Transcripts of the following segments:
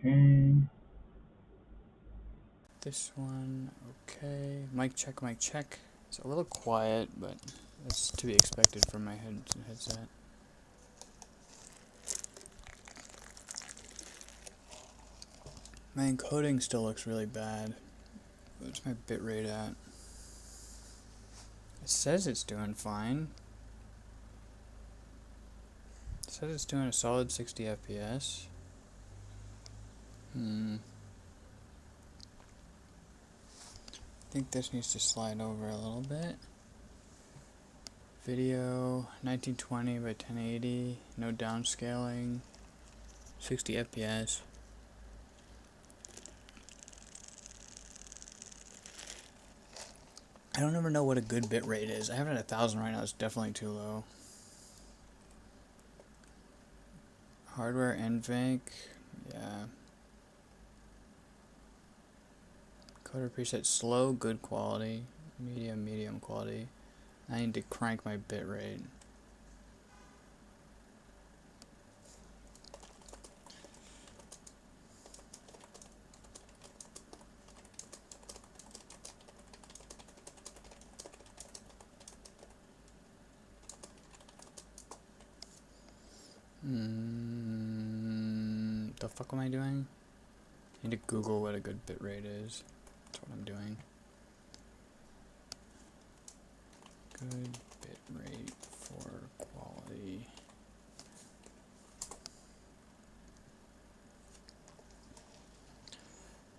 Okay. This one, okay. Mic check, mic check. It's a little quiet, but that's to be expected from my headset. My encoding still looks really bad. What's my bitrate at? It says it's doing fine. It says it's doing a solid 60 FPS. I think this needs to slide over a little bit. Video 1920 by 1080, no downscaling, 60 FPS. I don't ever know what a good bitrate is. I have it at 1000 right now. It's definitely too low. Hardware NVENC, yeah. Coder preset slow, good quality, medium, medium quality. I need to crank my bitrate. The fuck am I doing? I need to Google what a good bitrate is. That's what I'm doing. Good bitrate for quality.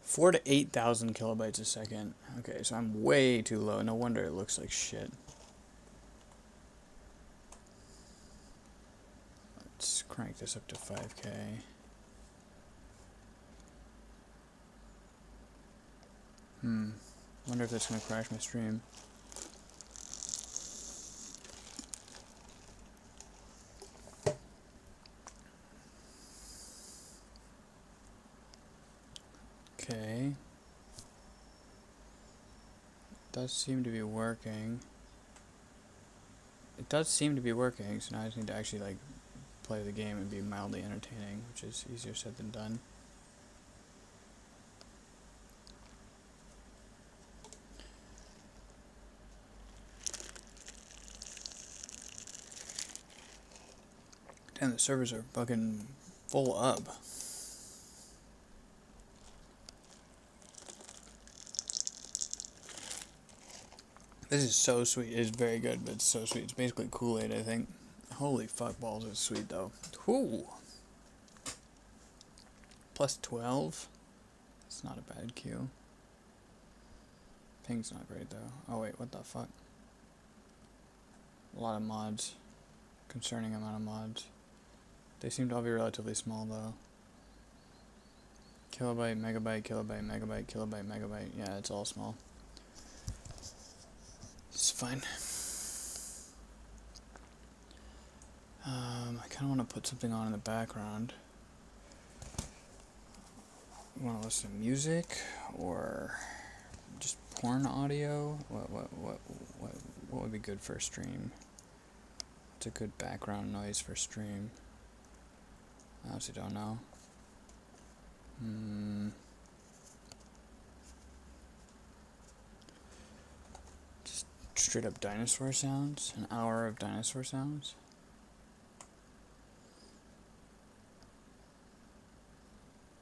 Four to 8,000 kilobytes a second. Okay, so I'm way too low. No wonder it looks like shit. Let's crank this up to 5K. Wonder if that's gonna crash my stream. Okay. Does seem to be working. It does seem to be working, so now I just need to actually like play the game and be mildly entertaining, which is easier said than done. Damn, the servers are fucking full up. This is so sweet. It's very good, but it's so sweet. It's basically Kool-Aid, I think. Holy fuck balls, it's sweet though. Whoo! Plus 12? It's not a bad queue. Ping's not great though. Oh wait, what the fuck? A lot of mods. Concerning amount of mods. They seem to all be relatively small though. Kilobyte, megabyte, kilobyte, megabyte, kilobyte, megabyte. Yeah, it's all small. It's fine. I kind of want to put something on in the background. You want to listen to music or just porn audio? What would be good for a stream? What's a good background noise for a stream? I honestly don't know. Just straight up dinosaur sounds. An hour of dinosaur sounds.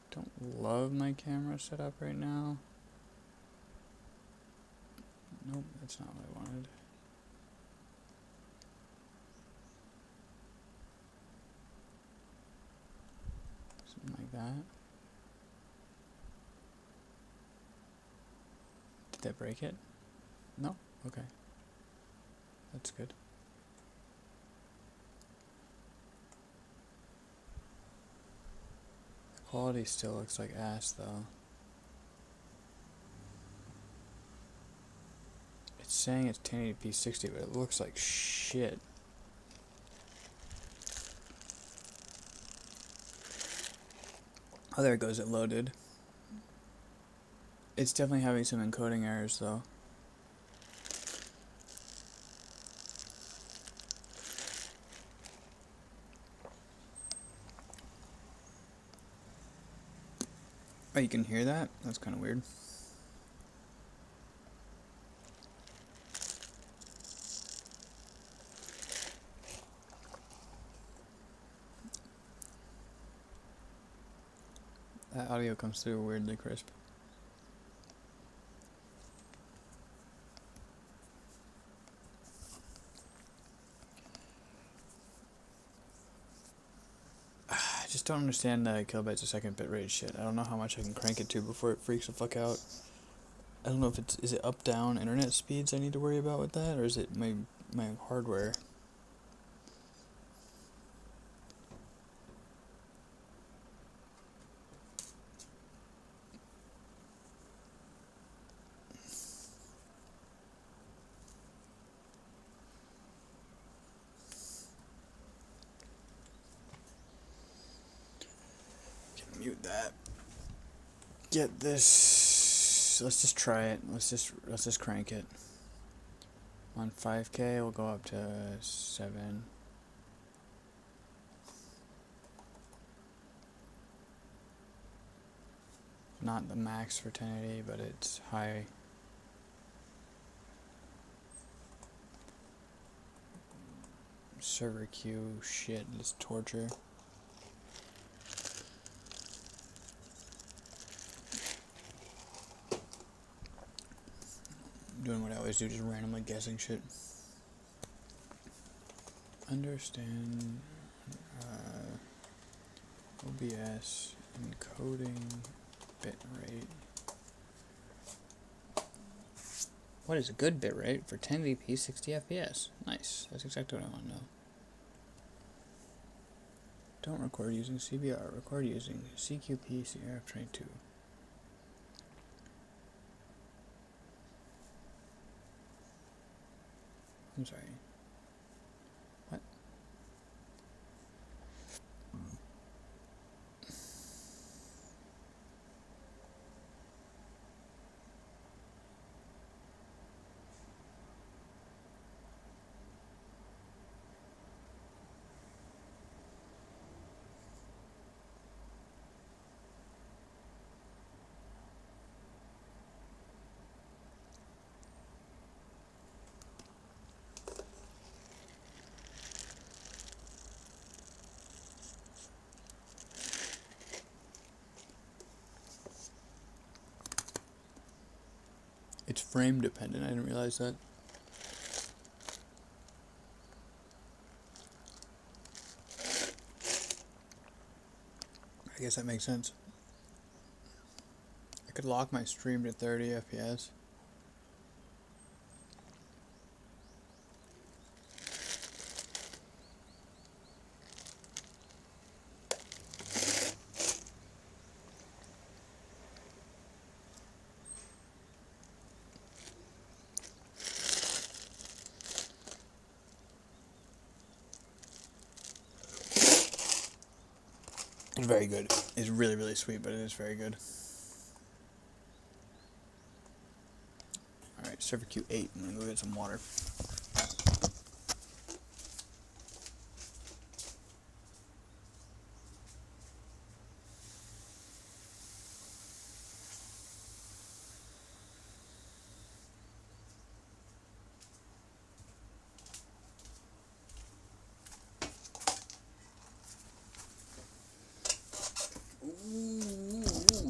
Don't love my camera setup right now. Nope, that's not what I wanted. Something like that. Did that break it? No? Okay. That's good. The quality still looks like ass though. It's saying it's 1080p 60, but it looks like shit. Oh, there it goes, it loaded. It's definitely having some encoding errors though. Oh, you can hear that? That's kind of weird. That audio comes through weirdly crisp. I just don't understand the kilobytes a second bitrate shit. I don't know how much I can crank it to before it freaks the fuck out. I don't know if is it up down internet speeds I need to worry about with that, or is it my hardware? Mute that. Get this. Let's just try it. Let's just crank it. On 5K, we'll go up to 7. Not the max for 1080, but it's high. Server queue shit is torture. Doing what I always do, just randomly guessing shit. Understand OBS encoding bitrate. What is a good bitrate for 1080p 60 FPS? Nice. That's exactly what I want to know. Don't record using CBR. Record using CQP CRF22. I'm sorry. What? It's frame dependent. I didn't realize that. I guess that makes sense. I could lock my stream to 30 FPS. It's very good. It's really, really sweet, but it is very good. Alright, server queue 8. I'm gonna go get some water.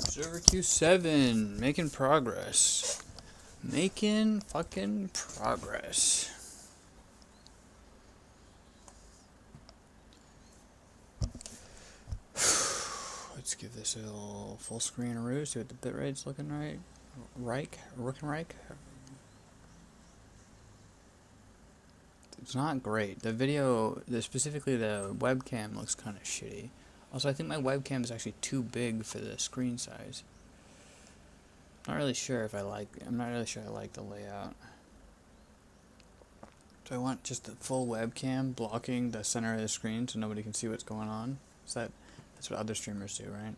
Server Q7, making progress. Making fucking progress. Let's give this a little full screen aroo, see what the bitrate's looking right. Looking right. It's not great. The video, specifically the webcam, looks kind of shitty. Also, I think my webcam is actually too big for the screen size. I'm not really sure I like the layout. Do I want just the full webcam blocking the center of the screen so nobody can see what's going on? That's what other streamers do, right?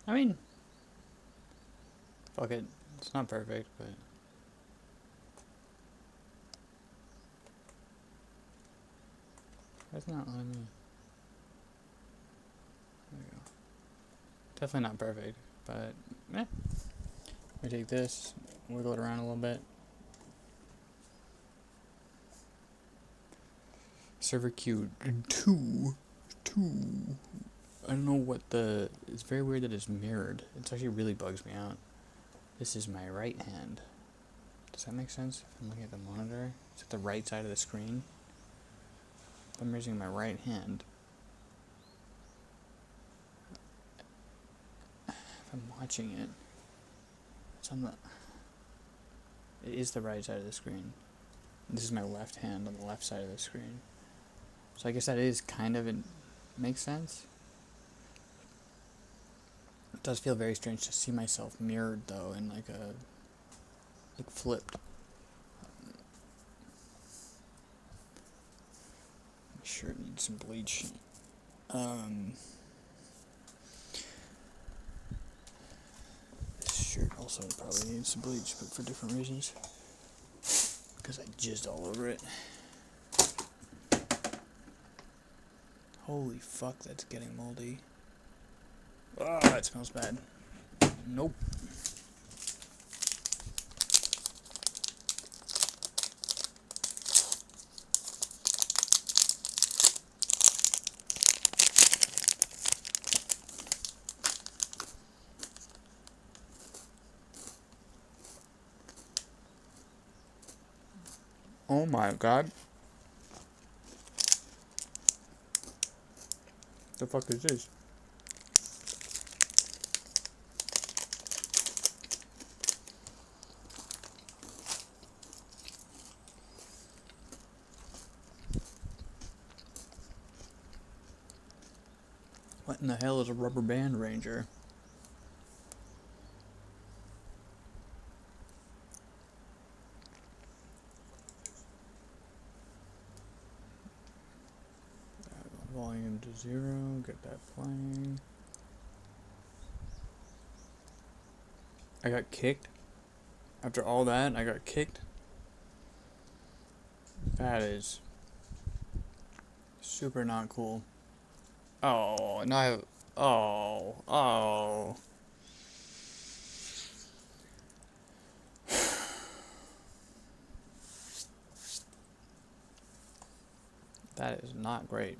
I mean, fuck it. It's not perfect, but... That's not letting me... There we go. Definitely not perfect, but... eh. We take this, wiggle it around a little bit. Server queue 2. I don't know what the... It's very weird that it's mirrored. It actually really bugs me out. This is my right hand. Does that make sense? If I'm looking at the monitor, it's at the right side of the screen. If I'm raising my right hand. If I'm watching it, it's on the... It is the right side of the screen. This is my left hand on the left side of the screen. So I guess that is kind of... It makes sense. It does feel very strange to see myself mirrored, though, in like a... like flipped. My shirt needs some bleach. This shirt also probably needs some bleach, but for different reasons. Because I jizzed all over it. Holy fuck, that's getting moldy. Ah, it smells bad. Nope. Oh my god. The fuck is this? What in the hell is a rubber band ranger? Volume to 0, get that playing. I got kicked. After all that, I got kicked. That is super not cool. Oh, and I... Oh. That is not great.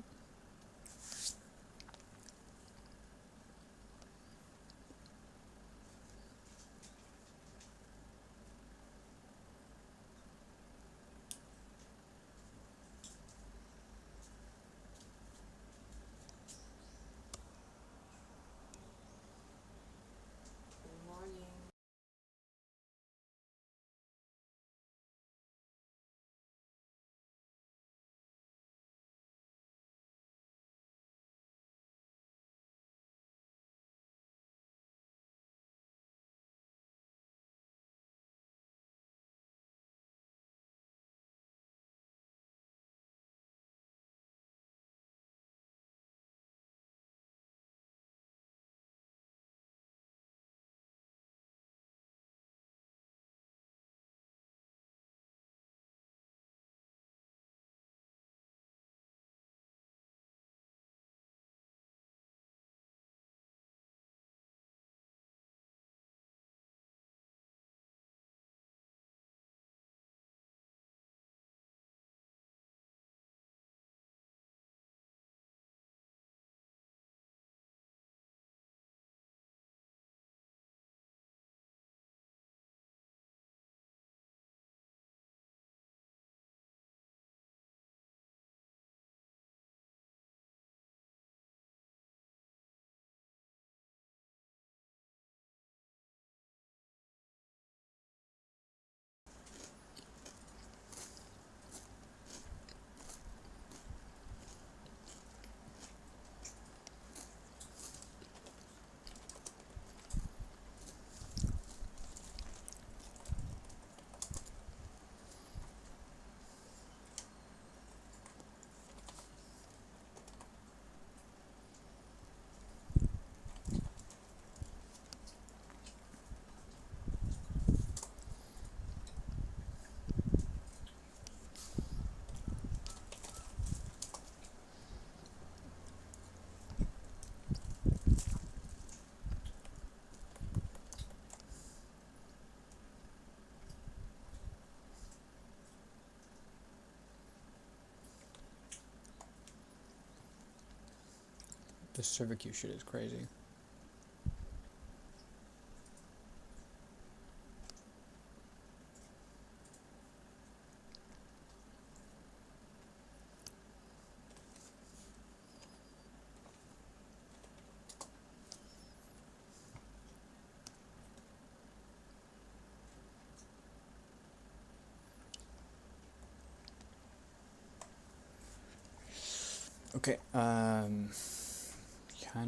This cervicue shit is crazy. Okay, kind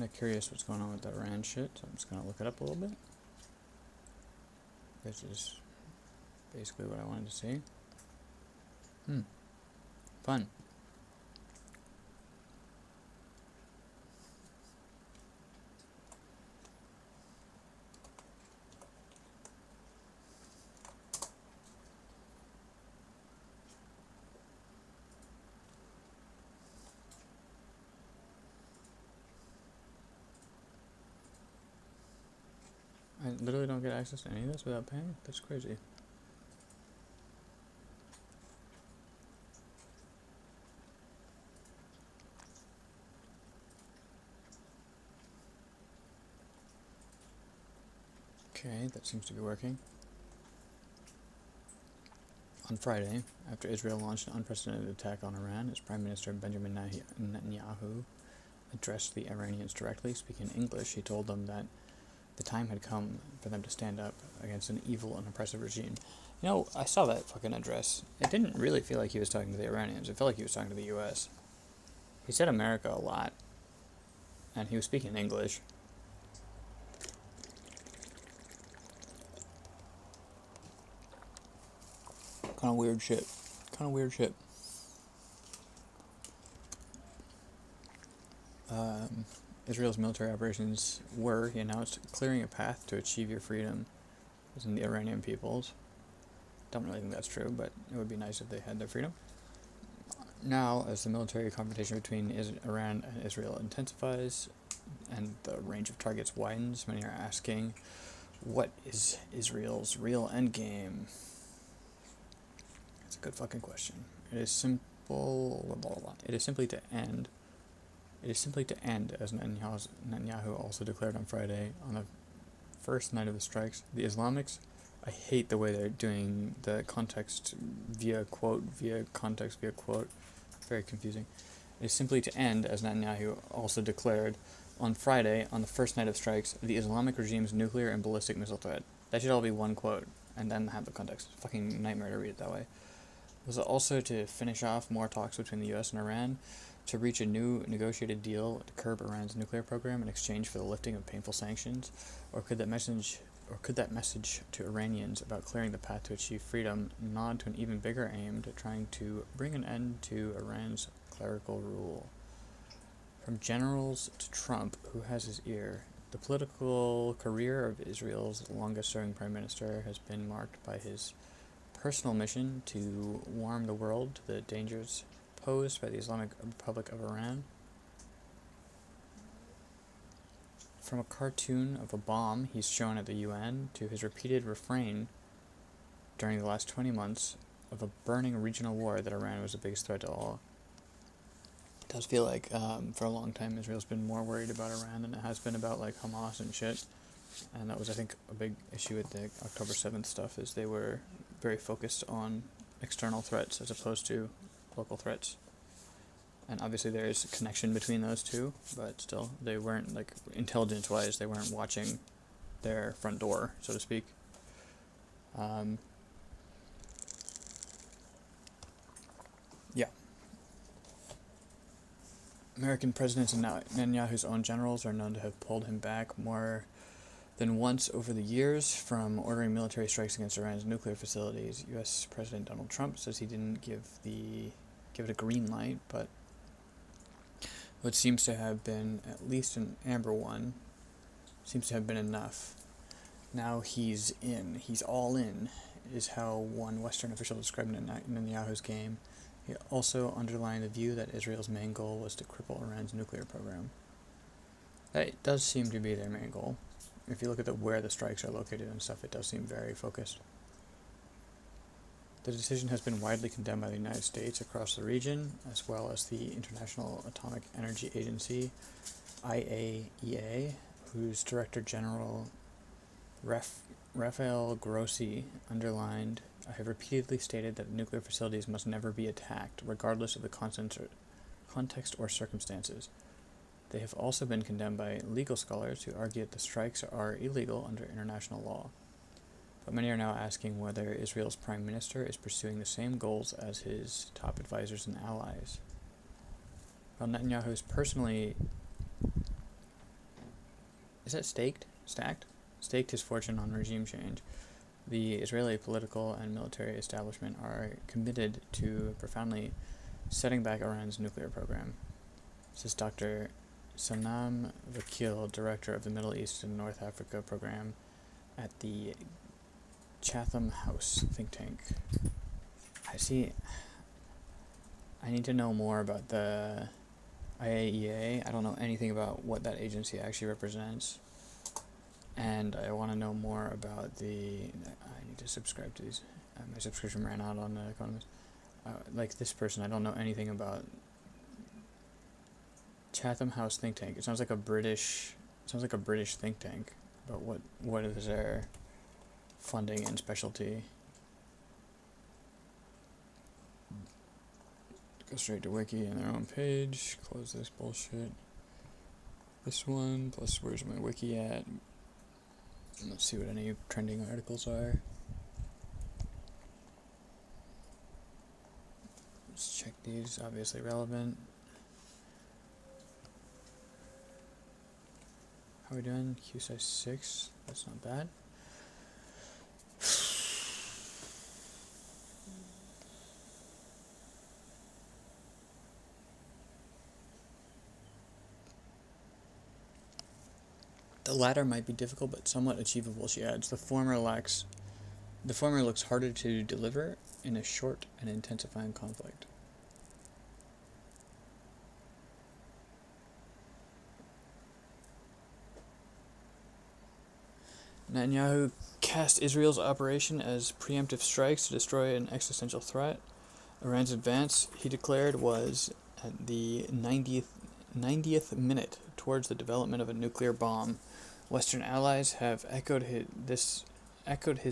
of curious what's going on with that Iran shit, so I'm just gonna look it up a little bit. This is basically what I wanted to see. Fun. I literally don't get access to any of this without paying? That's crazy. Okay, that seems to be working. On Friday, after Israel launched an unprecedented attack on Iran, its Prime Minister Benjamin Netanyahu addressed the Iranians directly. Speaking in English, he told them that the time had come for them to stand up against an evil and oppressive regime. You know, I saw that fucking address. It didn't really feel like he was talking to the Iranians. It felt like he was talking to the U.S. He said America a lot, and he was speaking in English. Kind of weird shit. Israel's military operations were, he announced, clearing a path to achieve your freedom, as in the Iranian peoples. Don't really think that's true, but it would be nice if they had their freedom. Now, as the military confrontation between Iran and Israel intensifies and the range of targets widens, many are asking, what is Israel's real endgame? That's a good fucking question. It is simple. It is simply to end, as Netanyahu also declared on Friday, on the first night of the strikes. The Islamics, I hate the way they're doing the context via quote. Very confusing. It is simply to end, as Netanyahu also declared on Friday, on the first night of strikes, the Islamic regime's nuclear and ballistic missile threat. That should all be one quote, and then have the context. Fucking nightmare to read it that way. It was also to finish off more talks between the U.S. and Iran, to reach a new negotiated deal to curb Iran's nuclear program in exchange for the lifting of painful sanctions, or could that message to Iranians about clearing the path to achieve freedom nod to an even bigger aim to trying to bring an end to Iran's clerical rule? From generals to Trump, who has his ear, the political career of Israel's longest-serving prime minister has been marked by his personal mission to warn the world to the dangers posed by the Islamic Republic of Iran. From a cartoon of a bomb he's shown at the UN to his repeated refrain during the last 20 months of a burning regional war that Iran was the biggest threat to all. It does feel like for a long time Israel's been more worried about Iran than it has been about like Hamas and shit. And that was, I think, a big issue with the October 7th stuff, is they were very focused on external threats as opposed to local threats. And obviously there is a connection between those two, but still, they weren't, like, intelligence-wise, they weren't watching their front door, so to speak. Yeah. American presidents and Netanyahu's own generals are known to have pulled him back more than once over the years from ordering military strikes against Iran's nuclear facilities. U.S. President Donald Trump says he didn't give it a green light, but what seems to have been at least an amber one seems to have been enough. Now he's in. He's all in, is how one Western official described Netanyahu's game. He also underlined the view that Israel's main goal was to cripple Iran's nuclear program. That does seem to be their main goal. If you look at where the strikes are located and stuff, it does seem very focused. The decision has been widely condemned by the United States across the region, as well as the International Atomic Energy Agency, IAEA, whose Director General Rafael Grossi underlined, "I have repeatedly stated that nuclear facilities must never be attacked, regardless of the context or circumstances." They have also been condemned by legal scholars who argue that the strikes are illegal under international law. But many are now asking whether Israel's prime minister is pursuing the same goals as his top advisors and allies. While Netanyahu is personally... Is that staked? Stacked? Staked his fortune on regime change. The Israeli political and military establishment are committed to profoundly setting back Iran's nuclear program, says Dr. Sanam Vakil, director of the Middle East and North Africa program at the Chatham House think tank. I need to know more about the IAEA. I don't know anything about what that agency actually represents. And I want to know more about I need to subscribe to these. My subscription ran out on The Economist. Like this person, I don't know anything about Chatham House think tank. It sounds like a British think tank. But what is their funding and specialty? Go straight to Wiki and their own page. Close this bullshit. This one, plus where's my Wiki at? Let's see what any trending articles are. Let's check these, obviously relevant. How are we doing? Q size 6, that's not bad. The latter might be difficult, but somewhat achievable, she adds. The former looks harder to deliver in a short and intensifying conflict. Netanyahu cast Israel's operation as preemptive strikes to destroy an existential threat. Iran's advance, he declared, was at the 90th minute towards the development of a nuclear bomb. Western allies have echoed his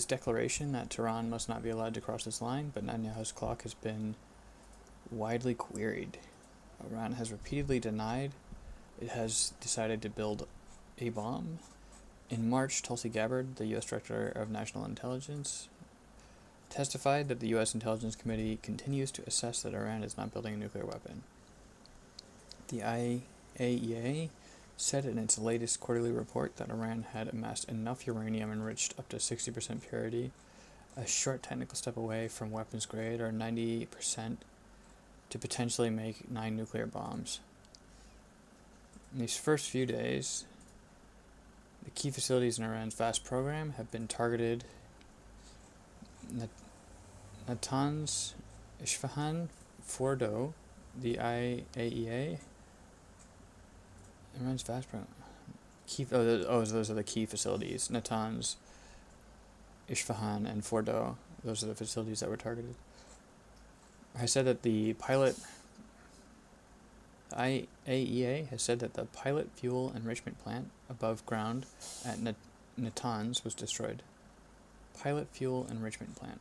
declaration that Tehran must not be allowed to cross this line, but Netanyahu's clock has been widely queried. Iran has repeatedly denied it has decided to build a bomb. In March, Tulsi Gabbard, the U.S. Director of National Intelligence, testified that the U.S. Intelligence Committee continues to assess that Iran is not building a nuclear weapon. The IAEA said in its latest quarterly report that Iran had amassed enough uranium enriched up to 60% purity, a short technical step away from weapons grade, or 90%, to potentially make 9 nuclear bombs. In these first few days, the key facilities in Iran's vast program have been targeted: Natanz, Isfahan, Fordo, the IAEA. Iran's vast program. Those are the key facilities. Natanz, Isfahan, and Fordo. Those are the facilities that were targeted. I said that the IAEA has said that the pilot fuel enrichment plant above ground at Natanz was destroyed. Pilot fuel enrichment plant.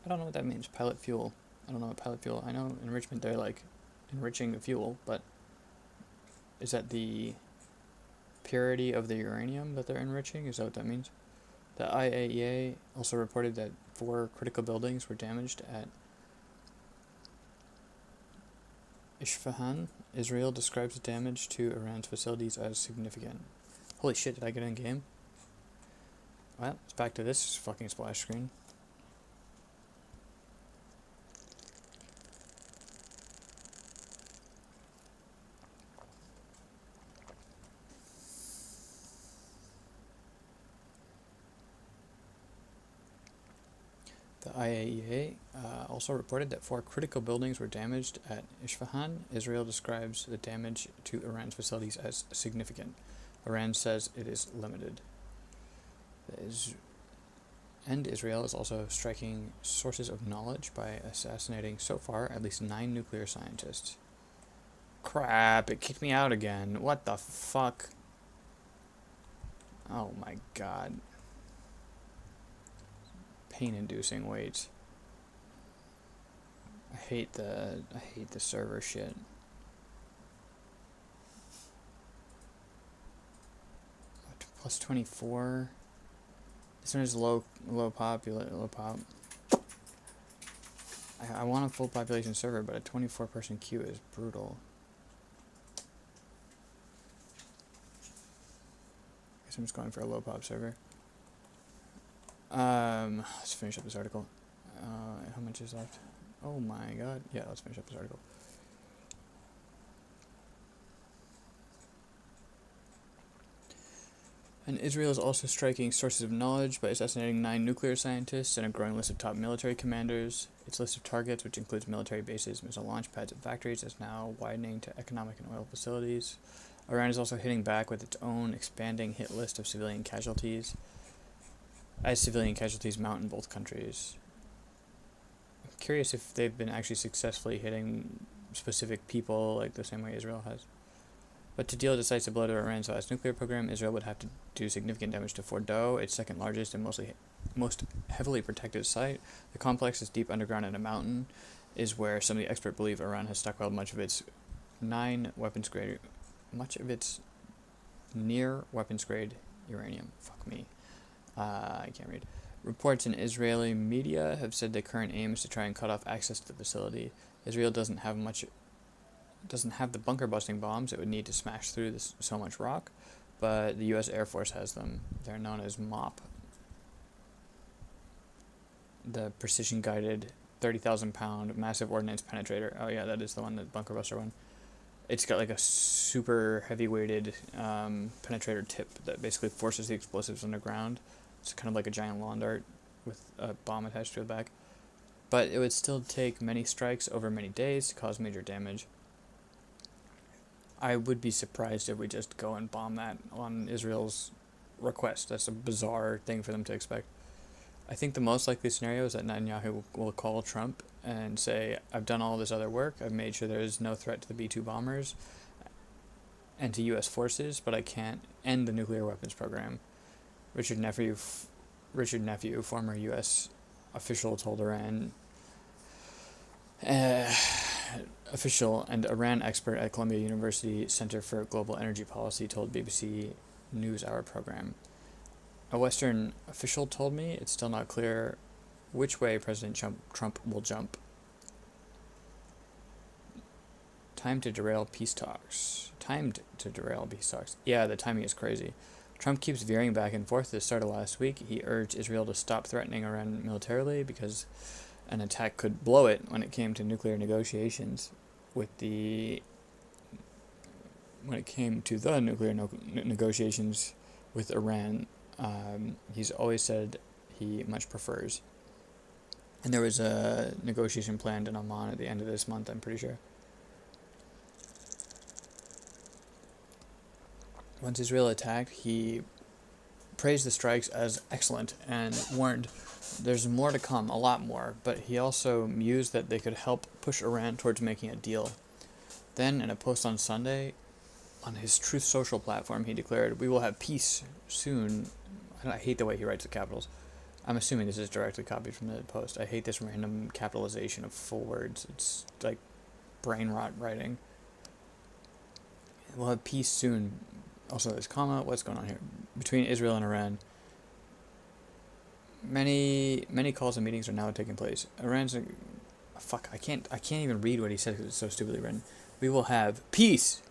I don't know what that means. Pilot fuel. I don't know what pilot fuel. I know enrichment, they're like enriching the fuel, but is that the purity of the uranium that they're enriching? Is that what that means? The IAEA also reported that 4 critical buildings were damaged at Isfahan. Israel describes the damage to Iran's facilities as significant. Holy shit, did I get in game? Well, it's back to this fucking splash screen. The IAEA also reported that 4 critical buildings were damaged at Isfahan. Israel describes the damage to Iran's facilities as significant. Iran says it is limited. And Israel is also striking sources of knowledge by assassinating, so far, at least 9 nuclear scientists. Crap, it kicked me out again. What the fuck? Oh my god. Pain-inducing, wait. I hate the server shit. Plus 24. This one is low pop. I want a full population server, but a 24-person queue is brutal. Guess I'm just going for a low pop server. Let's finish up this article. How much is left? Oh my god. Yeah, let's finish up this article. And Israel is also striking sources of knowledge by assassinating 9 nuclear scientists and a growing list of top military commanders. Its list of targets, which includes military bases, missile launch pads, and factories, is now widening to economic and oil facilities. Iran is also hitting back with its own expanding hit list of civilian casualties, as civilian casualties mount in both countries. I'm curious if they've been actually successfully hitting specific people like the same way Israel has. But to deal a decisive blow to Iran's vast nuclear program, Israel would have to do significant damage to Fordow, its second largest and most heavily protected site. The complex is deep underground in a mountain, is where some of the experts believe Iran has stockpiled much of its near weapons grade uranium. Fuck me. I can't read. Reports in Israeli media have said the current aim is to try and cut off access to the facility. Israel doesn't have the bunker busting bombs it would need to smash through so much rock, but the U.S. Air Force has them. They're known as MOP. The precision guided 30,000 pound massive ordnance penetrator. Oh yeah, that is the one, the bunker buster one. It's got like a super heavy weighted penetrator tip that basically forces the explosives underground. It's kind of like a giant lawn dart with a bomb attached to the back. But it would still take many strikes over many days to cause major damage. I would be surprised if we just go and bomb that on Israel's request. That's a bizarre thing for them to expect. I think the most likely scenario is that Netanyahu will call Trump and say, I've done all this other work, I've made sure there is no threat to the B-2 bombers and to U.S. forces, but I can't end the nuclear weapons program. Richard Nephew, former U.S. official, told Iran... official and Iran expert at Columbia University Center for Global Energy Policy told BBC NewsHour program. A Western official told me it's still not clear which way President Trump will jump. Timed to derail peace talks. Yeah, the timing is crazy. Trump keeps veering back and forth. At the start of last week, he urged Israel to stop threatening Iran militarily because an attack could blow it when it came to nuclear negotiations negotiations with Iran. He's always said he much prefers. And there was a negotiation planned in Oman at the end of this month, I'm pretty sure. Once Israel attacked, he praised the strikes as excellent and warned there's more to come, a lot more, but he also mused that they could help push Iran towards making a deal. Then, in a post on Sunday, on his Truth Social platform, he declared, "We will have peace soon." I hate the way he writes the capitals. I'm assuming this is directly copied from the post. I hate this random capitalization of full words. It's like brain rot writing. We'll have peace soon. Also, there's comma. What's going on here? Between Israel and Iran. Many calls and meetings are now taking place. Iran's... I can't even read what he said because it's so stupidly written. We will have peace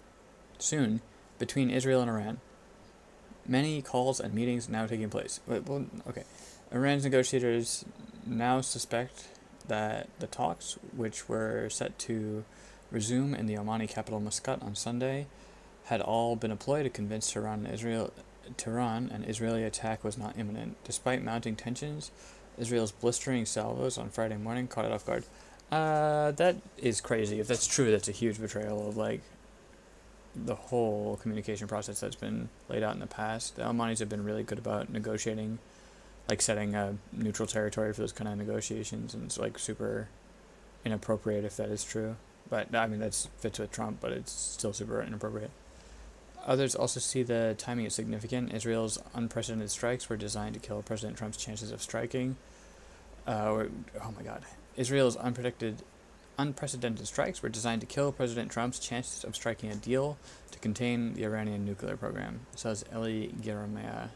soon between Israel and Iran. Many calls and meetings now taking place. Well, okay. Iran's negotiators now suspect that the talks, which were set to resume in the Omani capital Muscat on Sunday, had all been a ploy to convince Tehran an Israeli attack was not imminent. Despite mounting tensions, Israel's blistering salvos on Friday morning caught it off guard. That is crazy. If that's true, that's a huge betrayal of, like, the whole communication process that's been laid out in the past. The Almanis have been really good about negotiating, like setting a neutral territory for those kind of negotiations, and it's, like, super inappropriate if that is true. But I mean, that fits with Trump, but it's still super inappropriate. Others also see the timing as significant. Israel's unprecedented strikes were designed to kill President Trump's chances of striking. Oh my God. Israel's unprecedented strikes were designed to kill President Trump's chances of striking a deal to contain the Iranian nuclear program, says Eli Geranmeha,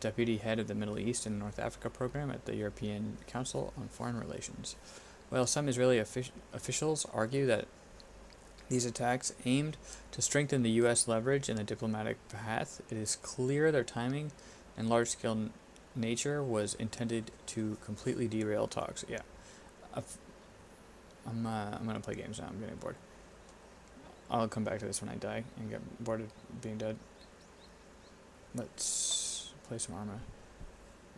deputy head of the Middle East and North Africa program at the European Council on Foreign Relations. While some Israeli officials argue that these attacks aimed to strengthen the U.S. leverage in the diplomatic path, it is clear their timing and large-scale nature was intended to completely derail talks. Yeah. I'm gonna play games now. I'm getting bored. I'll come back to this when I die and get bored of being dead. Let's play some arma.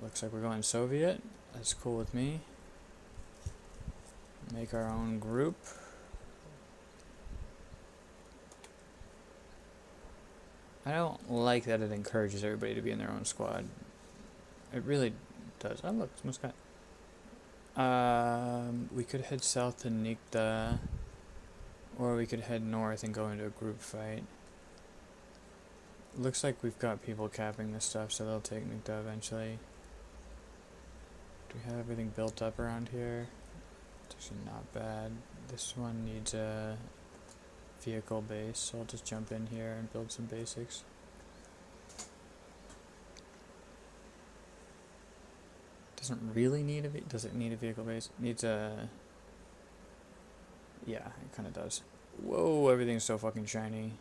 Looks like we're going Soviet. That's cool with me. Make our own group. I don't like that it encourages everybody to be in their own squad. It really does. Oh look, it's Muscat. We could head south to Nikta, or we could head north and go into a group fight. Looks like we've got people capping this stuff, so they'll take Nikta eventually. Do we have everything built up around here? It's actually not bad. This one needs a vehicle base, so I'll just jump in here and build some basics. Doesn't really need does it need a vehicle base? Needs a... Yeah, it kind of does. Whoa, everything's so fucking shiny.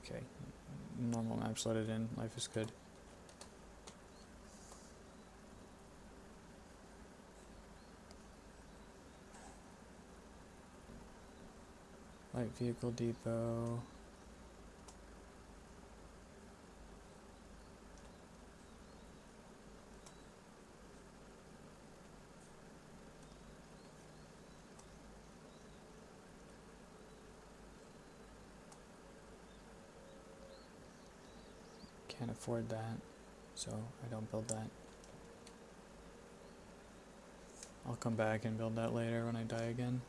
Okay, normal maps let it in. Life is good. Light vehicle depot. Can't afford that, so I don't build that. I'll come back and build that later when I die again.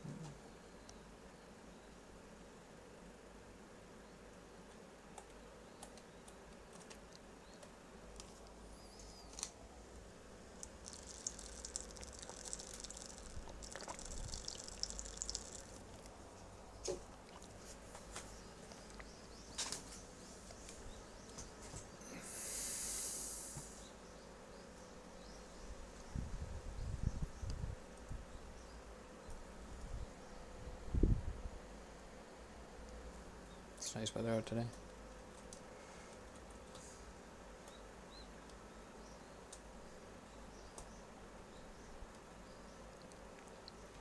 It's nice weather out today.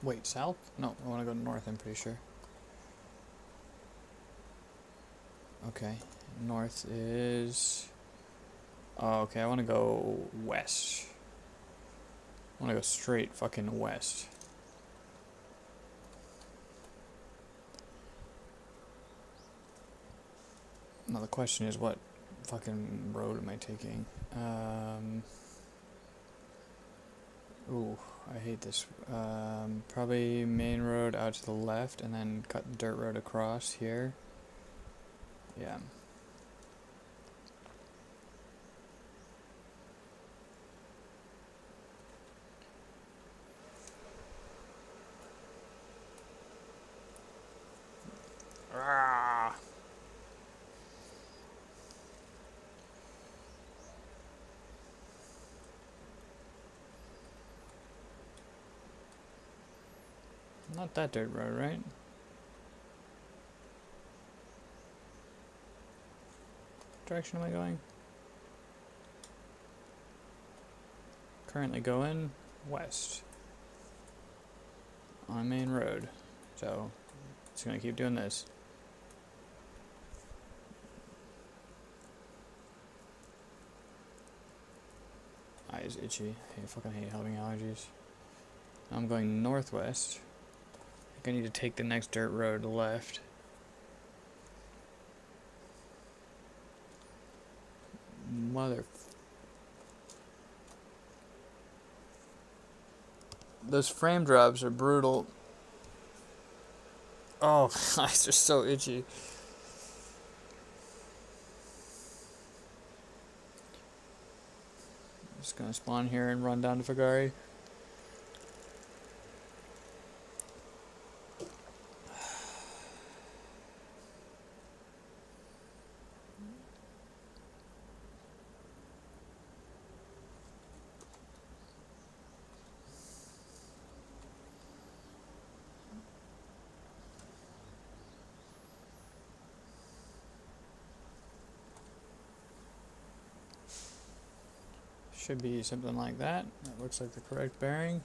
Wait, south? No, I want to go north, I'm pretty sure. Okay, north is... Oh, okay, I want to go west. I want to go straight fucking west. Now the question is, what fucking road am I taking? Ooh, I hate this. Probably main road out to the left and then cut the dirt road across here. Yeah. Ah. Not that dirt road, right? Direction am I going? Currently going west on main road, so it's gonna keep doing this. Eyes itchy. I fucking hate having allergies. I'm going northwest. I think I need to take the next dirt road left. Mother... Those frame drops are brutal. Oh, eyes are so itchy. Just gonna spawn here and run down to Fagari. Should be something like that. That looks like the correct bearing.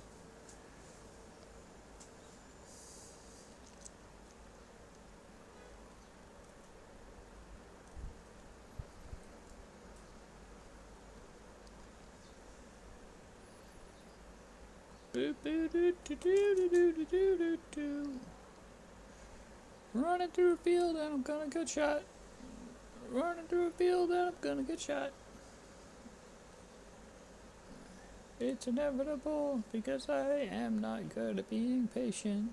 Running through a field and I'm gonna get shot. Running through a field and I'm gonna get shot. It's inevitable because I am not good at being patient.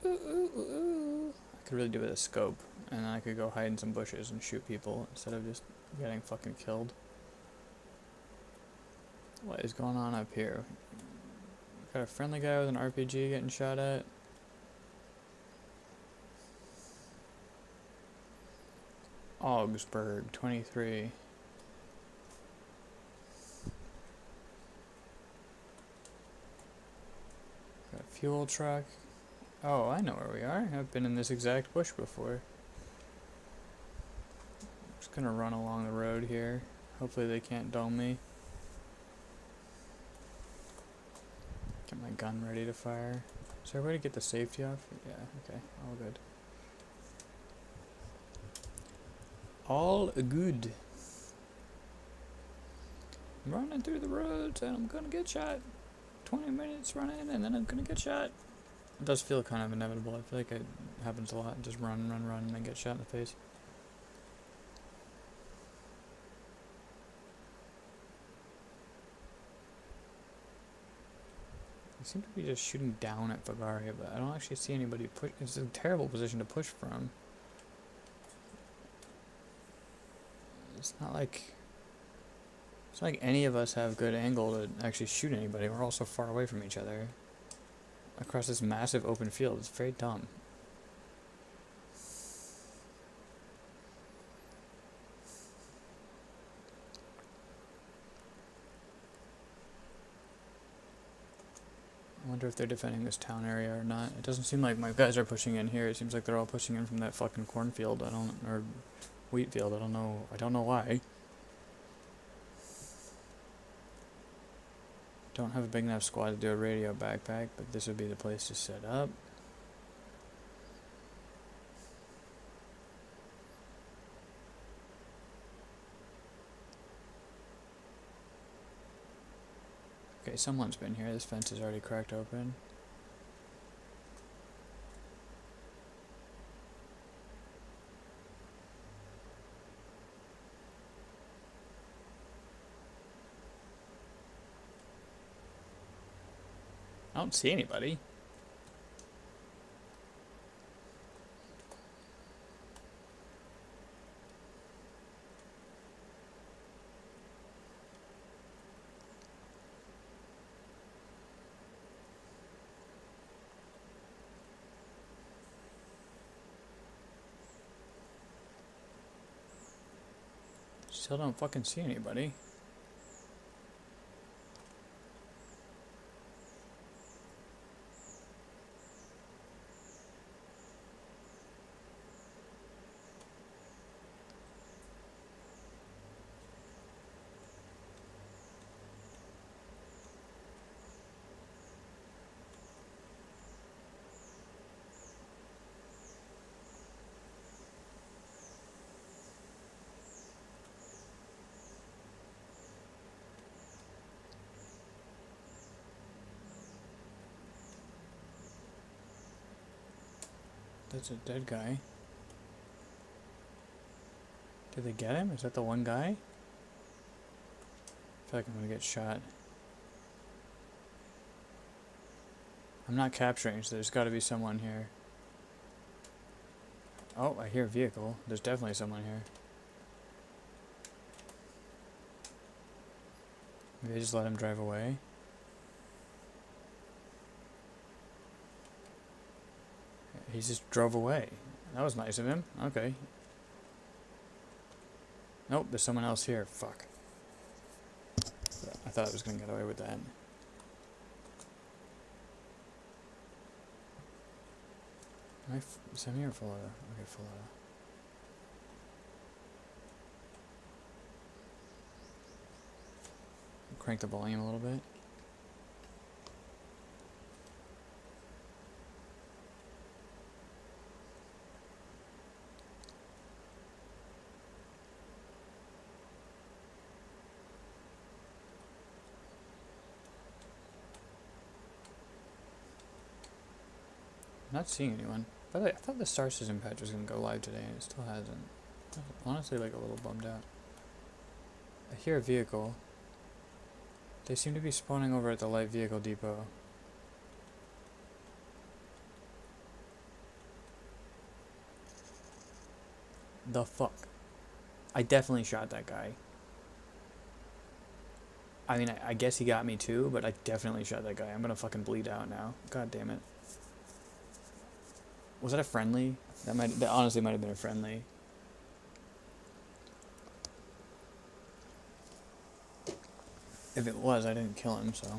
Ooh, ooh, ooh, ooh. I could really do it with a scope, and then I could go hide in some bushes and shoot people instead of just getting fucking killed. What is going on up here? Got a friendly guy with an RPG getting shot at. Augsburg, 23. Got a fuel truck. Oh, I know where we are. I've been in this exact bush before. Just gonna run along the road here. Hopefully they can't dome me. Get my gun ready to fire. Is there a way to get the safety off? Yeah, okay, all good. All good. I'm running through the roads and I'm gonna get shot. 20 minutes running and then I'm gonna get shot. It does feel kind of inevitable. I feel like it happens a lot. Just run, and then get shot in the face. They seem to be just shooting down at Fagaria, but I don't actually see anybody push. It's a terrible position to push from. It's not like any of us have good angle to actually shoot anybody. We're all so far away from each other. Across this massive open field. It's very dumb. I wonder if they're defending this town area or not. It doesn't seem like my guys are pushing in here. It seems like they're all pushing in from that fucking cornfield. Or wheat field. I don't know why. Don't have a big enough squad to do a radio backpack, but this would be the place to set up. Okay, someone's been here. This fence is already cracked open. I don't see anybody. Still don't fucking see anybody. That's a dead guy. Did they get him? Is that the one guy? I feel like I'm gonna get shot. I'm not capturing, so there's got to be someone here. Oh, I hear a vehicle. There's definitely someone here. Maybe I just let him drive away. He just drove away. That was nice of him. Okay. Nope, there's someone else here. Fuck. I thought I was going to get away with that. Is that me or full auto? Okay, full auto. Crank the volume a little bit. I'm not seeing anyone. By the way, I thought the Star System patch was going to go live today, and it still hasn't. I'm honestly, like, a little bummed out. I hear a vehicle. They seem to be spawning over at the light vehicle depot. The fuck? I definitely shot that guy. I mean, I guess he got me too, but I definitely shot that guy. I'm gonna fucking bleed out now. God damn it. Was that a friendly? That honestly might have been a friendly. If it was, I didn't kill him, so.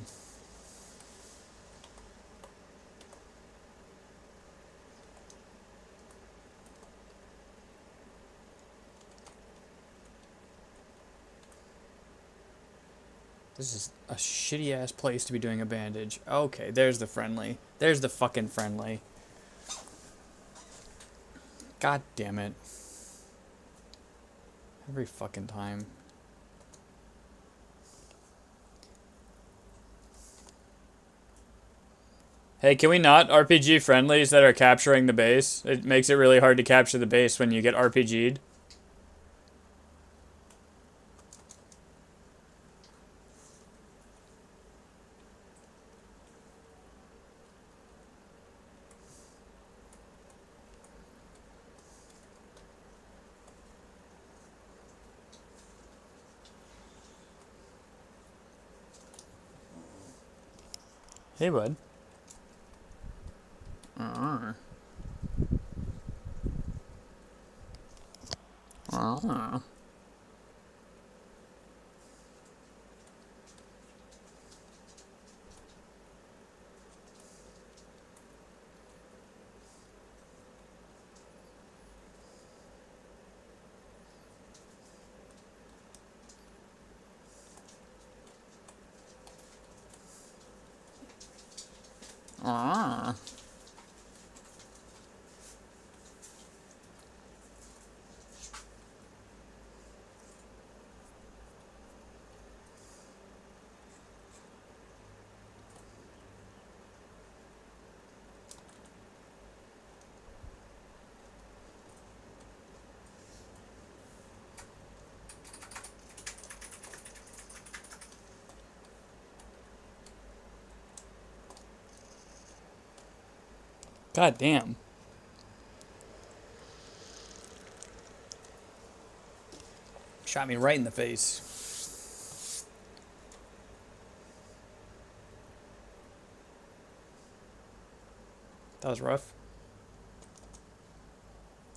This is a shitty ass place to be doing a bandage. Okay, there's the friendly. There's the fucking friendly. God damn it. Every fucking time. Hey, can we not RPG friendlies that are capturing the base? It makes it really hard to capture the base when you get RPG'd. Hey, bud. Uh-uh. Uh-uh. Ah. God damn. Shot me right in the face. That was rough.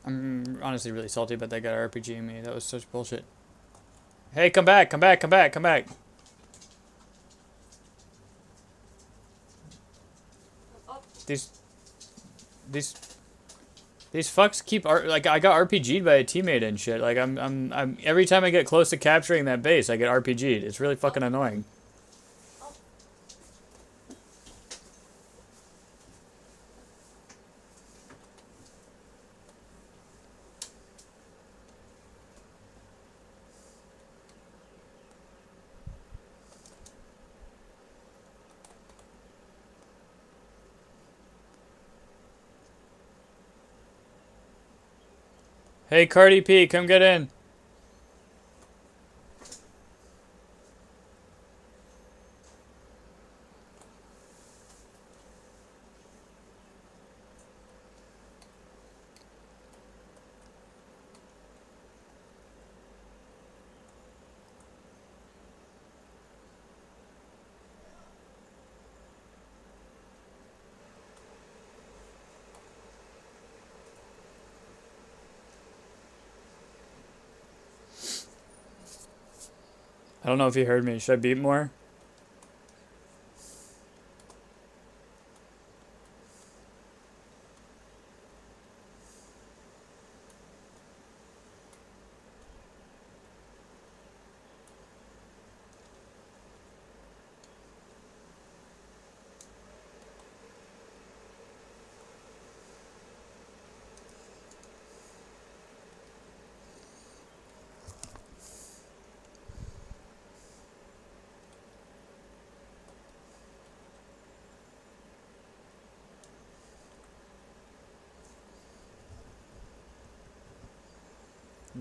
I'm honestly really salty about that guy RPGing me. That was such bullshit. Hey, come back, come back, come back, come back. These fucks keep like I got RPG'd by a teammate and shit. Like I'm every time I get close to capturing that base, I get RPG'd. It's really fucking annoying. Hey, Cardi P, come get in. I don't know if you heard me. Should I beep more?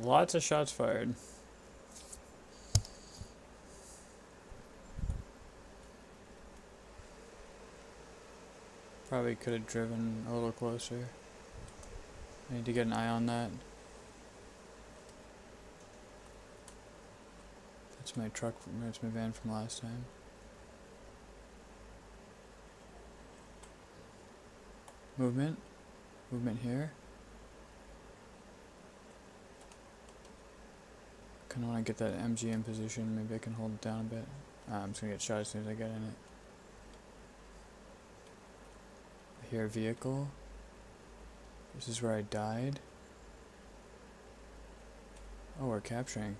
Lots of shots fired. Probably could have driven a little closer. I need to get an eye on that. That's my truck, that's my van from last time. Movement. Movement here. Kinda wanna get that MG in position, maybe I can hold it down a bit. I'm just gonna get shot as soon as I get in it. I hear a vehicle. This is where I died. Oh, we're capturing.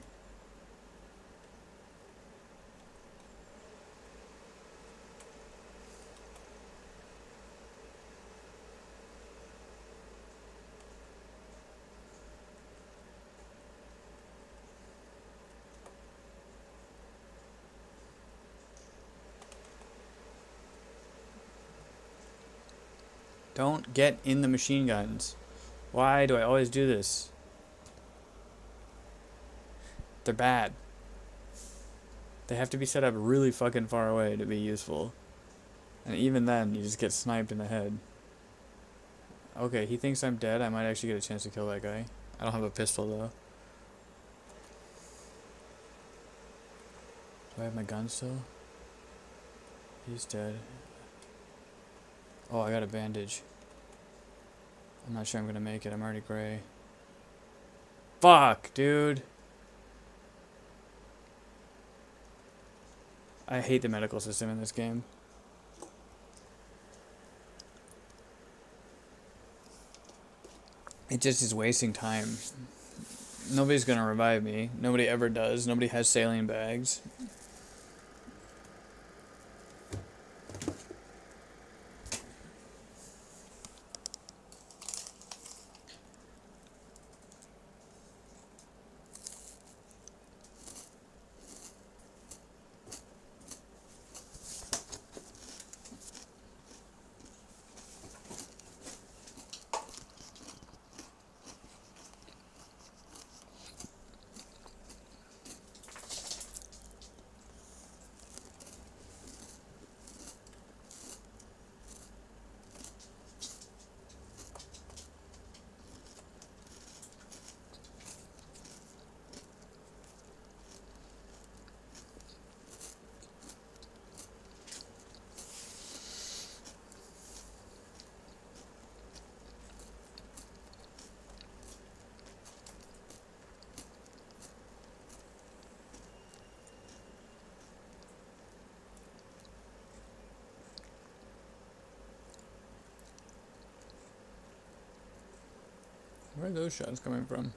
Don't get in the machine guns. Why do I always do this? They're bad. They have to be set up really fucking far away to be useful. And even then, you just get sniped in the head. Okay, he thinks I'm dead. I might actually get a chance to kill that guy. I don't have a pistol, though. Do I have my gun still? He's dead. Oh, I got a bandage. I'm not sure I'm gonna make it. I'm already gray. Fuck, dude. I hate the medical system in this game. It just is wasting time. Nobody's gonna revive me. Nobody ever does. Nobody has saline bags. Where are those shots coming from?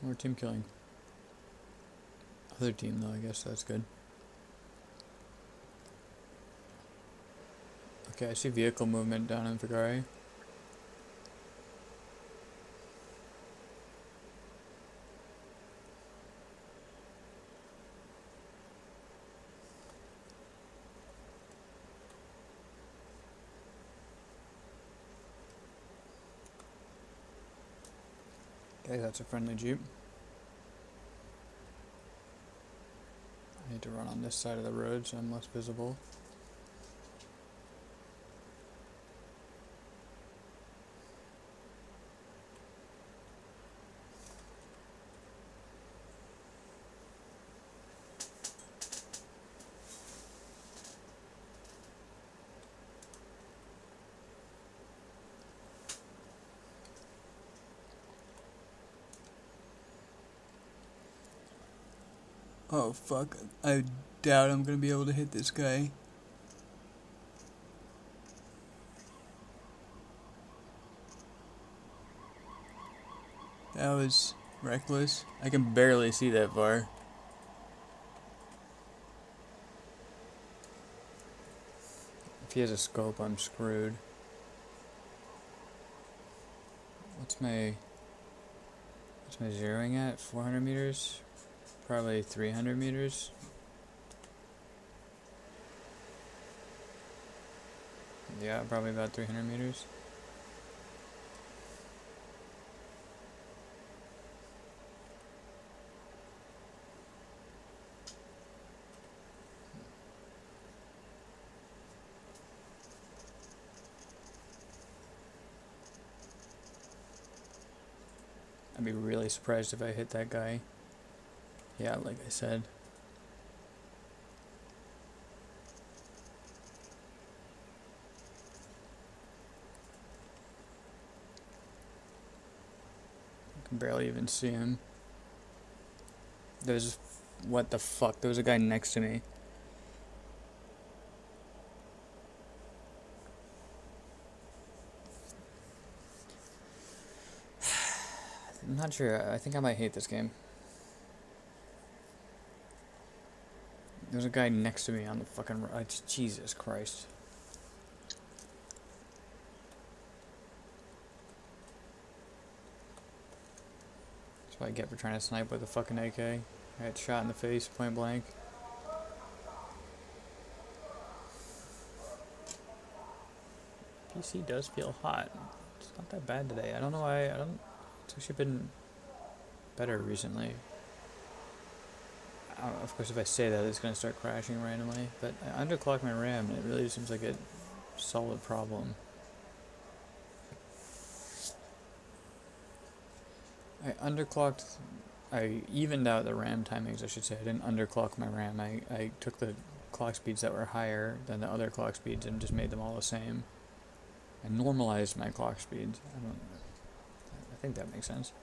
More team killing. Other team though, I guess that's good. Okay, I see vehicle movement down in Vigare. Okay, that's a friendly Jeep. I need to run on this side of the road so I'm less visible. Oh fuck, I doubt I'm gonna be able to hit this guy. That was reckless. I can barely see that far. If he has a scope, I'm screwed. What's my zeroing at? 400 meters? Probably 300 meters. Yeah, probably about 300 meters. I'd be really surprised if I hit that guy. Yeah, like I said. I can barely even see him. There's... What the fuck? There was a guy next to me. I'm not sure. I think I might hate this game. There's a guy next to me on the fucking... Jesus Christ. That's what I get for trying to snipe with a fucking AK. I got shot in the face, point blank. PC does feel hot. It's not that bad today. I don't know why. It's actually been better recently. Of course, if I say that, it's going to start crashing randomly. But I underclock my RAM, and it really seems like a solid problem. I evened out the RAM timings, I should say. I didn't underclock my RAM. I took the clock speeds that were higher than the other clock speeds and just made them all the same. I normalized my clock speeds. I think that makes sense.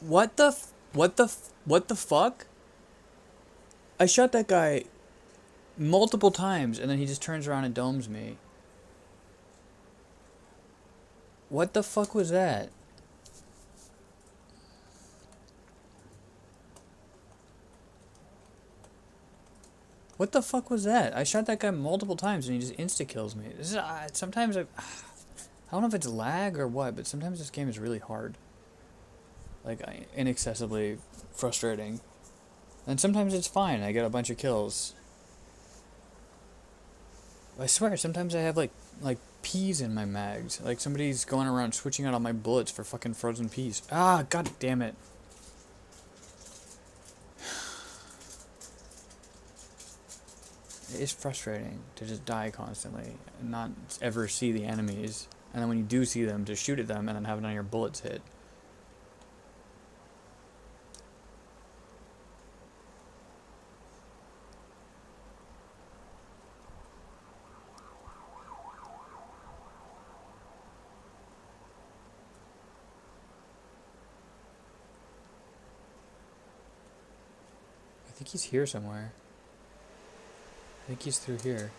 What the fuck? I shot that guy multiple times, and then he just turns around and domes me. What the fuck was that? What the fuck was that? I shot that guy multiple times, and he just insta-kills me. This is, sometimes I don't know if it's lag or what, but sometimes this game is really hard. Like, inaccessibly frustrating. And sometimes it's fine, I get a bunch of kills. I swear, sometimes I have like peas in my mags. Like somebody's going around switching out all my bullets for fucking frozen peas. Ah, god damn it. It is frustrating to just die constantly and not ever see the enemies. And then when you do see them, to shoot at them and then have none of your bullets hit. I think he's here somewhere. I think he's through here.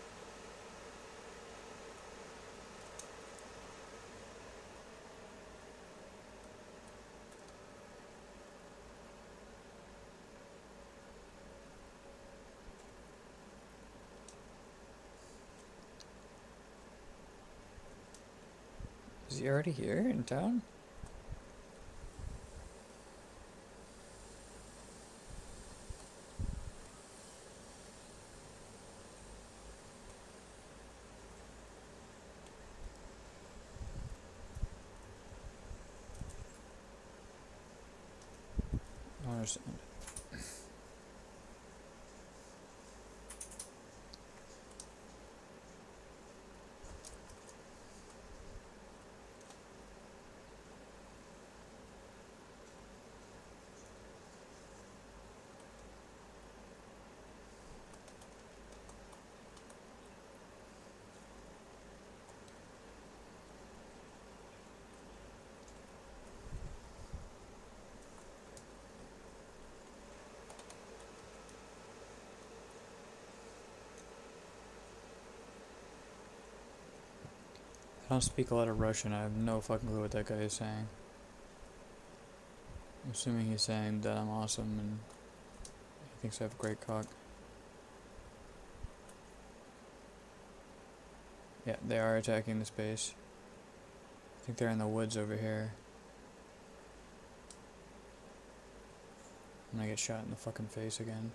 Is he already here in town? I don't understand. don't speak a lot of Russian. I have no fucking clue what that guy is saying. I'm assuming he's saying that I'm awesome and he thinks I have a great cock. Yeah, they are attacking this base. I think they're in the woods over here. I'm gonna get shot in the fucking face again.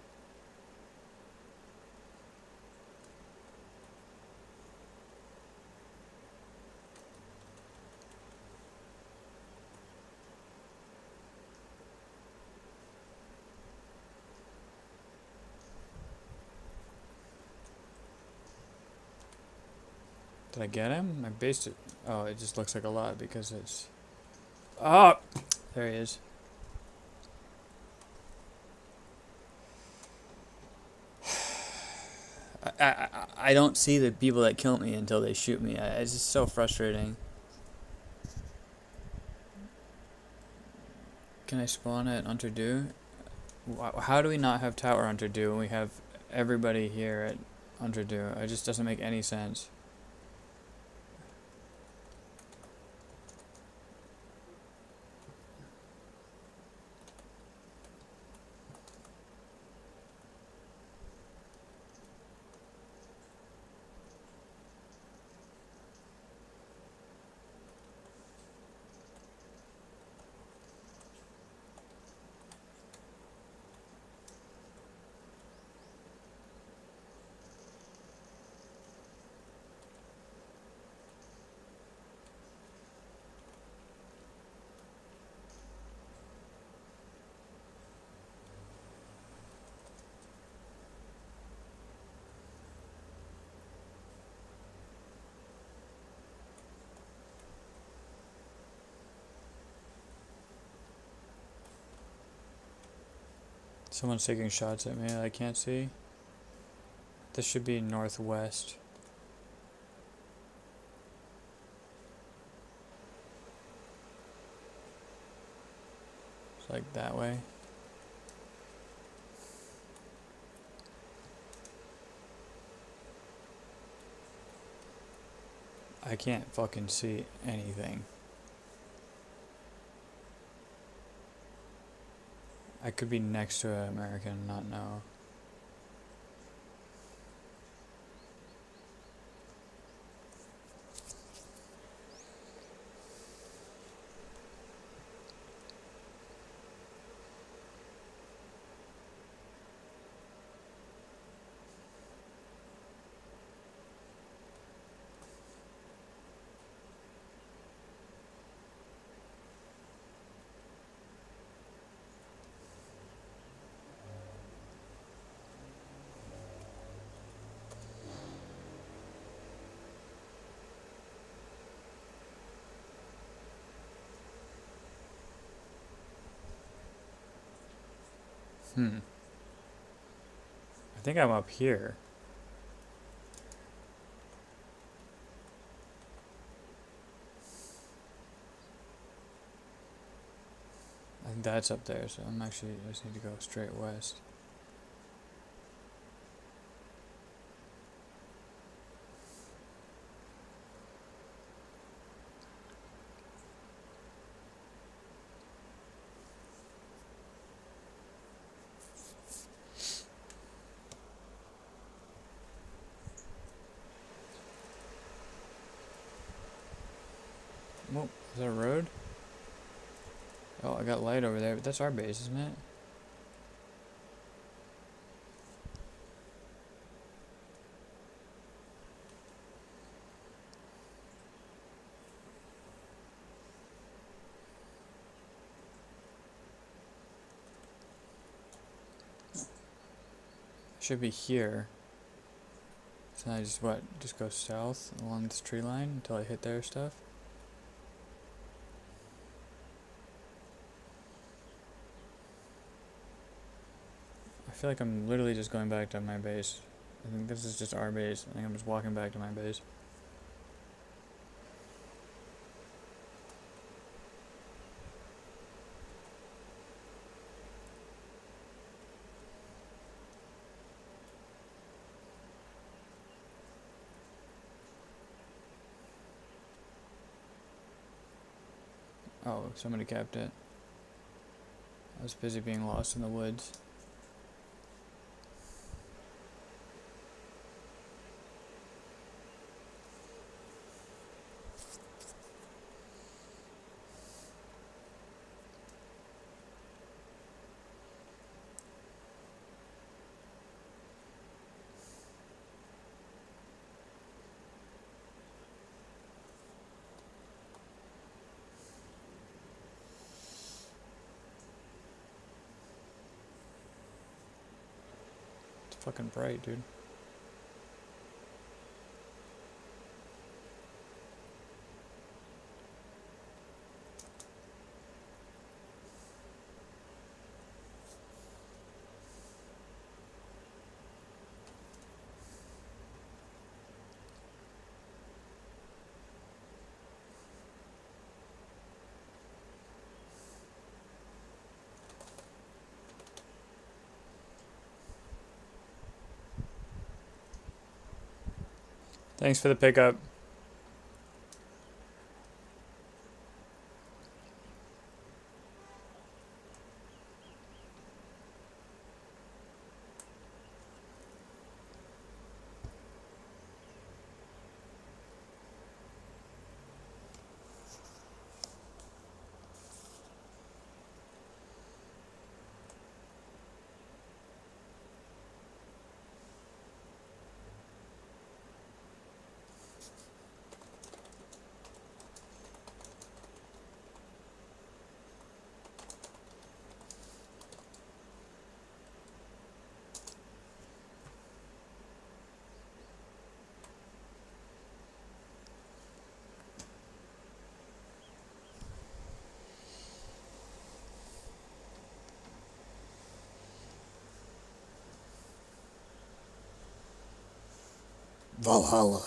Did I get him? I based it. Oh, it just looks like a lot because it's... Oh! There he is. I don't see the people that kill me until they shoot me. It's just so frustrating. Can I spawn at Unterdew? How do we not have Tower Unterdew when we have everybody here at Unterdew? It just doesn't make any sense. Someone's taking shots at me that I can't see. This should be northwest. It's like that way. I can't fucking see anything. I could be next to an American and not know. I think I'm up here. I think that's up there, so I just need to go straight west. Oh, is that a road? Oh, I got light over there, but that's our base, isn't it? Should be here. So I just go south along this tree line until I hit their stuff. I feel like I'm literally just going back to my base. I think this is just our base. I think I'm just walking back to my base. Oh, somebody kept it. I was busy being lost in the woods. It's fucking bright, dude. Thanks for the pickup. Valhalla.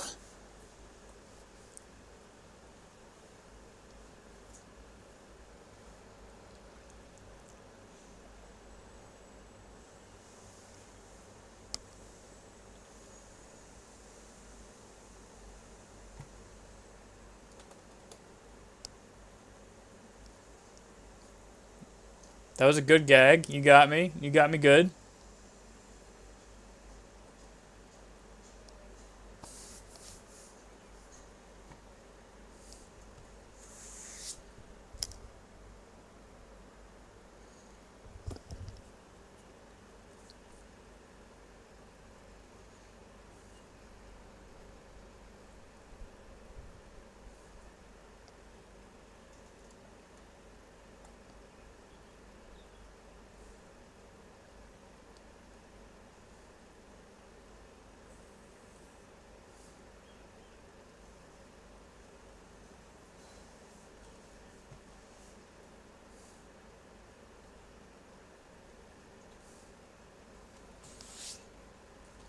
That was a good gag. You got me. You got me good.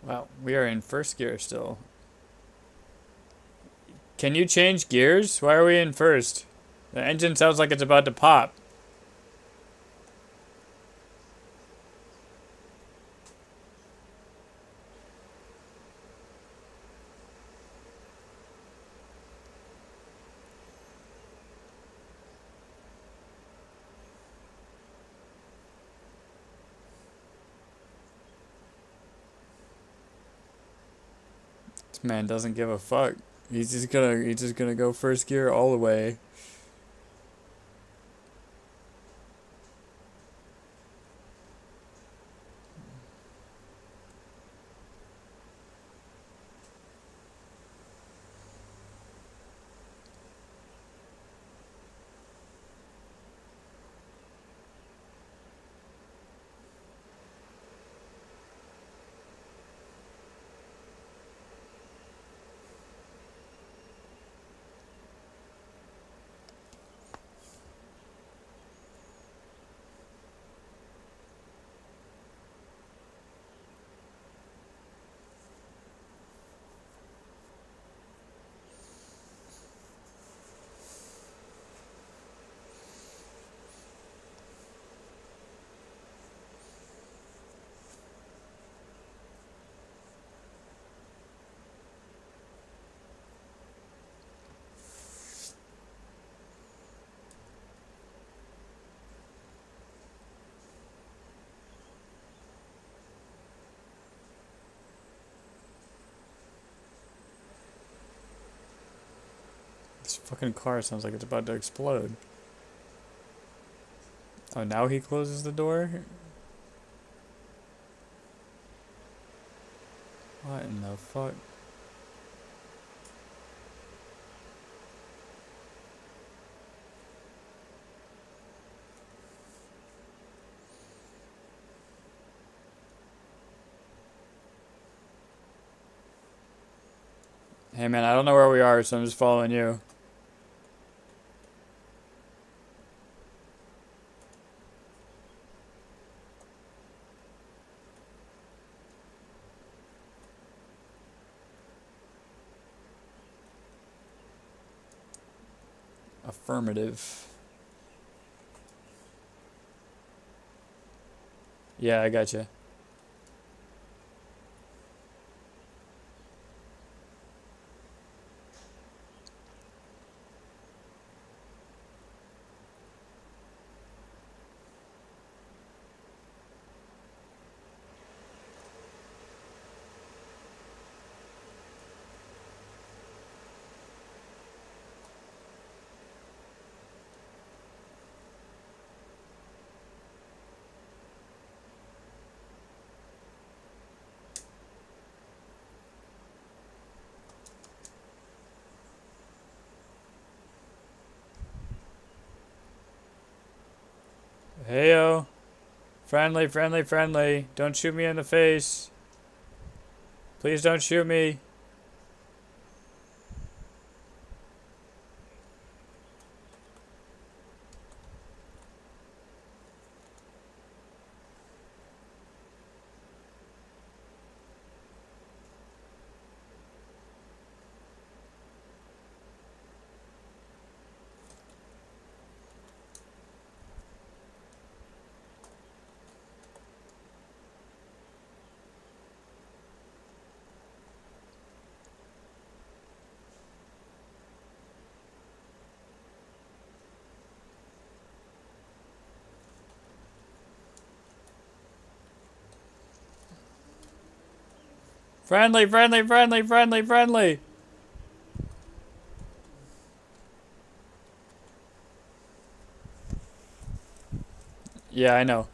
Wow, we are in first gear still. Can you change gears? Why are we in first? The engine sounds like it's about to pop. This man doesn't give a fuck. He's just gonna go first gear all the way. This fucking car sounds like it's about to explode. Oh, now he closes the door? What in the fuck? Hey man, I don't know where we are, so I'm just following you. Affirmative. Yeah, I gotcha. Heyo. Friendly, friendly, friendly. Don't shoot me in the face. Please don't shoot me. Friendly, friendly, friendly, friendly, friendly. Yeah, I know.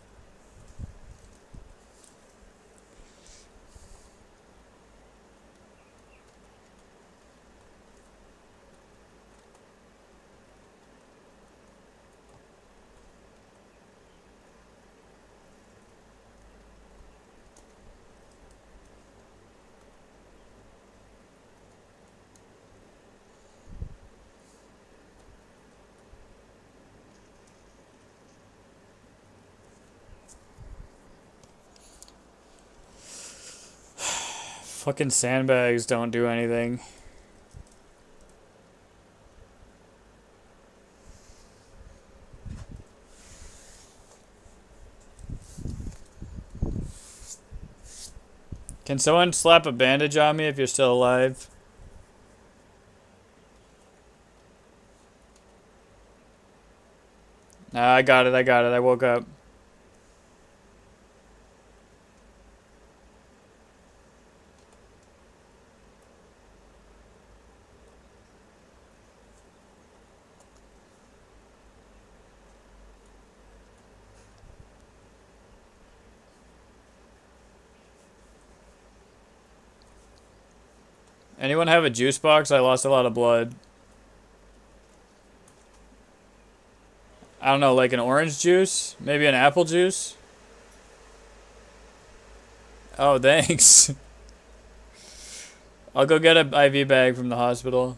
Fucking sandbags don't do anything. Can someone slap a bandage on me if you're still alive? Nah, I got it, I got it. I woke up. Anyone have a juice box? I lost a lot of blood. I don't know, like an orange juice? Maybe an apple juice? Oh, thanks. I'll go get an IV bag from the hospital.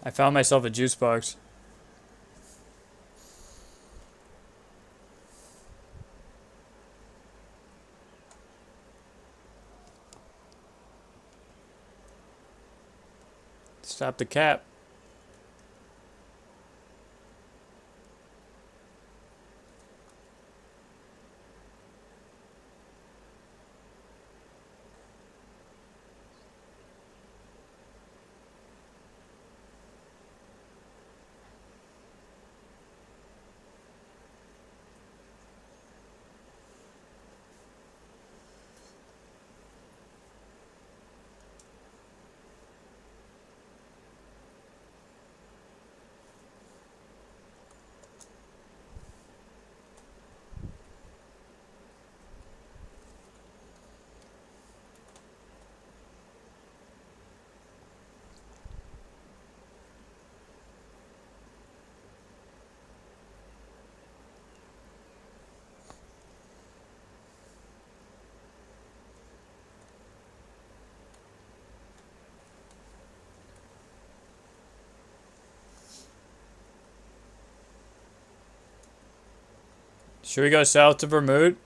I found myself a juice box. Stop the cap. Should we go south to Vermouth?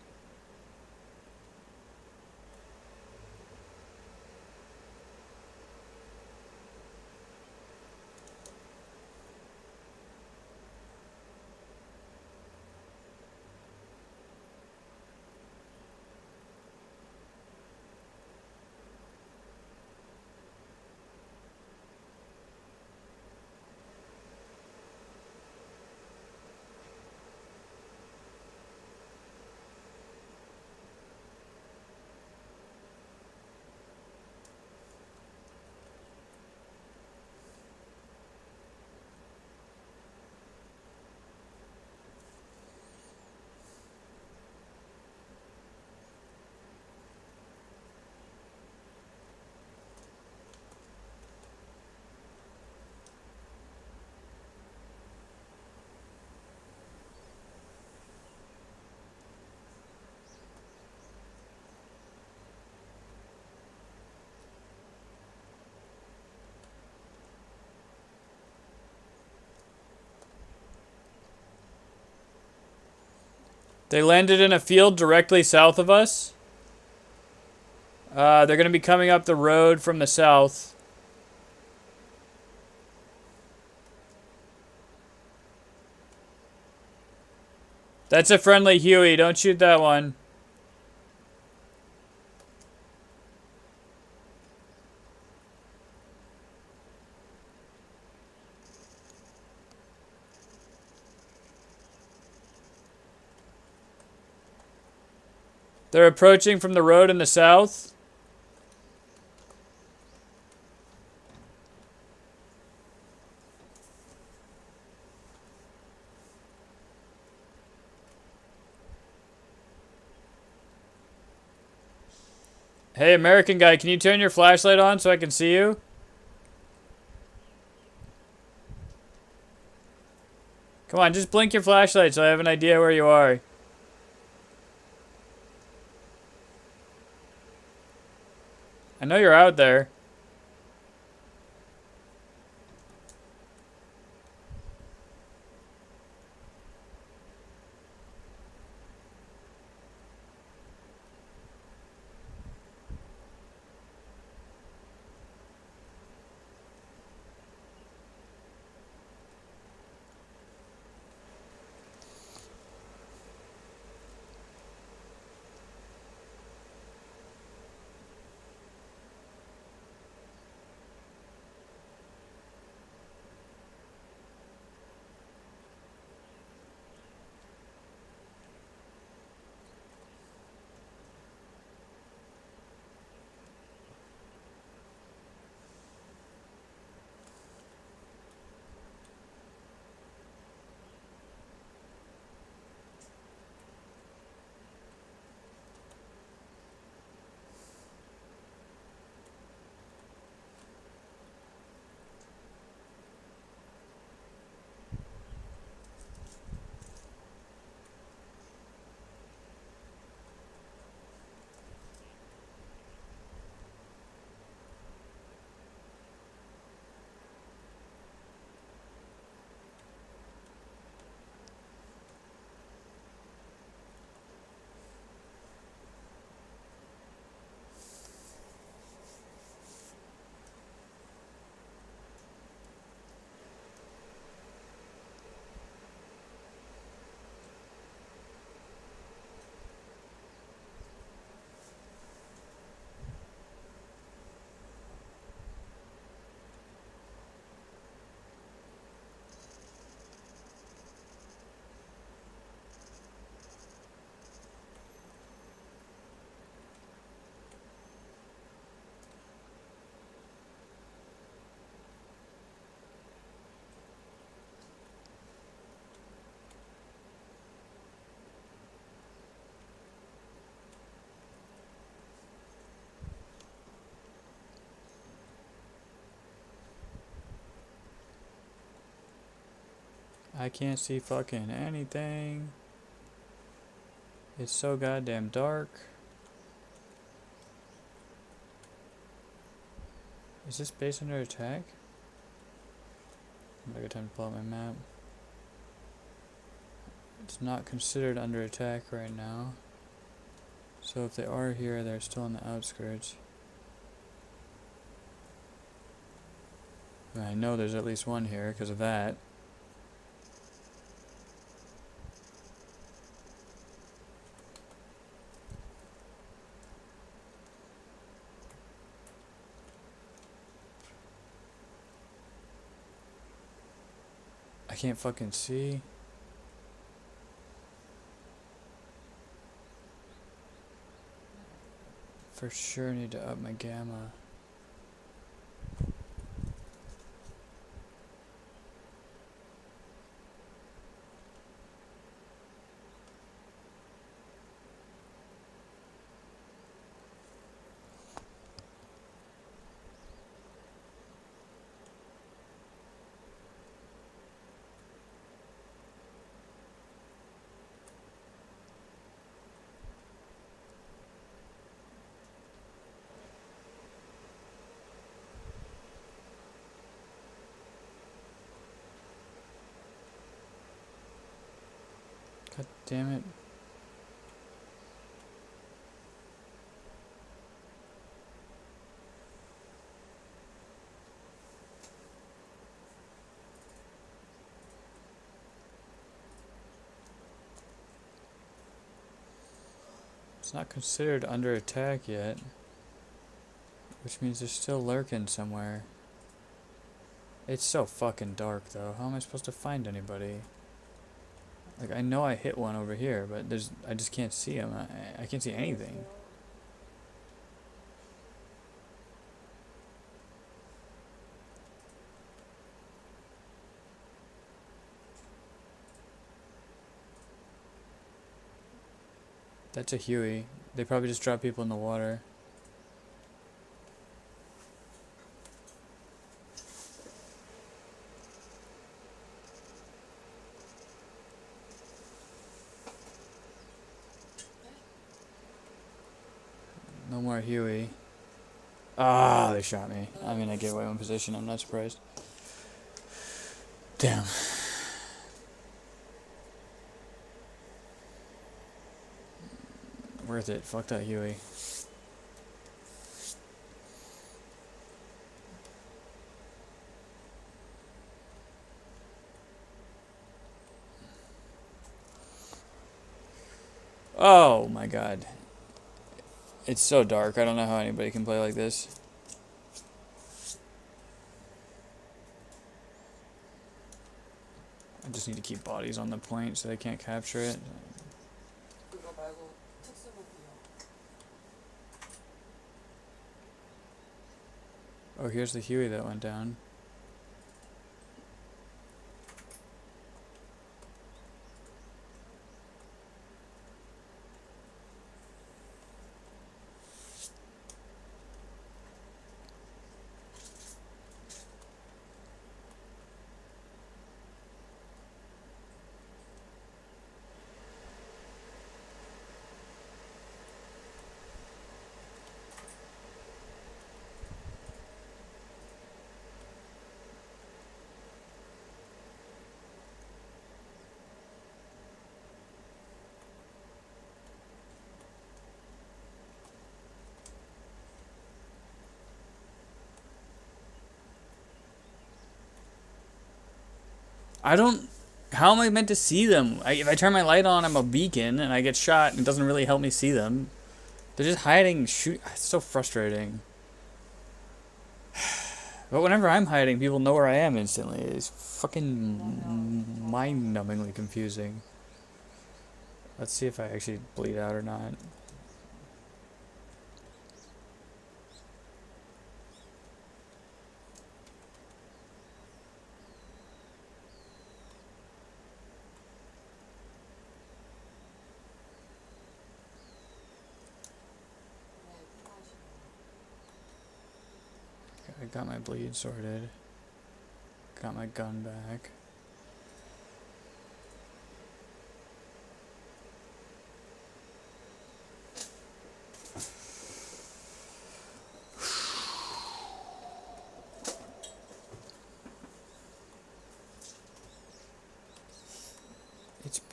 They landed in a field directly south of us. They're going to be coming up the road from the south. That's a friendly Huey. Don't shoot that one. They're approaching from the road in the south. Hey, American guy, can you turn your flashlight on so I can see you? Come on, just blink your flashlight so I have an idea where you are. I know you're out there. I can't see fucking anything. It's so goddamn dark. Is this base under attack? I'm gonna get time to pull out my map. It's not considered under attack right now. So if they are here, they're still on the outskirts. And I know there's at least one here because of that. I can't fucking see. For sure need to up my gamma. God damn it. It's not considered under attack yet, which means they're still lurking somewhere. It's so fucking dark though. How am I supposed to find anybody? Like, I know I hit one over here, but I just can't see him. I can't see anything. That's a Huey. They probably just drop people in the water. No more Huey. Ah, they shot me. I mean, I gave away one position. I'm not surprised. Damn. Worth it. Fuck that Huey. Oh my god. It's so dark. I don't know how anybody can play like this. I just need to keep bodies on the point so they can't capture it. Oh, here's the Huey that went down. I don't... How am I meant to see them? If I turn my light on, I'm a beacon, and I get shot, and it doesn't really help me see them. They're just hiding, shoot... It's so frustrating. But whenever I'm hiding, people know where I am instantly. It's fucking mind-numbingly confusing. Let's see if I actually bleed out or not. I got my bleed sorted. Got my gun back.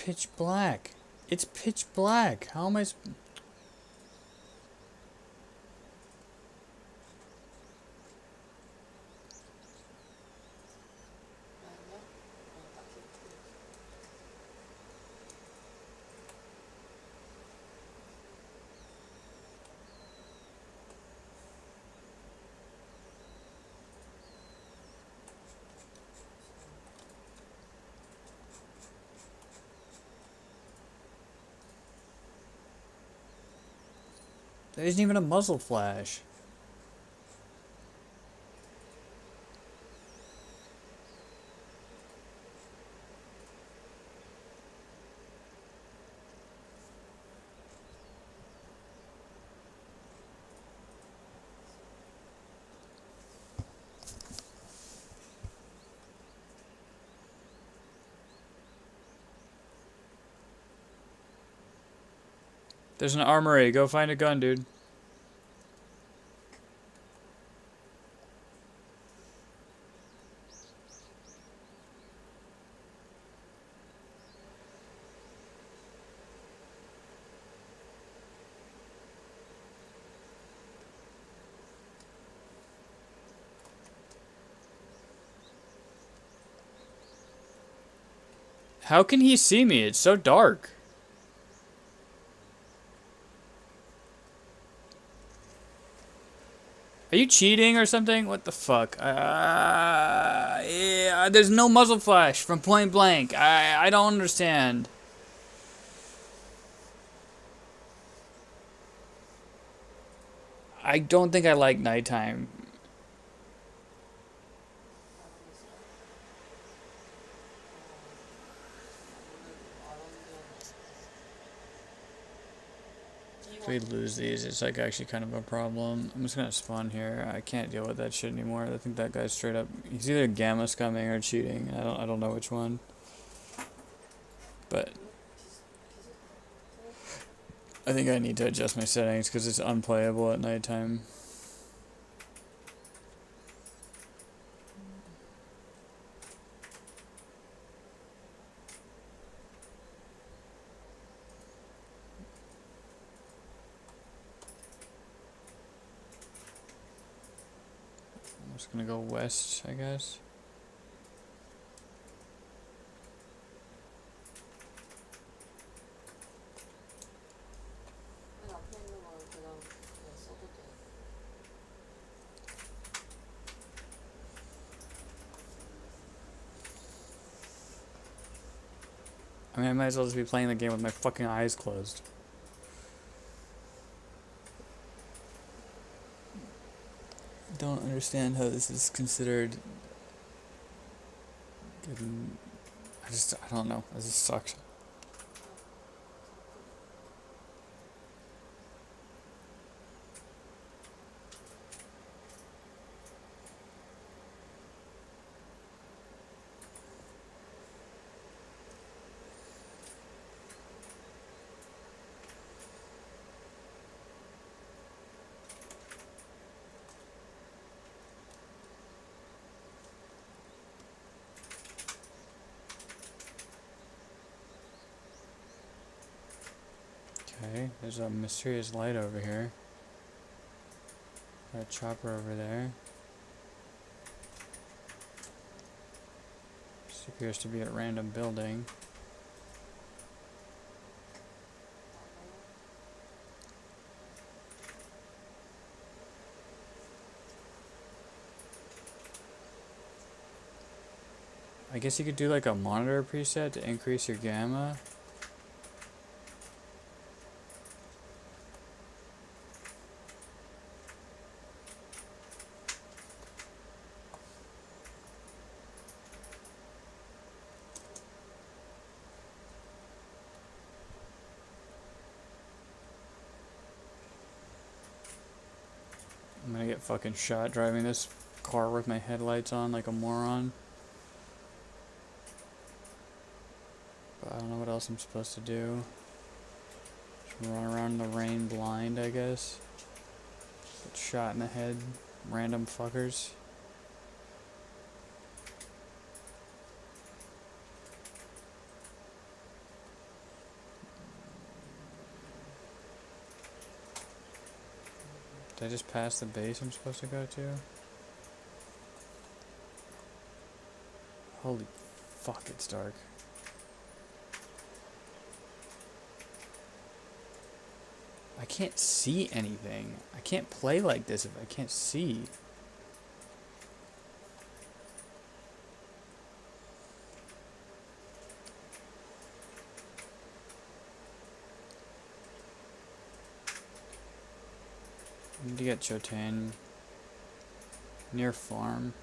pitch black. It's pitch black. How am I... There isn't even a muzzle flash. There's an armory. Go find a gun, dude. How can he see me? It's so dark. Are you cheating or something? What the fuck? Yeah, there's no muzzle flash from point blank. I don't understand. I don't think I like nighttime. If we lose these, it's like actually kind of a problem. I'm just gonna spawn here. I can't deal with that shit anymore. I think that guy's straight up. He's either gamma scumming or cheating. I don't know which one. But I think I need to adjust my settings because it's unplayable at nighttime. I'm just gonna go west, I guess. I mean, I might as well just be playing the game with my fucking eyes closed. Don't understand how this is considered. I don't know. This sucks. Okay, there's a mysterious light over here. Got a chopper over there. This appears to be a random building. I guess you could do like a monitor preset to increase your gamma. I'm gonna get fucking shot driving this car with my headlights on like a moron. But I don't know what else I'm supposed to do. Just run around in the rain blind, I guess. Get shot in the head. Random fuckers. Did I just pass the base I'm supposed to go to? Holy fuck, it's dark. I can't see anything. I can't play like this if I can't see. I need to get Chotan near farm.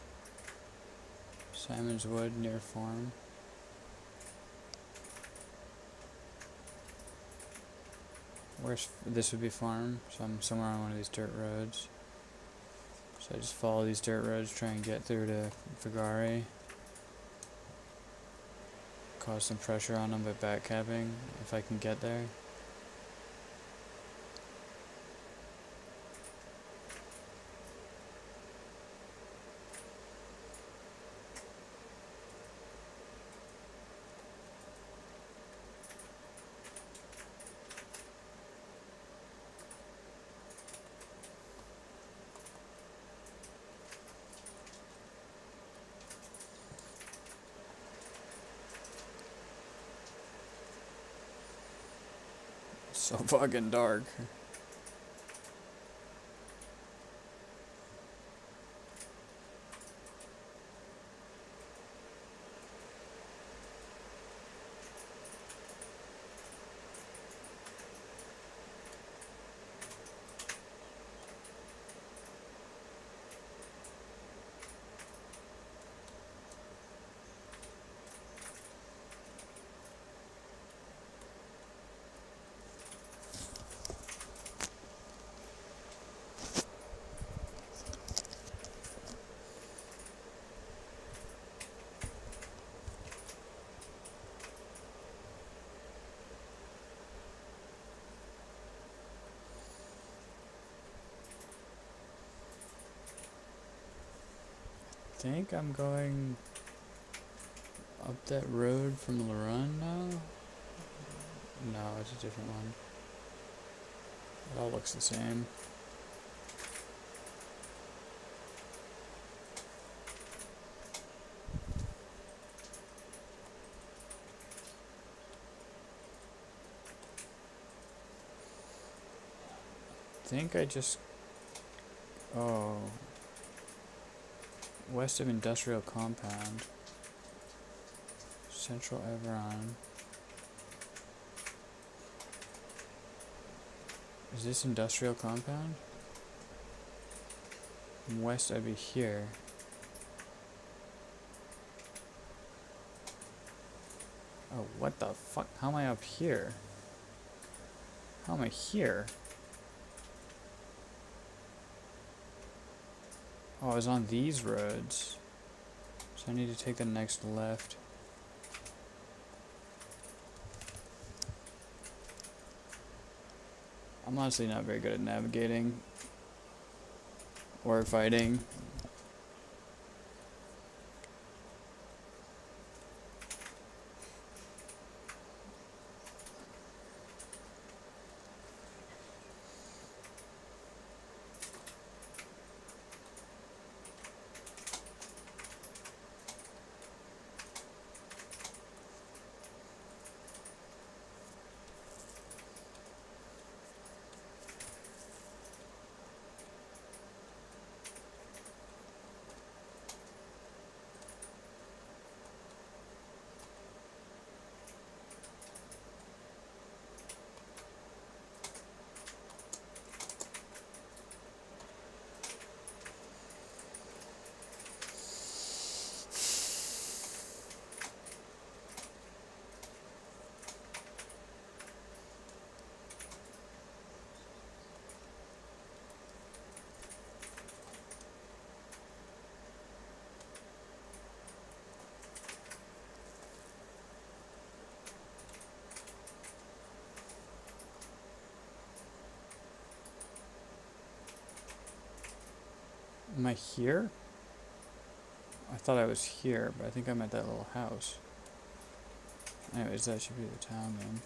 Simon's Wood near farm. Where's this would be farm, so I'm somewhere on one of these dirt roads. So I just follow these dirt roads, try and get through to Figari. Cause some pressure on them by backcapping if I can get there. So fucking dark. I think I'm going up that road from Larun now? No, it's a different one. It all looks the same. I think I just... Oh... West of Industrial Compound. Central Everon. Is this Industrial Compound? West, I'd be here. Oh, what the fuck? How am I up here? How am I here? Oh, I was on these roads. So I need to take the next left. I'm honestly not very good at navigating or fighting. Am I here? I thought I was here, but I think I'm at that little house. Anyways, that should be the town then.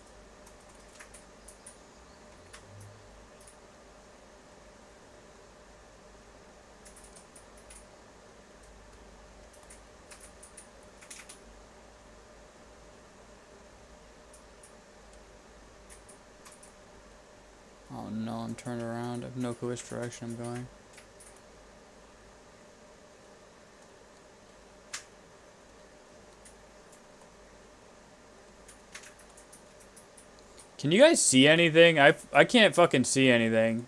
don't know. I'm turned around. I have no clue which direction I'm going. Can you guys see anything? I can't fucking see anything.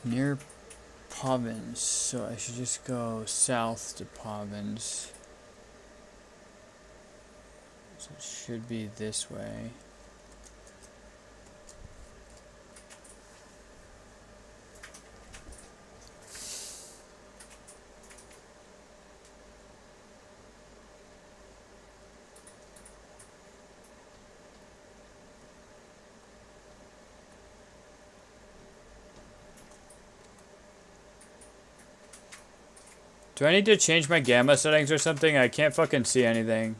Near Pobbins, so I should just go south to Pobbins. So it should be this way. Do I need to change my gamma settings or something? I can't fucking see anything.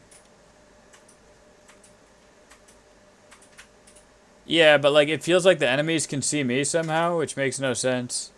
Yeah, but like it feels like the enemies can see me somehow, which makes no sense.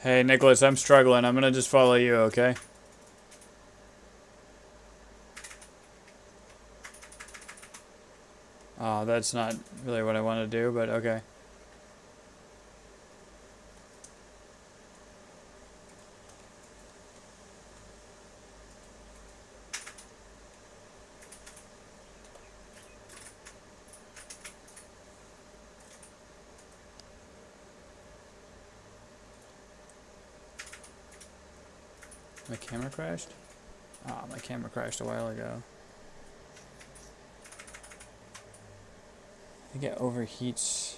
Hey, Nicholas, I'm struggling. I'm gonna just follow you, okay? Oh, that's not really what I want to do, but okay. My camera crashed? Oh, my camera crashed a while ago. I think it overheats.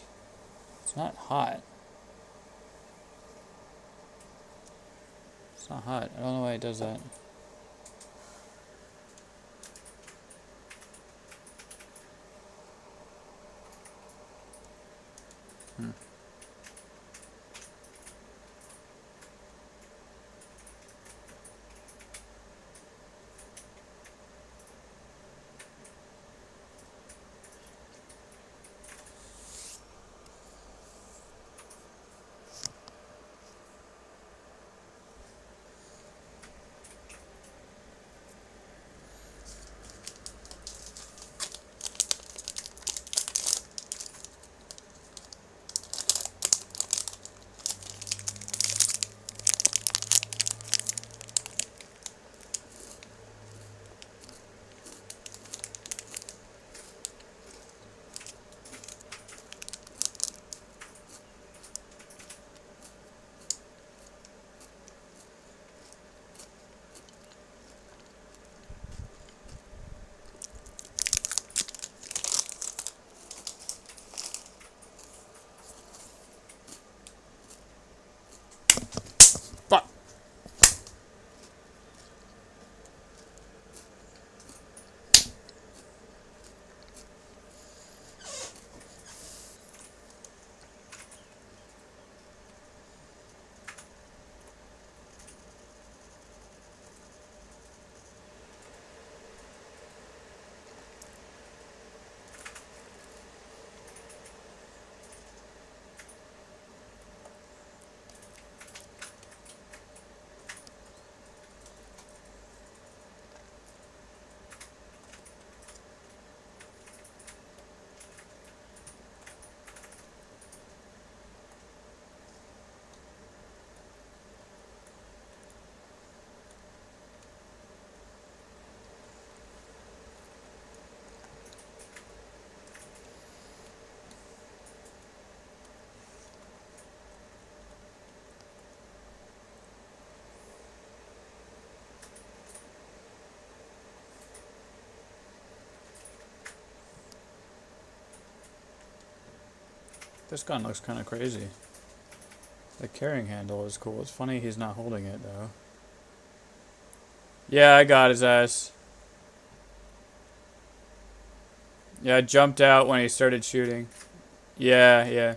It's not hot. It's not hot. I don't know why it does that. This gun looks kind of crazy. The carrying handle is cool. It's funny he's not holding it, though. Yeah, I got his ass. Yeah, I jumped out when he started shooting. Yeah, yeah.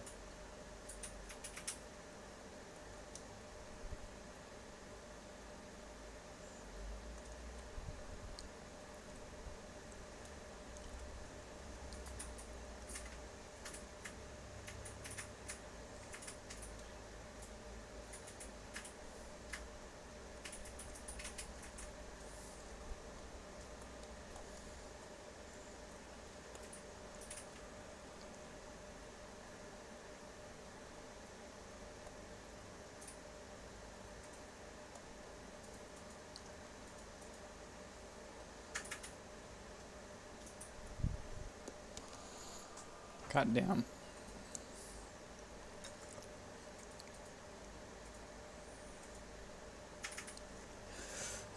God damn.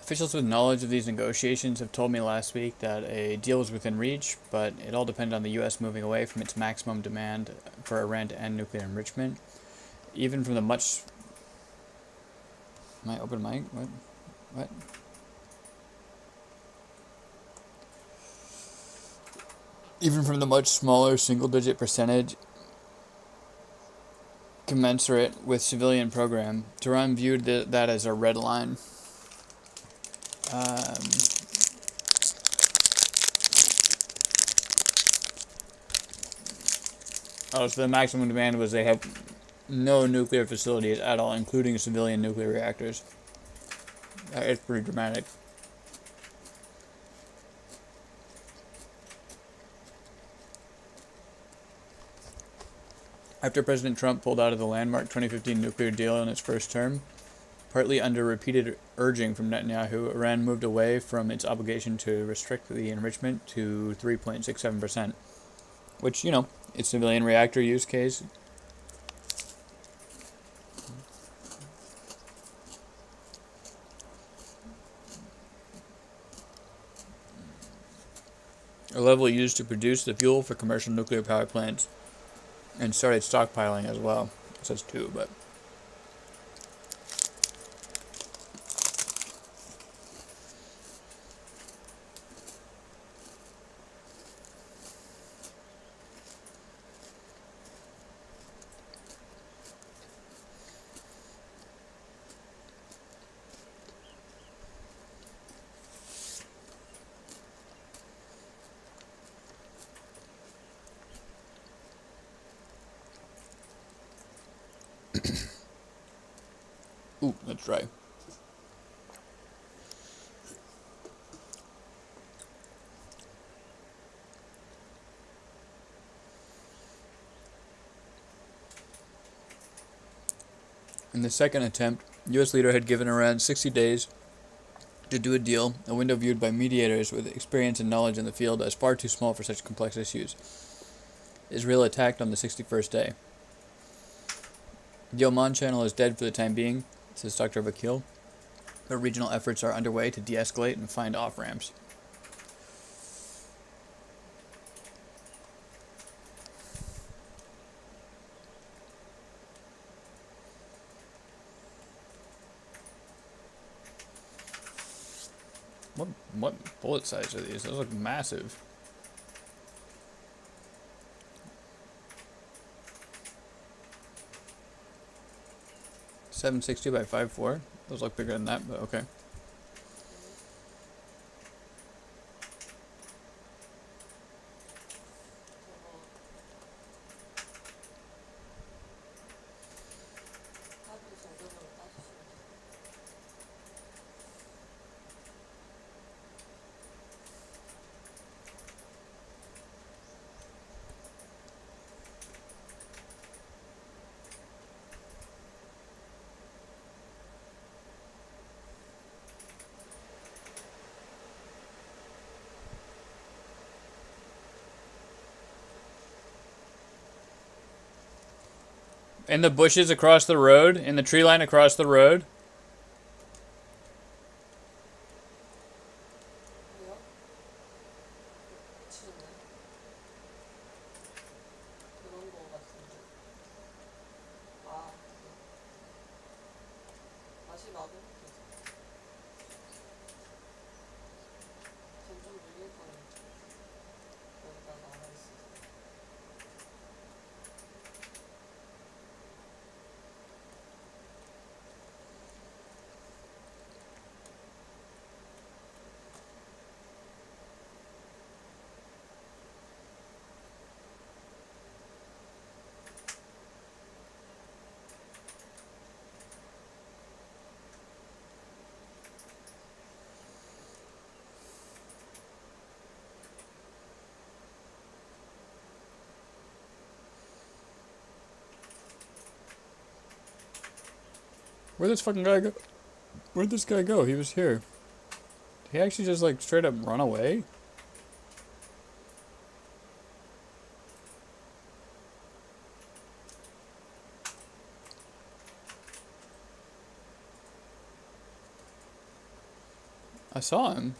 Officials with knowledge of these negotiations have told me last week that a deal was within reach, but it all depended on the U.S. moving away from its maximum demand for Iran to end nuclear enrichment. Even from the much... Am I open mic? What? Even from the much smaller single-digit percentage commensurate with civilian program, Tehran viewed that as a red line. So the maximum demand was they have no nuclear facilities at all, including civilian nuclear reactors. It's pretty dramatic. After President Trump pulled out of the landmark 2015 nuclear deal in its first term, partly under repeated urging from Netanyahu, Iran moved away from its obligation to restrict the enrichment to 3.67%, which, you know, its civilian reactor use case. A level used to produce the fuel for commercial nuclear power plants, and started stockpiling as well. It says 2, but... Ooh, that's dry. In the second attempt, U.S. leader had given Iran 60 days to do a deal, a window viewed by mediators with experience and knowledge in the field as far too small for such complex issues. Israel attacked on the 61st day. The Oman Channel is dead for the time being, says Dr. Vakil, but regional efforts are underway to de-escalate and find off-ramps. What bullet size are these? Those look massive. .760 by 5.4. Those look bigger than that, but okay. In the bushes across the road, in the tree line across the road. 다시 놔두면 괜찮아. 쟤좀 밀릴 뻔했지. 여기다가 알아 있어. Where'd this fucking guy go? Where'd this guy go? He was here. Did he actually just like straight up run away? I saw him.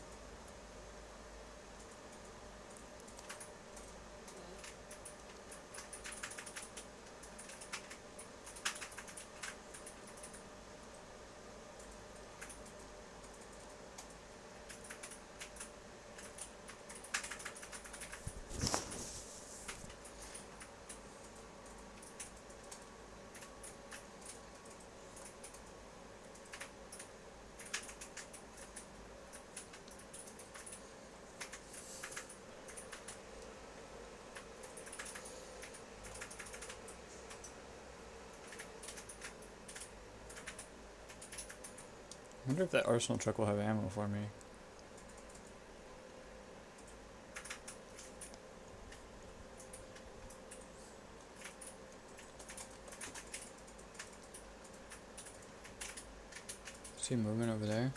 I wonder if that arsenal truck will have ammo for me. See movement over there?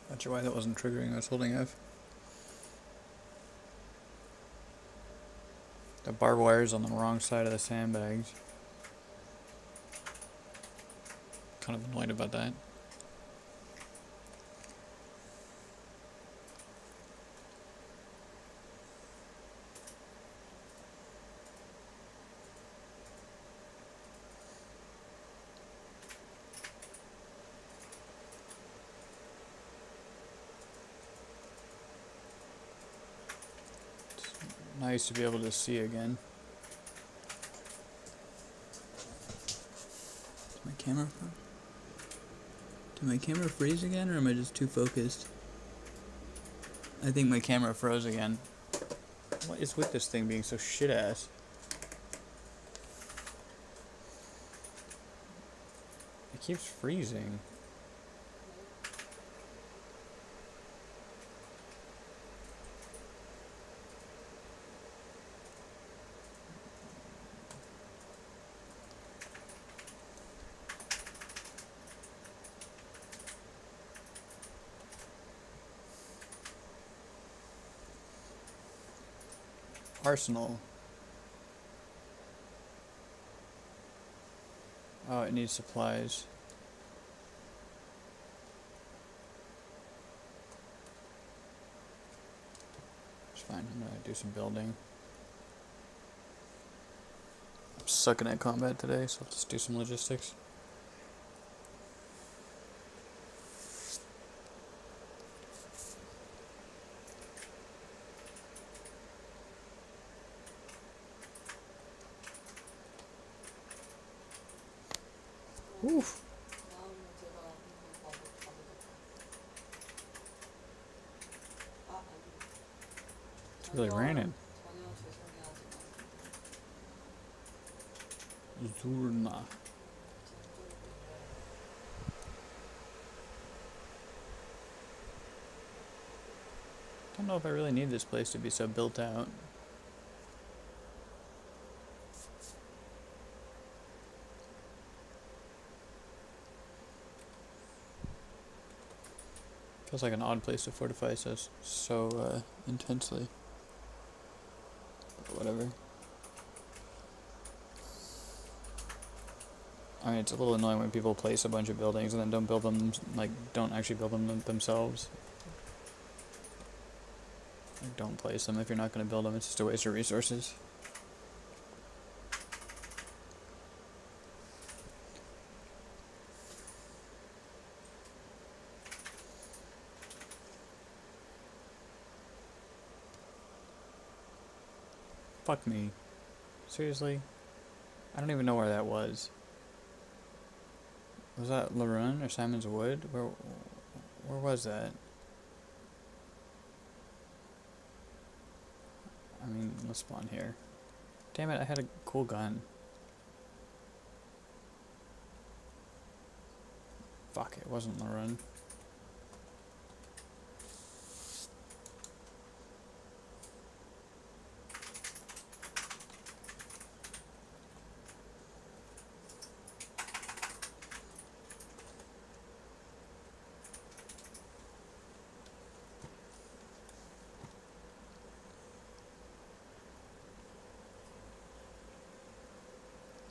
Not sure why that wasn't triggering. I was holding F. The barbed wire's on the wrong side of the sandbags. Kind of annoyed about that. Nice to be able to see again. Did my camera freeze again, or am I just too focused? I think my camera froze again. What is with this thing being so shit ass? It keeps freezing. Arsenal. Oh, it needs supplies. It's fine, I'm gonna do some building. I'm sucking at combat today, so I'll just do some logistics. Oof. 다음 제가 한번 가보겠다. 아, 아니. It's really raining. 전혀 죄송해하지 마세요. Zurna. Don't know if I really need this place to be so built out. Feels like an odd place to fortify so intensely. But whatever. I mean, it's a little annoying when people place a bunch of buildings and then don't build them, like, don't actually build them themselves. Like, don't place them if you're not going to build them. It's just a waste of resources. Fuck me. Seriously? I don't even know where that was. Was that Larun or Simon's Wood? Where was that? I mean, let's spawn here. Damn it, I had a cool gun. Fuck, it wasn't Larun.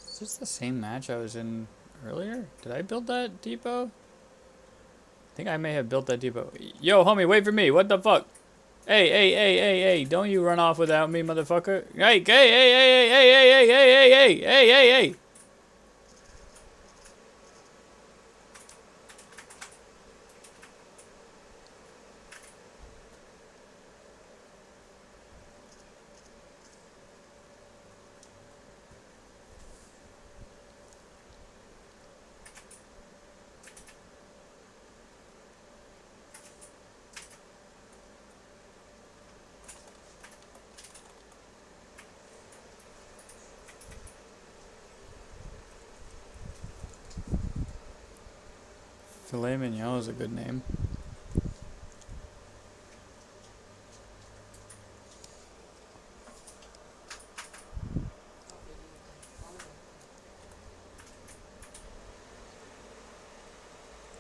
Is this the same match I was in earlier? Did I build that depot? I think I may have built that depot. Yo, homie, wait for me. What the fuck? Hey, don't you run off without me, motherfucker. Hey. Filet mignon is a good name.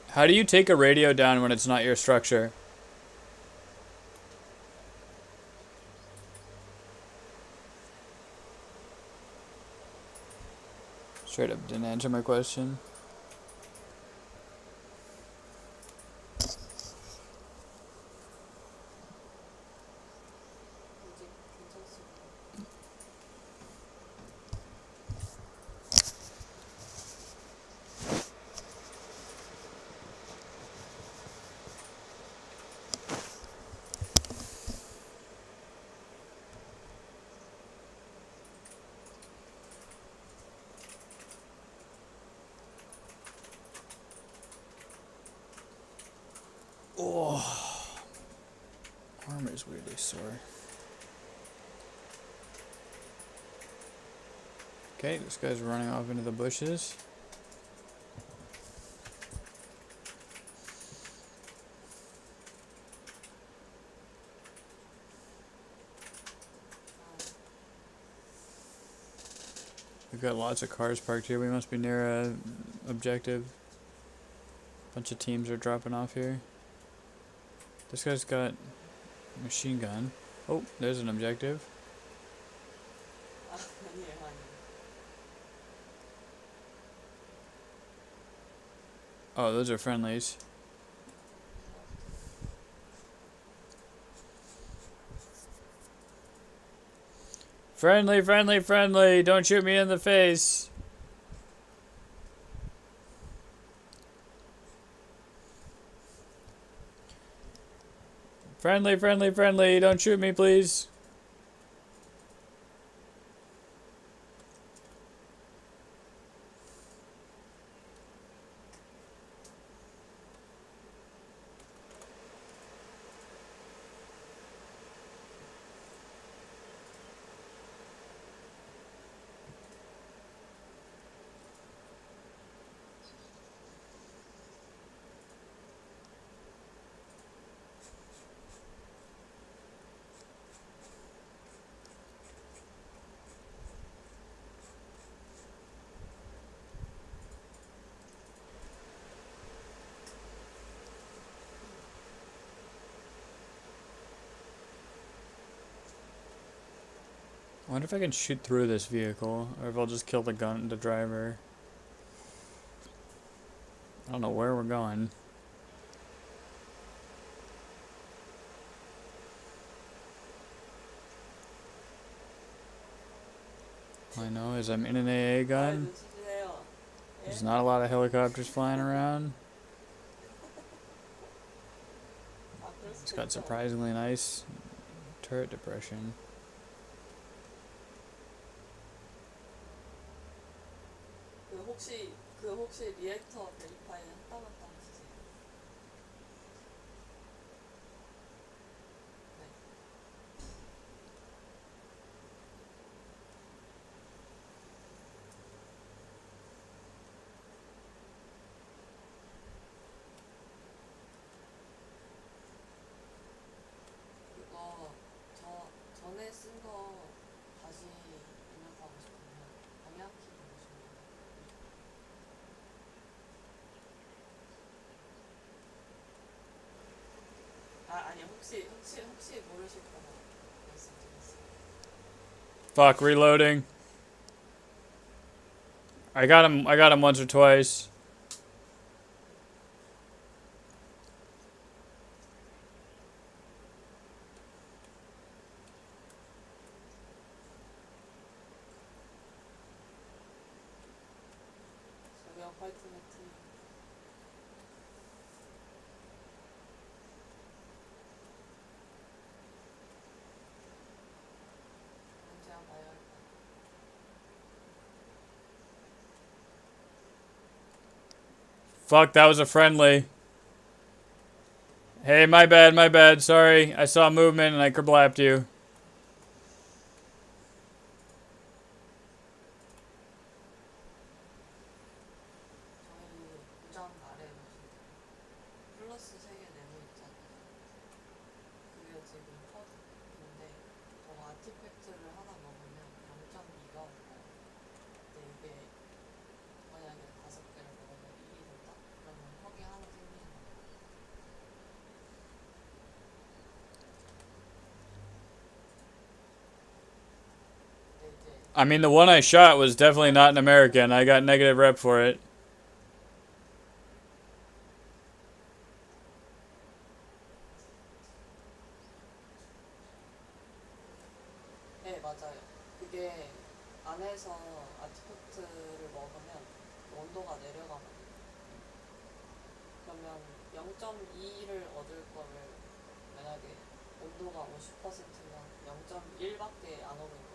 How do you take a radio down when it's not your structure? Straight up didn't answer my question. Oh, arm is weirdly sore. Okay, this guy's running off into the bushes. We've got lots of cars parked here. We must be near a objective. Bunch of teams are dropping off here. This guy's got a machine gun. Oh, there's an objective. Oh, those are friendlies. Friendly. Don't shoot me in the face. Friendly. Don't shoot me, please. I wonder if I can shoot through this vehicle, or if I'll just kill the driver. I don't know where we're going. All I know is I'm in an AA gun. There's not a lot of helicopters flying around. It's got surprisingly nice turret depression. 혹시 리액터 베리파이 했다고 주세요. 네. 그거 전에 쓴 거 다시 입력하고 싶으면 방향키 누르시면 돼요. 아니 혹시 모르실까 봐 말씀드렸어요. Fuck, reloading. I got him once or twice. 저기요 화이트 매트. 언제 봐야 할까? Fuck, that was a friendly. Hey, my bad, sorry. I saw movement and I kerblapped you. 저희 부장 아래 보시면 플러스 3개 네모 있잖아요. 그게 지금 커드인데 저거 아티팩트를 하나 먹으면 0.2가 오고 근데 이게 만약에 5개를 먹으면 1이 된다? 그러면 퍽이 하나 생기는 거예요. 근데 이제 I mean, the one I shot was definitely not an American. I got negative rep for it. 네, 맞아요. 그게 안에서 아티팩트를 먹으면 온도가 내려가거든요. 그러면 0.2를 얻을 거를 만약에 온도가 50%면 0.1밖에 안 오는 거예요.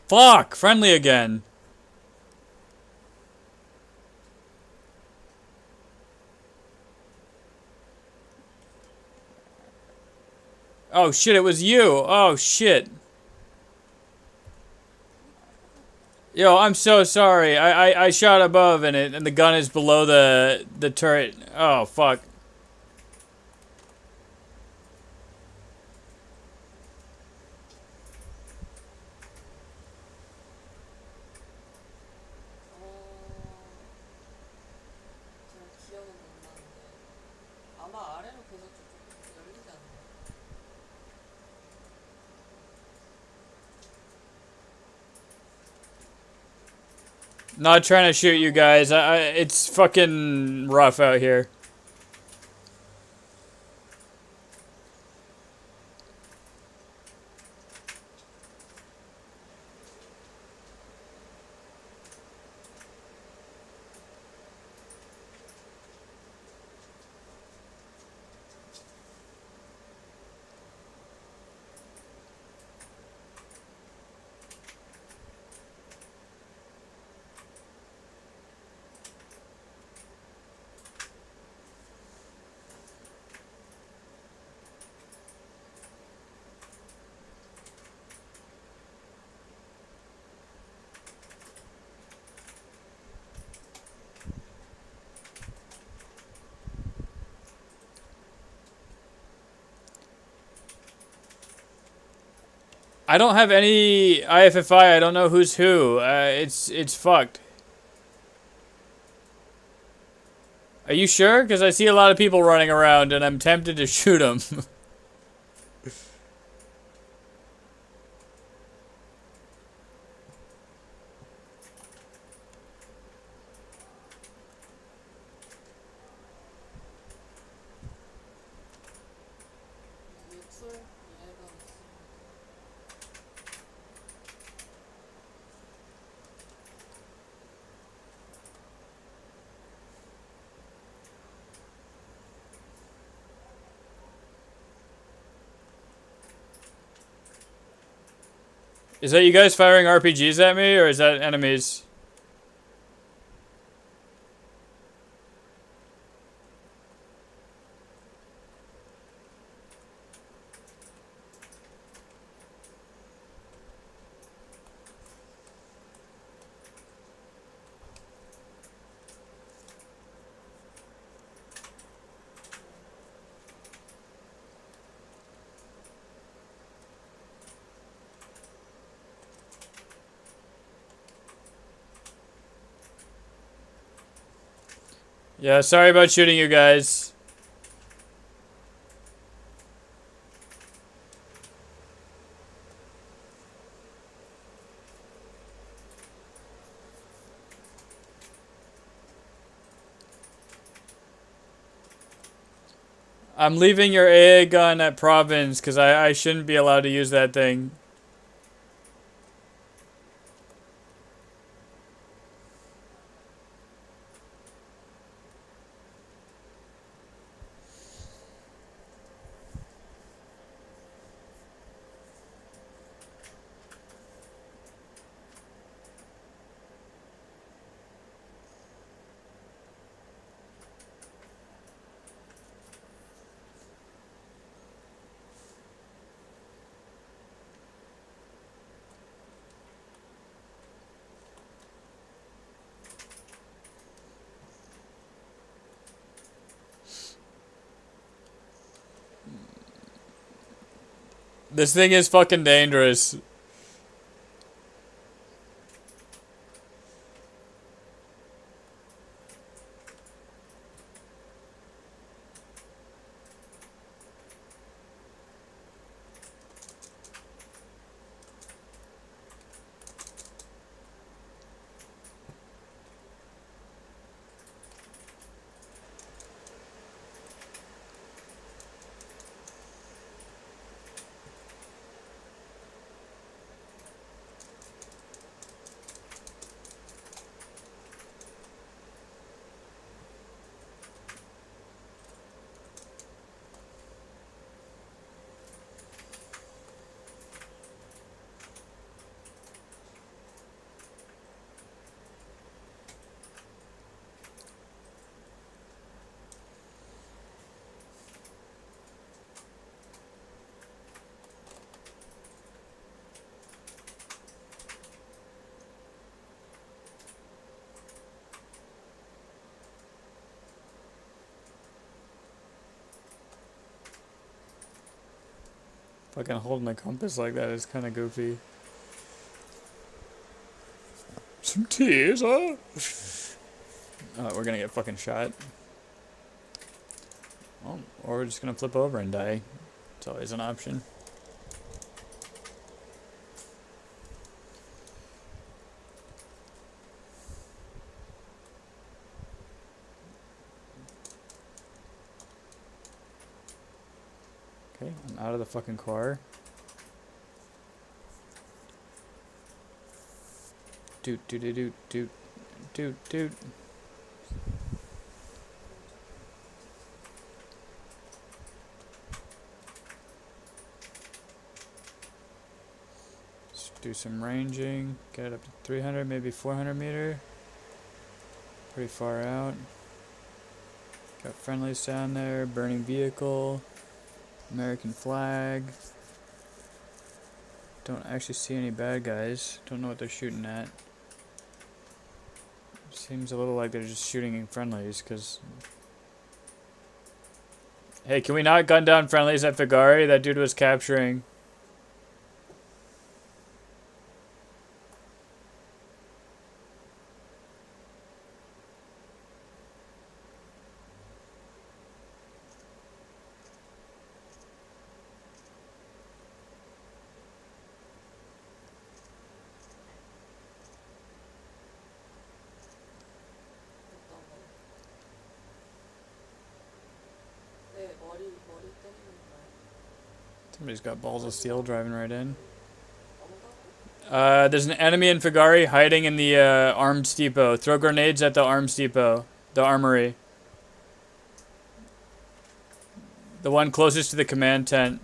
Fuck! Friendly again. Oh shit, it was you. Oh shit. Yo, I'm so sorry. I shot above and the gun is below the turret. Oh fuck. 잘 기억은 안 나는데 아마 아래로 계속 쭉 열리지 않나요? Not trying to shoot you guys. It's fucking rough out here. I don't have any IFFI. I don't know who's who. It's fucked. Are you sure? Because I see a lot of people running around and I'm tempted to shoot them. 유출 이래가 있어. Is that you guys firing RPGs at me, or is that enemies? Yeah, sorry about shooting you guys. I'm leaving your AA gun at Province because I shouldn't be allowed to use that thing. This thing is fucking dangerous. Fucking holding a compass like that is kind of goofy. Some tears, huh? Oh, we're gonna get fucking shot. Well, or we're just gonna flip over and die. It's always an option. Okay, I'm out of the fucking car. Doot doot doot doot doot doot doot. Let's do some ranging. Get it up to 300, maybe 400 meter. Pretty far out. Got friendlies down there. Burning vehicle. American flag. Don't actually see any bad guys. Don't know what they're shooting at. Seems a little like they're just shooting friendlies, because... Hey, can we not gun down friendlies at Figari? That dude was capturing. Somebody's got balls of steel driving right in. 어묵어묵? There's an enemy in Figari hiding in the arms depot. Throw grenades at the arms depot. The armory. The one closest to the command tent.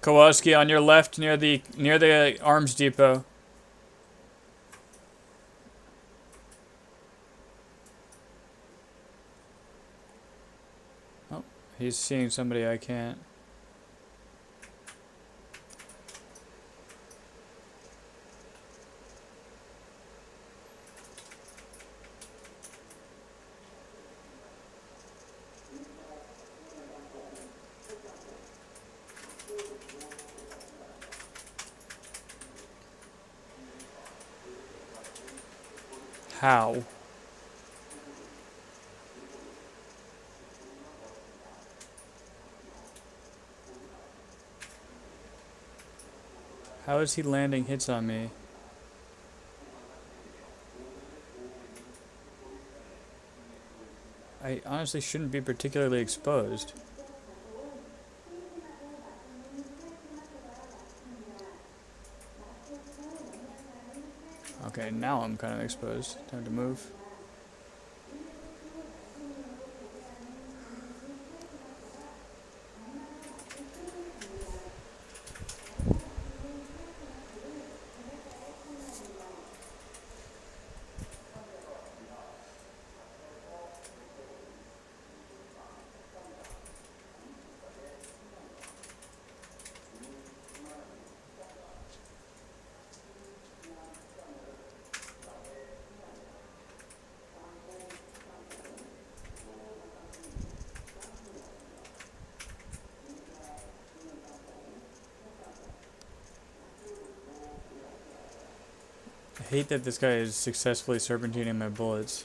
Kowalski on your left near the arms depot. Oh, he's seeing somebody I can't. How? How is he landing hits on me? I honestly shouldn't be particularly exposed. Okay, now I'm kind of exposed. Time to move. I hate that this guy is successfully serpentining my bullets.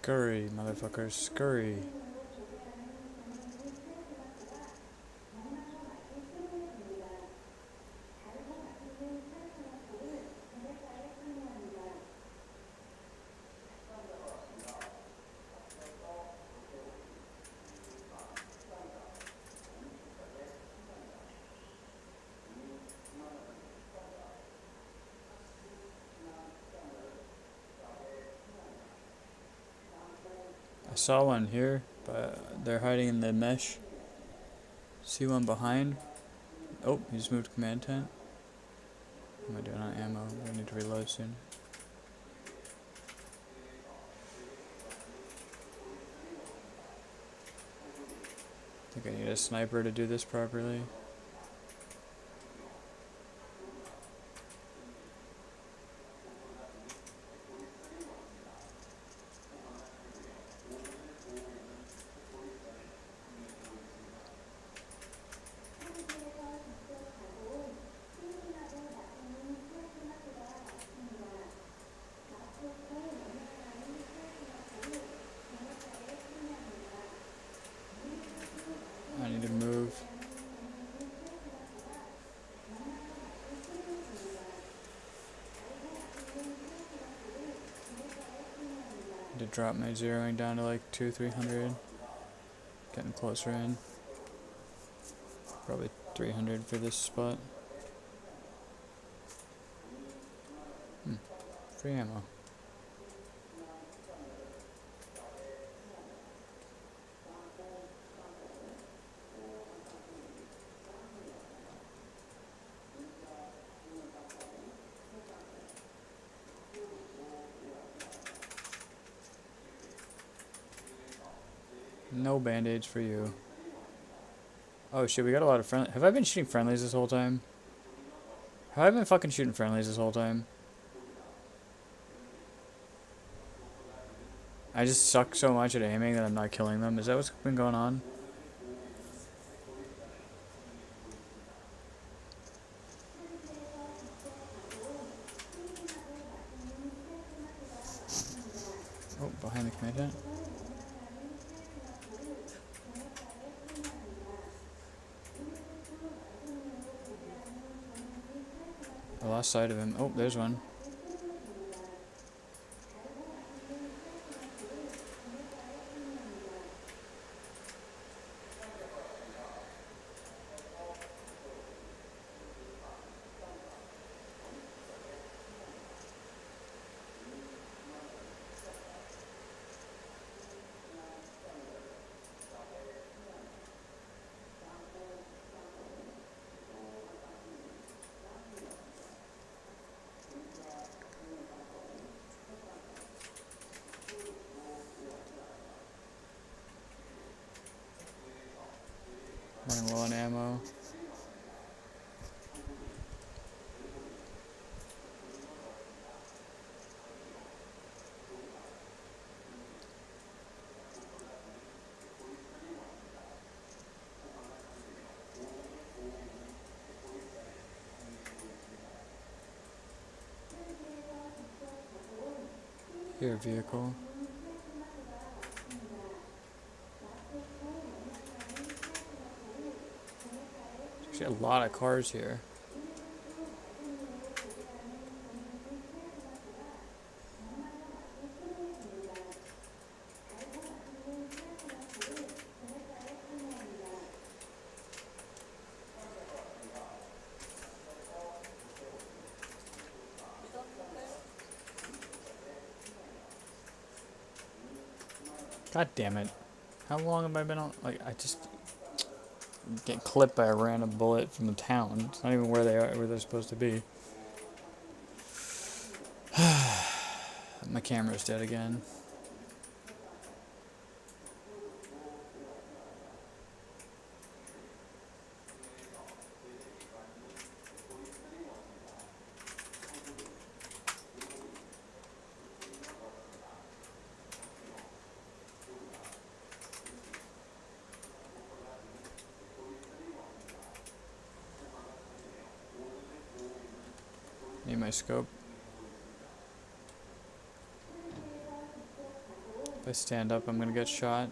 Scurry, motherfuckers, scurry. I saw one here, but they're hiding in the mesh. See one behind. Oh, he just moved to command tent. What am I doing on ammo? I need to reload soon. I think I need a sniper to do this properly. I need to move. To drop my zeroing down to like 200-300. Getting closer in. Probably 300 for this spot. Free ammo. No band-aids for you. Oh shit, we got a lot of friendly. Have I been shooting friendlies this whole time? Have I been fucking shooting friendlies this whole time? I just suck so much at aiming that I'm not killing them. Is that what's been going on? Oh, behind the command tent. I lost sight of him. Oh, there's one. Running low on ammo. Here, vehicle. Actually, a lot of cars here. God damn it. How long have I been on? Like, I just get clipped by a random bullet from the town. It's not even where they are, where they're supposed to be. My camera's dead again. Need my scope. If I stand up, I'm gonna get shot.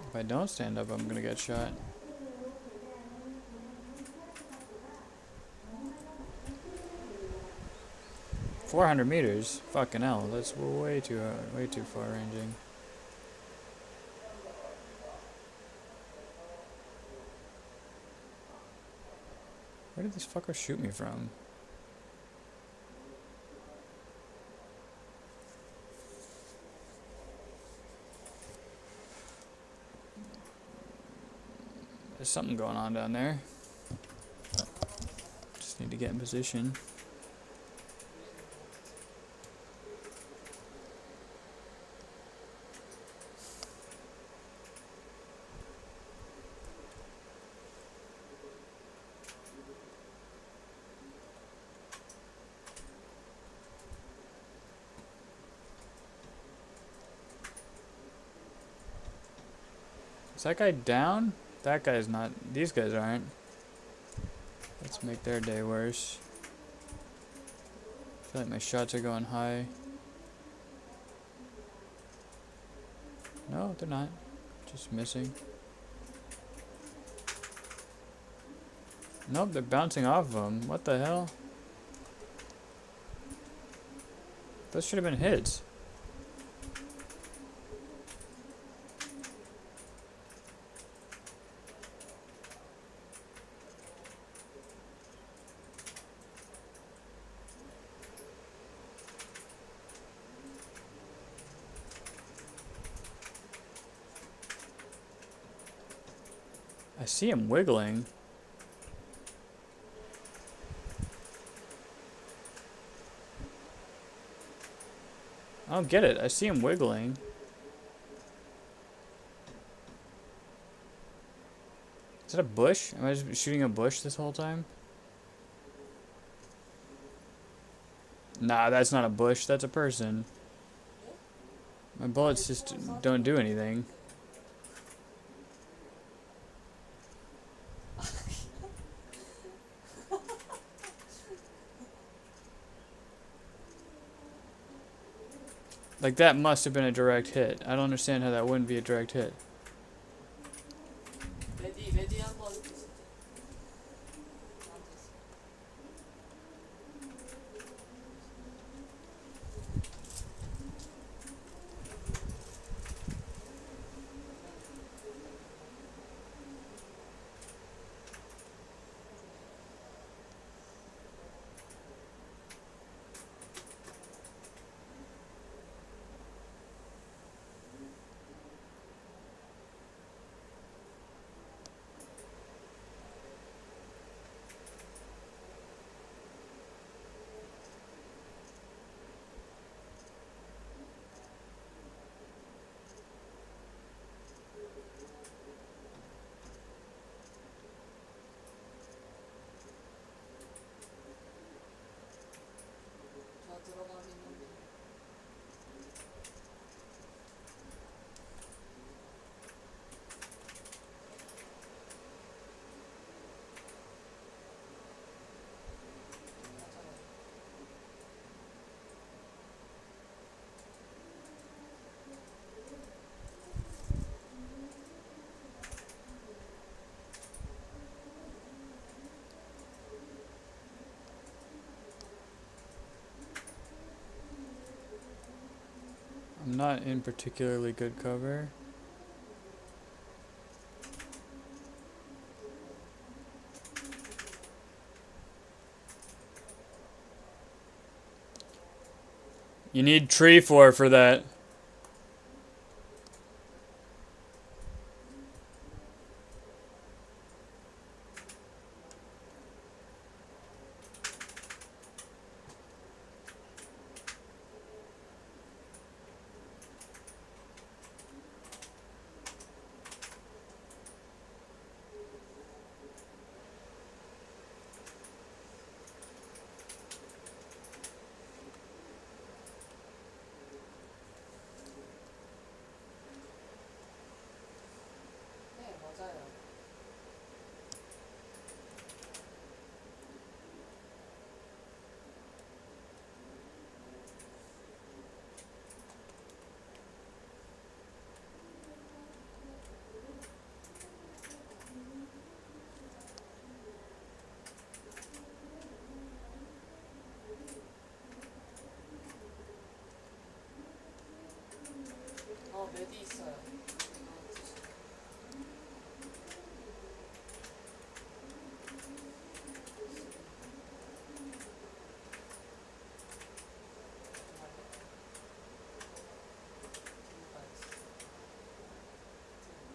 If I don't stand up, I'm gonna get shot. $400 meters? Fucking hell, that's way too far ranging. Where did this fucker shoot me from? There's something going on down there. Just need to get in position. Is that guy down? That guy's not. These guys aren't. Let's make their day worse. I feel like my shots are going high. No, they're not. Just missing. Nope, they're bouncing off of them. What the hell? Those should have been hits. I see him wiggling. I don't get it. I see him wiggling. Is that a bush? Am I just shooting a bush this whole time? Nah, that's not a bush. That's a person. My bullets just don't do anything. Like, that must have been a direct hit. I don't understand how that wouldn't be a direct hit. 메디 한번 주시죠. 저 들어가긴 했는데. I'm not in particularly good cover. You need tree for that. 네, 맞아요. 메디 있어요.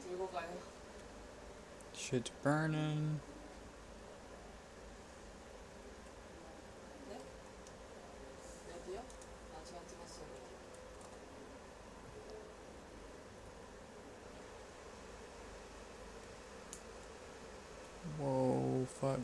들고 가요. Shit's burning. 네? 메디요? 아, 제가 찍었어요. Whoa, fuck.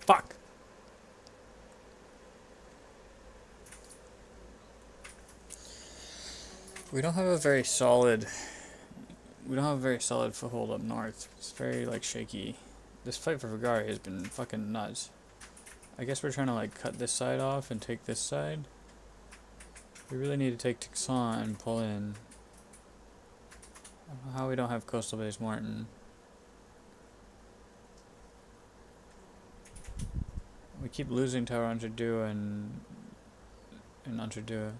Fuck! We don't have a very solid foothold up north. It's very, like, shaky. This fight for Vagari has been fucking nuts. I guess we're trying to, like, cut this side off and take this side. We really need to take Tixan and pull in. I don't know how we don't have Coastal Base Martin. We keep losing Tower Anterdua and Anterdua.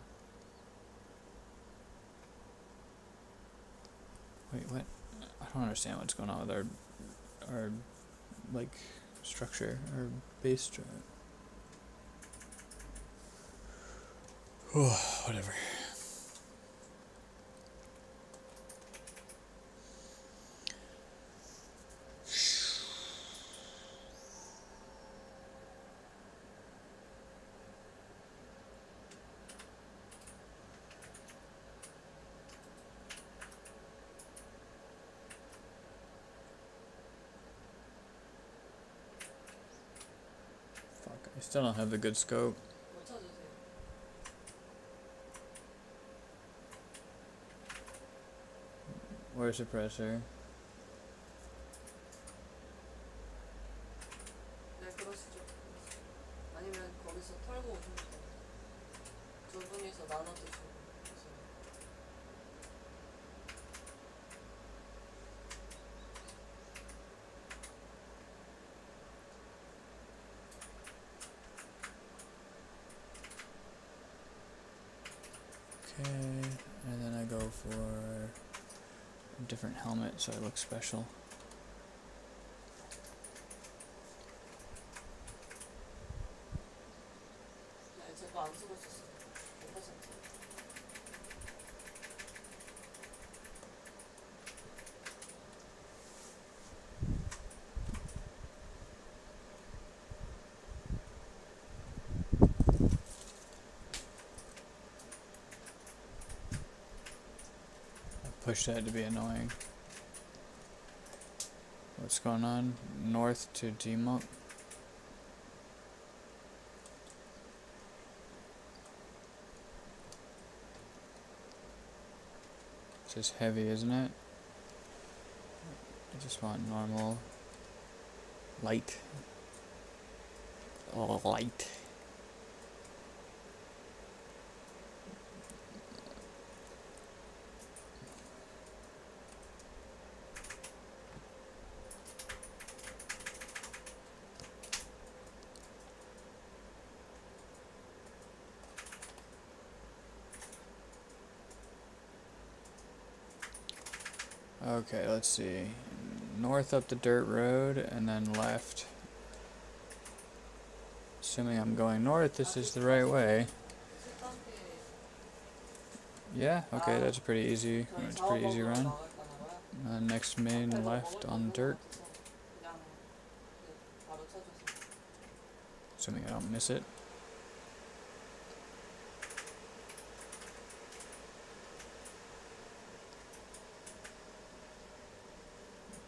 Wait, what? I don't understand what's going on with our like structure, our base structure. Whatever. I still don't have the good scope. 뭐 찾으세요? Where's suppressor? 네, 그러시죠. 아니면 거기서 털고 오시면 됩니다. 두 분이서 나눠 드시고 오세요. Okay, and then I go for a different helmet so I look special. 네, 제 거 안 쓰고 있었어요. 100%. Push that to be annoying. What's going on? North to Democ. This is heavy, isn't it? I just want normal. Light. Oh, light. Okay, let's see. North up the dirt road and then left. Assuming I'm going north, this is the right way. Yeah, okay, that's a pretty easy run. Next main left on dirt. Assuming I don't miss it.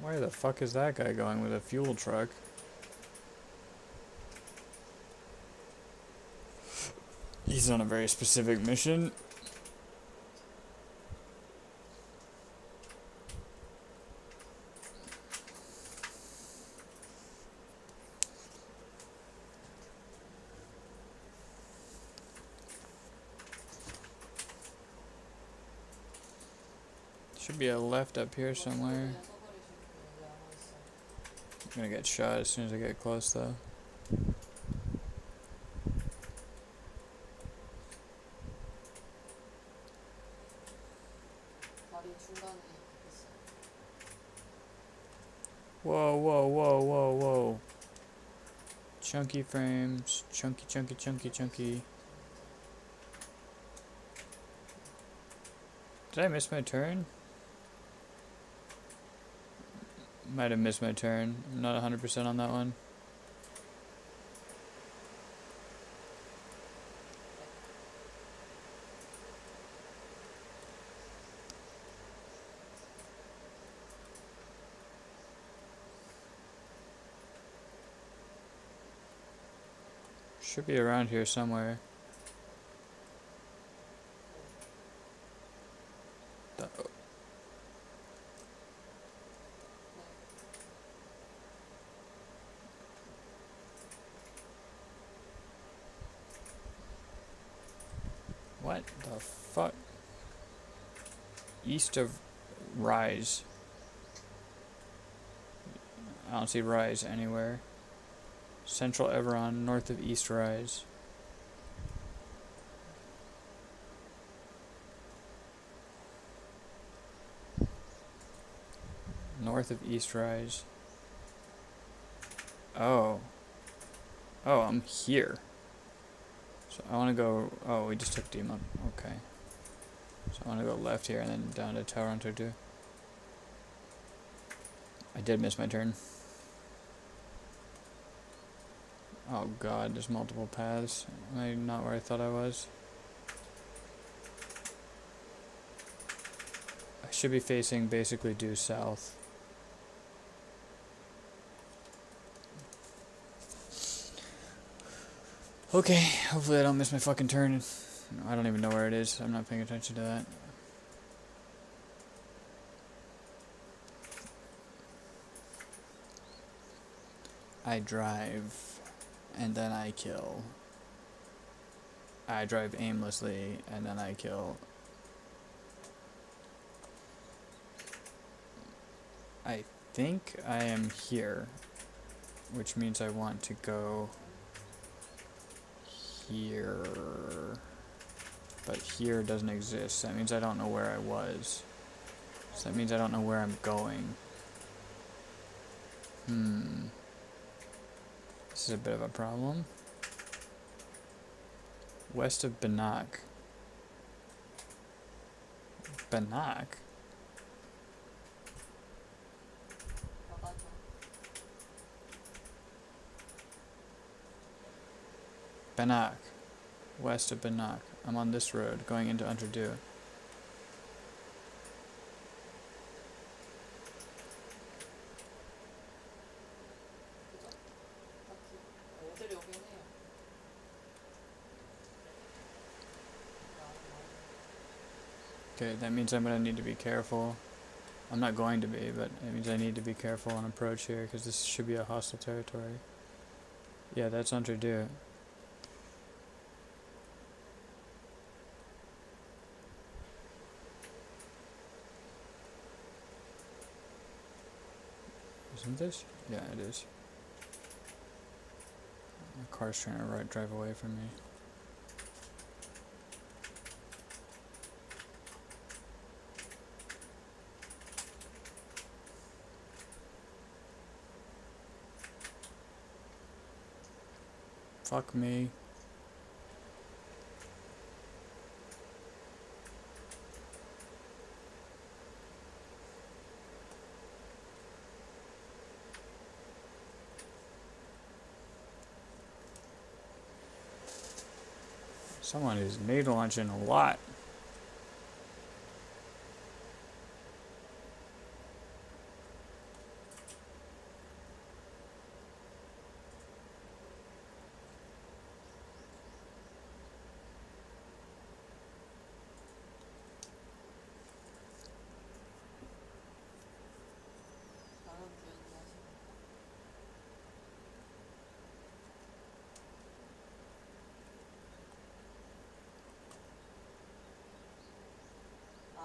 Where the fuck is that guy going with a fuel truck? He's on a very specific mission. Should be a left up here somewhere. I'm gonna get shot as soon as I get close though. Whoa, whoa, whoa, whoa, whoa. Chunky frames. Chunky, chunky, chunky, chunky. Did I miss my turn? Might have missed my turn. I'm not 100% on that one. Should be around here somewhere. What the fuck? East of Rise. I don't see Rise anywhere. Central Everon, north of East Rise. North of East Rise. Oh. Oh, I'm here. So I want to go... Oh, we just took Dima. Okay. So I want to go left here and then down to Toronto too. I did miss my turn. Oh god, there's multiple paths. Am I not where I thought I was? I should be facing basically due south. Okay, hopefully I don't miss my fucking turn. I don't even know where it is. I'm not paying attention to that. I drive, and then I kill. I drive aimlessly, and then I kill. I think I am here, which means I want to go here. But here doesn't exist. That means I don't know where I was. So that means I don't know where I'm going. This is a bit of a problem. West of Bannock. Bannock? Bannock. West of Bannock. I'm on this road going into Underdew. Okay, that means I'm gonna need to be careful. I'm not going to be, but it means I need to be careful on approach here, because this should be a hostile territory. Yeah, that's Underdew. Isn't this? Yeah, it is. My car's trying to drive away from me. Fuck me. Someone is nade launching a lot.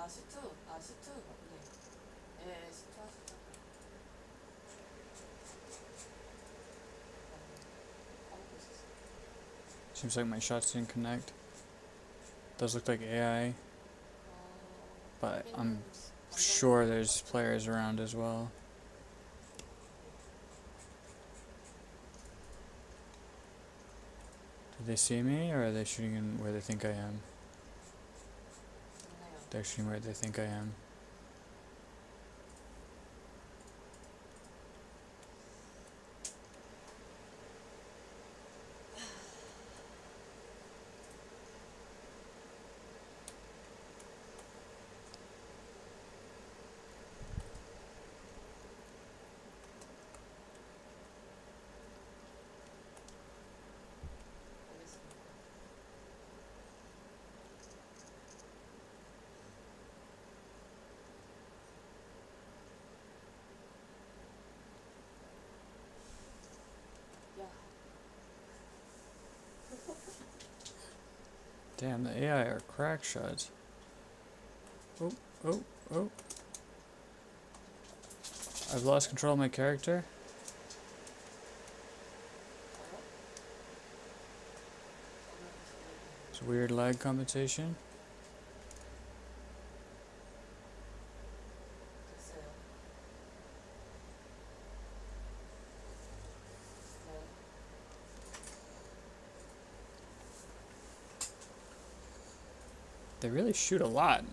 C2, C2 맞네. 예, C2 하시죠. Seems like my shots didn't connect. Does look like AI, but I'm sure there's players around as well. Did they see me, or are they shooting in where they think I am? They're shooting where they think I am. Damn, the AI are crack shots. Oh, oh, oh. I've lost control of my character. It's a weird lag compensation. 됐어요. 네. They really shoot a lot.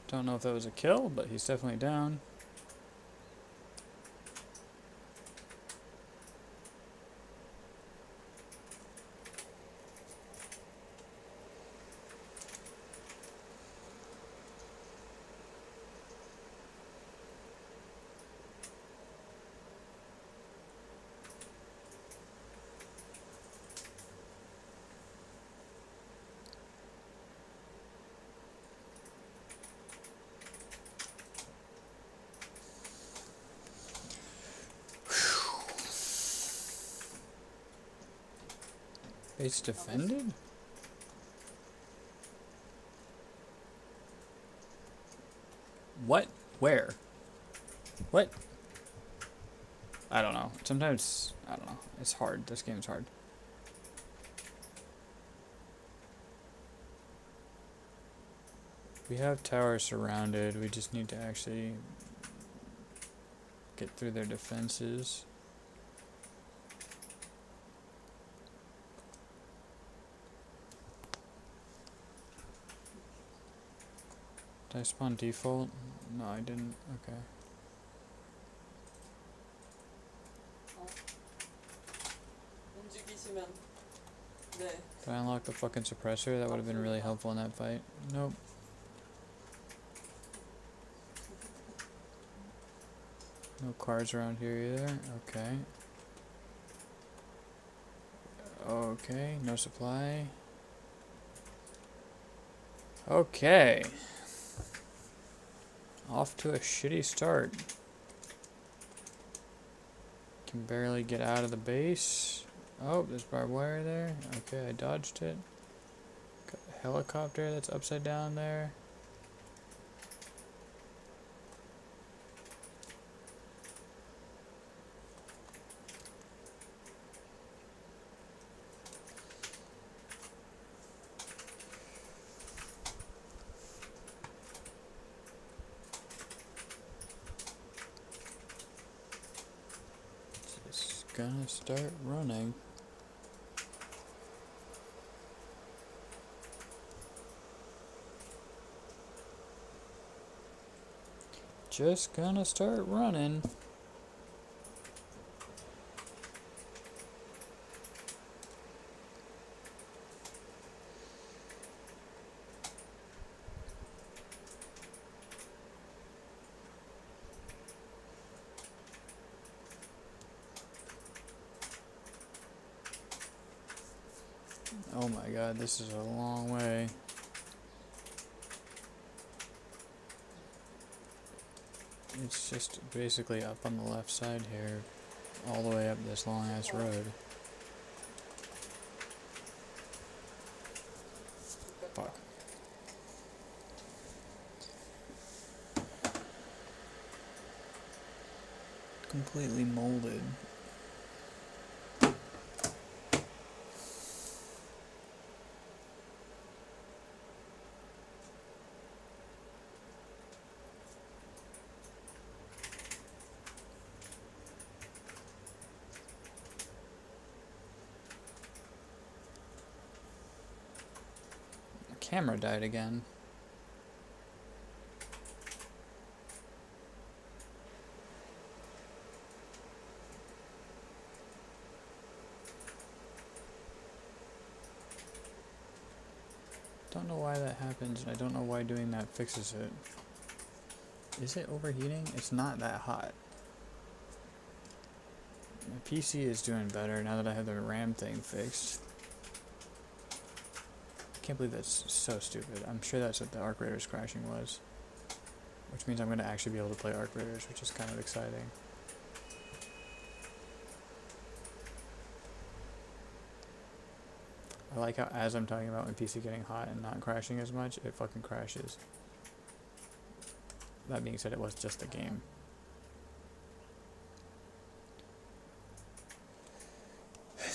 Don't know if that was a kill, but he's definitely down. Base defended? What? Where? What? I don't know. Sometimes, I don't know. It's hard. This game's hard. We have towers surrounded. We just need to actually get through their defenses. Did I spawn default? No, I didn't. Okay. 움직이시면 네. Can I unlock the fucking suppressor? That would have been really helpful in that fight. Nope. No cars around here either. Okay. Okay, no supply. Okay. Off to a shitty start. Can barely get out of the base. Oh, there's barbed wire there. Okay, I dodged it. Got a helicopter that's upside down there. Just gonna start running. Just gonna start running. Oh my god, this is a long way. It's just basically up on the left side here, all the way up this long ass road. Fuck. Completely molded. The camera died again. Don't know why that happens, and I don't know why doing that fixes it. Is it overheating? It's not that hot. My PC is doing better now that I have the RAM thing fixed. I can't believe that's so stupid. I'm sure that's what the Arc Raiders crashing was. Which means I'm going to actually be able to play Arc Raiders, which is kind of exciting. I like how, as I'm talking about my PC getting hot and not crashing as much, it fucking crashes. That being said, it was just a game.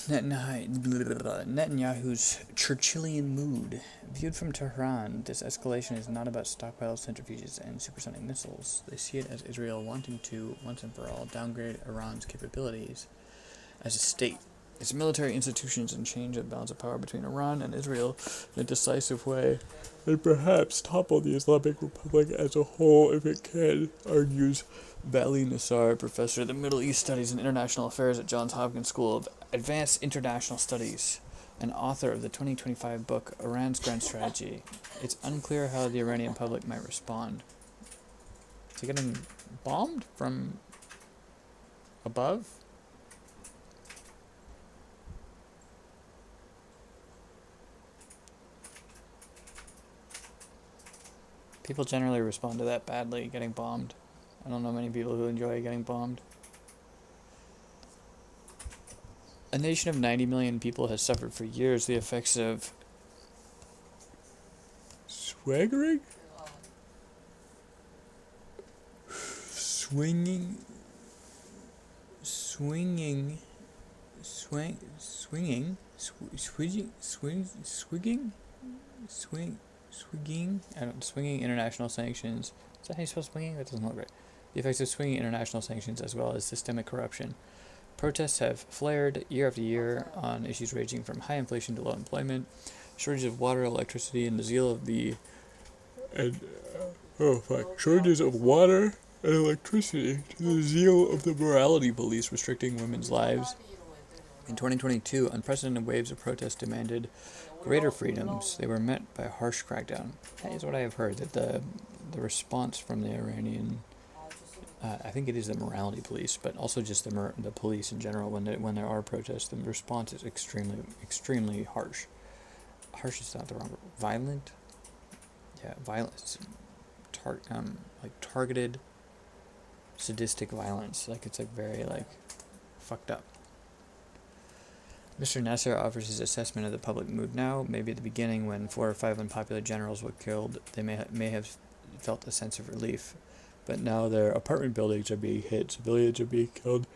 Netanyahu's Churchillian mood. Viewed from Tehran, this escalation is not about stockpiles, centrifuges, and supersonic missiles. They see it as Israel wanting to, once and for all, downgrade Iran's capabilities as a state, its military institutions, and change the balance of power between Iran and Israel in a decisive way, and perhaps topple the Islamic Republic as a whole if it can, argues Vali Nassar, professor of the Middle East Studies and International Affairs at Johns Hopkins School of Advanced International Studies, and author of the 2025 book Iran's Grand Strategy. It's unclear how the Iranian public might respond. Is he getting bombed from above? People generally respond to that badly, getting bombed. I don't know many people who enjoy getting bombed. A nation of 90 million people has suffered for years the effects of swaggering? Swinging, swigging, swinging international sanctions. Is that how you spell swinging? That doesn't look right. The effects of swinging international sanctions as well as systemic corruption. Protests have flared year after year on issues ranging from high inflation to low employment, shortage of water, electricity, and the zeal of the shortages of water and electricity to the zeal of the morality police restricting women's lives. In 2022, unprecedented waves of protests demanded greater freedoms. They were met by a harsh crackdown. That is what I have heard, that the response from the Iranian, I think it is the morality police, but also just the police in general, when there are protests, the response is extremely harsh. Harsh is not the wrong word. Violent? Yeah, violence. Like targeted, sadistic violence. Like, it's like very, like, fucked up. Mr. Nasser offers his assessment of the public mood now. Maybe at the beginning, when 4 or 5 unpopular generals were killed, they may have felt a sense of relief. But now their apartment buildings are being hit, civilians are being killed,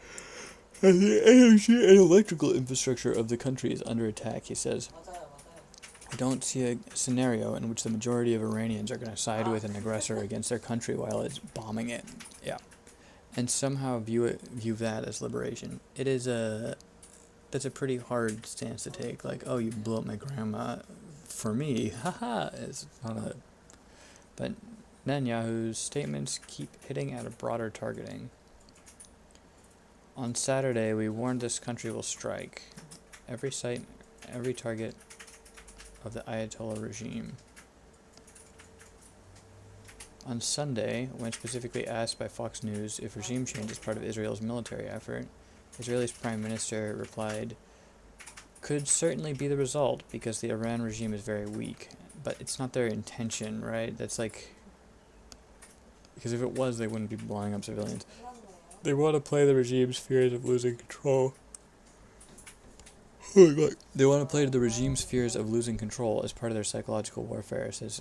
and the energy and electrical infrastructure of the country is under attack, he says. I don't see a scenario in which the majority of Iranians are going to side with an aggressor against their country while it's bombing it. Yeah. And somehow view that as liberation. That's a pretty hard stance to take. Like, oh, you blew up my grandma for me. Haha. It's not a... But Netanyahu's statements keep hitting at a broader targeting. On Saturday, we warned this country will strike. Every site, every target of the Ayatollah regime. On Sunday, when specifically asked by Fox News if regime change is part of Israel's military effort, Israel's Prime Minister replied, could certainly be the result because the Iran regime is very weak. But it's not their intention, right? That's like... Because if it was, they wouldn't be blowing up civilians. 그렇네요. They want to play the regime's fears of losing control. They want to play to the regime's fears of losing control as part of their psychological warfare, says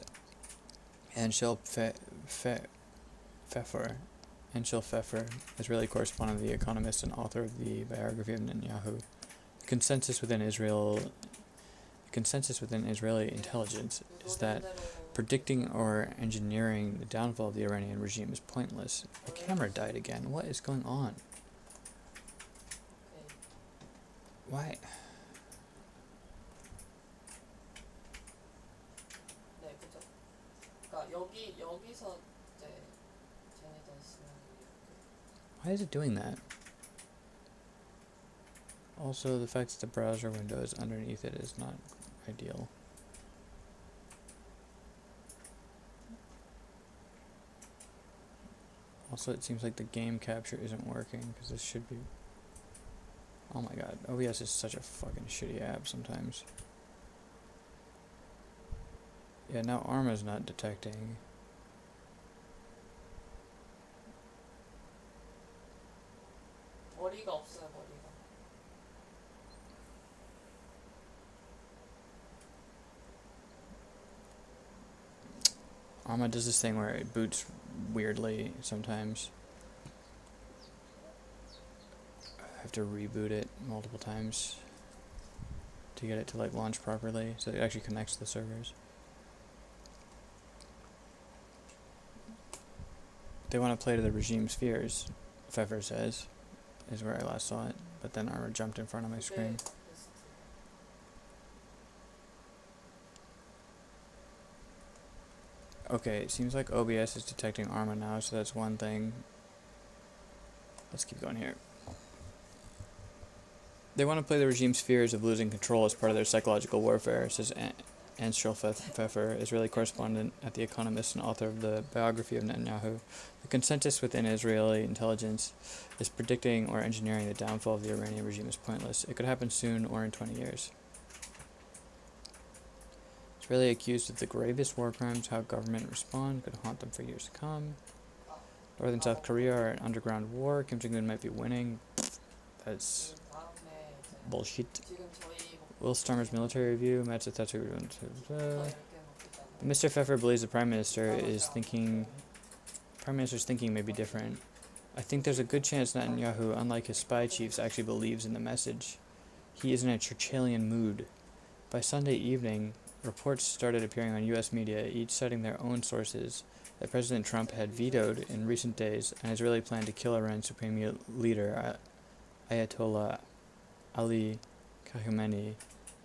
Anshel Pfeffer. Anshel Pfeffer, Israeli correspondent of The Economist and author of the biography of Netanyahu. The consensus within Israeli intelligence is that predicting or engineering the downfall of the Iranian regime is pointless. The camera died again. What is going on? Why? 네, 그죠. 그러니까 여기서 이제 쟤네들 쓰는 Why is it doing that? Also, the fact that the browser window is underneath it is not ideal. Also, it seems like the game capture isn't working, because this should be... Oh my god, OBS is such a fucking shitty app sometimes. Yeah, now arma's not detecting. 머리가 없어요, 머리가. Arma does this thing where it boots weirdly sometimes. I have to reboot it multiple times to get it to like launch properly, so it actually connects to the servers. They want to play to the regime's fears, Pfeffer says, is where I last saw it, but then Arma jumped in front of my screen. Okay, it seems like OBS is detecting Arma now, so that's one thing. Let's keep going here. They want to play the regime's fears of losing control as part of their psychological warfare, says Anshel Pfeffer, Israeli correspondent at The Economist and author of the biography of Netanyahu. The consensus within Israeli intelligence is predicting or engineering the downfall of the Iranian regime is pointless. It could happen soon or in 20 years. Israeli accused of the gravest war crimes, how government respond could haunt them for years to come. North and South Korea are in underground war. Kim Jong-un might be winning. That's bullshit. Will Starmer's military review match the threats we were doing to... Mr. Pfeffer believes the Prime Minister's thinking may be different. I think there's a good chance Netanyahu, unlike his spy chiefs, actually believes in the message. He is in a Churchillian mood. By Sunday evening, reports started appearing on U.S. media, each citing their own sources, that President Trump had vetoed in recent days an Israeli plan to kill Iran's supreme leader, Ayatollah Ali Khamenei.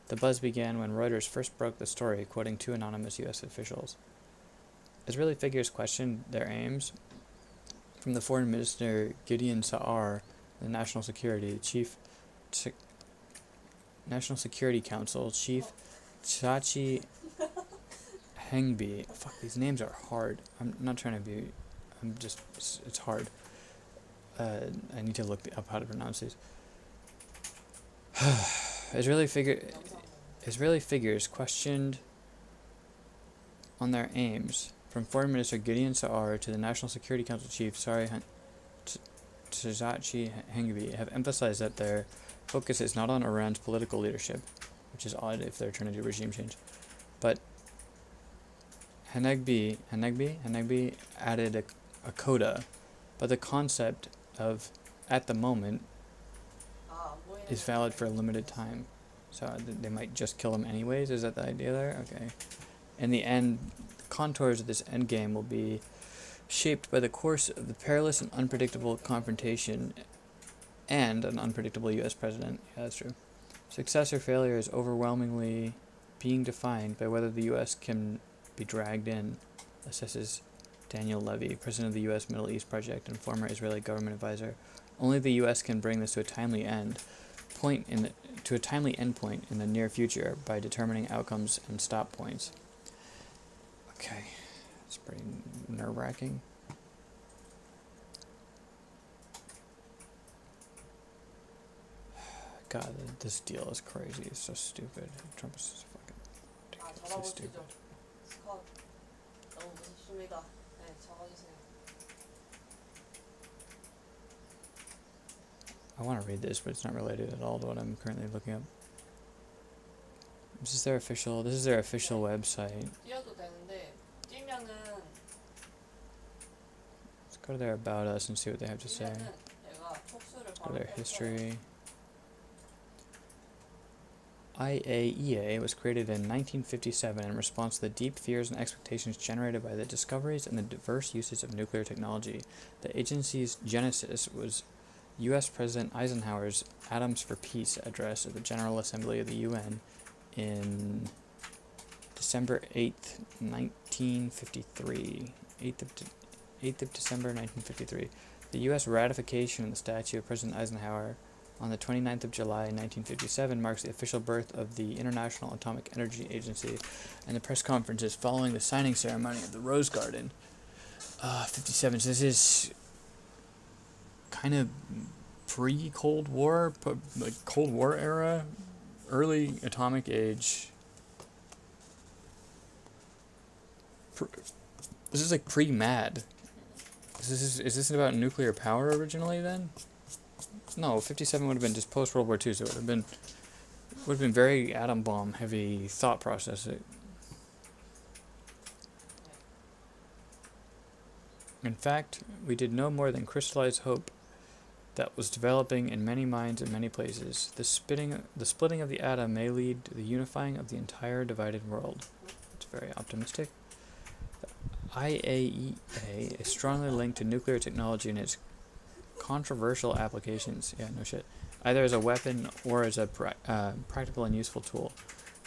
The buzz began when Reuters first broke the story, quoting two anonymous U.S. officials. Israeli figures questioned their aims, from the Foreign Minister Gideon Sa'ar, the National Security Council Chief Chachi Hengbi. Fuck, these names are hard. I'm not trying to be... it's hard. I need to look up how to pronounce these. Israeli figures questioned on their aims, from Foreign Minister Gideon Sa'ar to the National Security Council Chief Chachi Hengbi, have emphasized that their focus is not on Iran's political leadership, which is odd if they're trying to do regime change, but Hengbi added a coda, but the concept of at the moment is valid for a limited time. So they might just kill him anyways? Is that the idea there? Okay. In the end, the contours of this endgame will be shaped by the course of the perilous and unpredictable confrontation and an unpredictable U.S. president. Yeah, that's true. Success or failure is overwhelmingly being defined by whether the U.S. can be dragged in, assesses Daniel Levy, president of the U.S. Middle East Project and former Israeli government advisor. Only the U.S. can bring this to a timely endpoint in the near future by determining outcomes and stop points. Okay, it's pretty nerve-wracking. God, this deal is crazy. It's so stupid. Trump is so fucking ridiculously stupid. 스컷 너무 무섭습니다. 네, 적어주세요. I want to read this, but it's not related at all to what I'm currently looking up. This is their official website. 뛰어도 되는데 뛰면은 Let's go to their About Us and see what they have to say. 얘가 촉수를 Go to 바로 their 펼쳐요. history. IAEA was created in 1957 in response to the deep fears and expectations generated by the discoveries and the diverse uses of nuclear technology. The agency's genesis was U.S. President Eisenhower's Atoms for Peace address at the General Assembly of the UN in December 8th, 1953. 8th of December 1953. The U.S. ratification of the statue of President Eisenhower on the 29th of July 1957 marks the official birth of the International Atomic Energy Agency, and the press conferences following the signing ceremony of the Rose Garden. 57. So this is kind of pre-Cold War, like Cold War era, early atomic age. This is like pre-MAD. Is this about nuclear power originally then? No, 57 would have been just post World War II, so it would have been very atom bomb heavy thought process. In fact, we did no more than crystallize hope that was developing in many minds in many places. The splitting of the atom may lead to the unifying of the entire divided world. It's very optimistic. The IAEA is strongly linked to nuclear technology and its controversial applications. Yeah, no shit. Either as a weapon or as a practical and useful tool.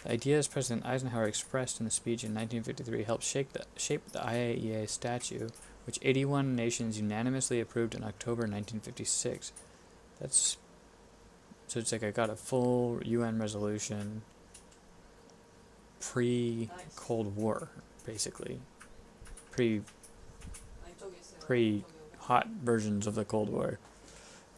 The ideas President Eisenhower expressed in the speech in 1953 helped shape the IAEA statute, which 81 nations unanimously approved in October 1956. So it's like I got a full UN resolution pre-Cold War, basically. Pre-hot versions of the Cold War.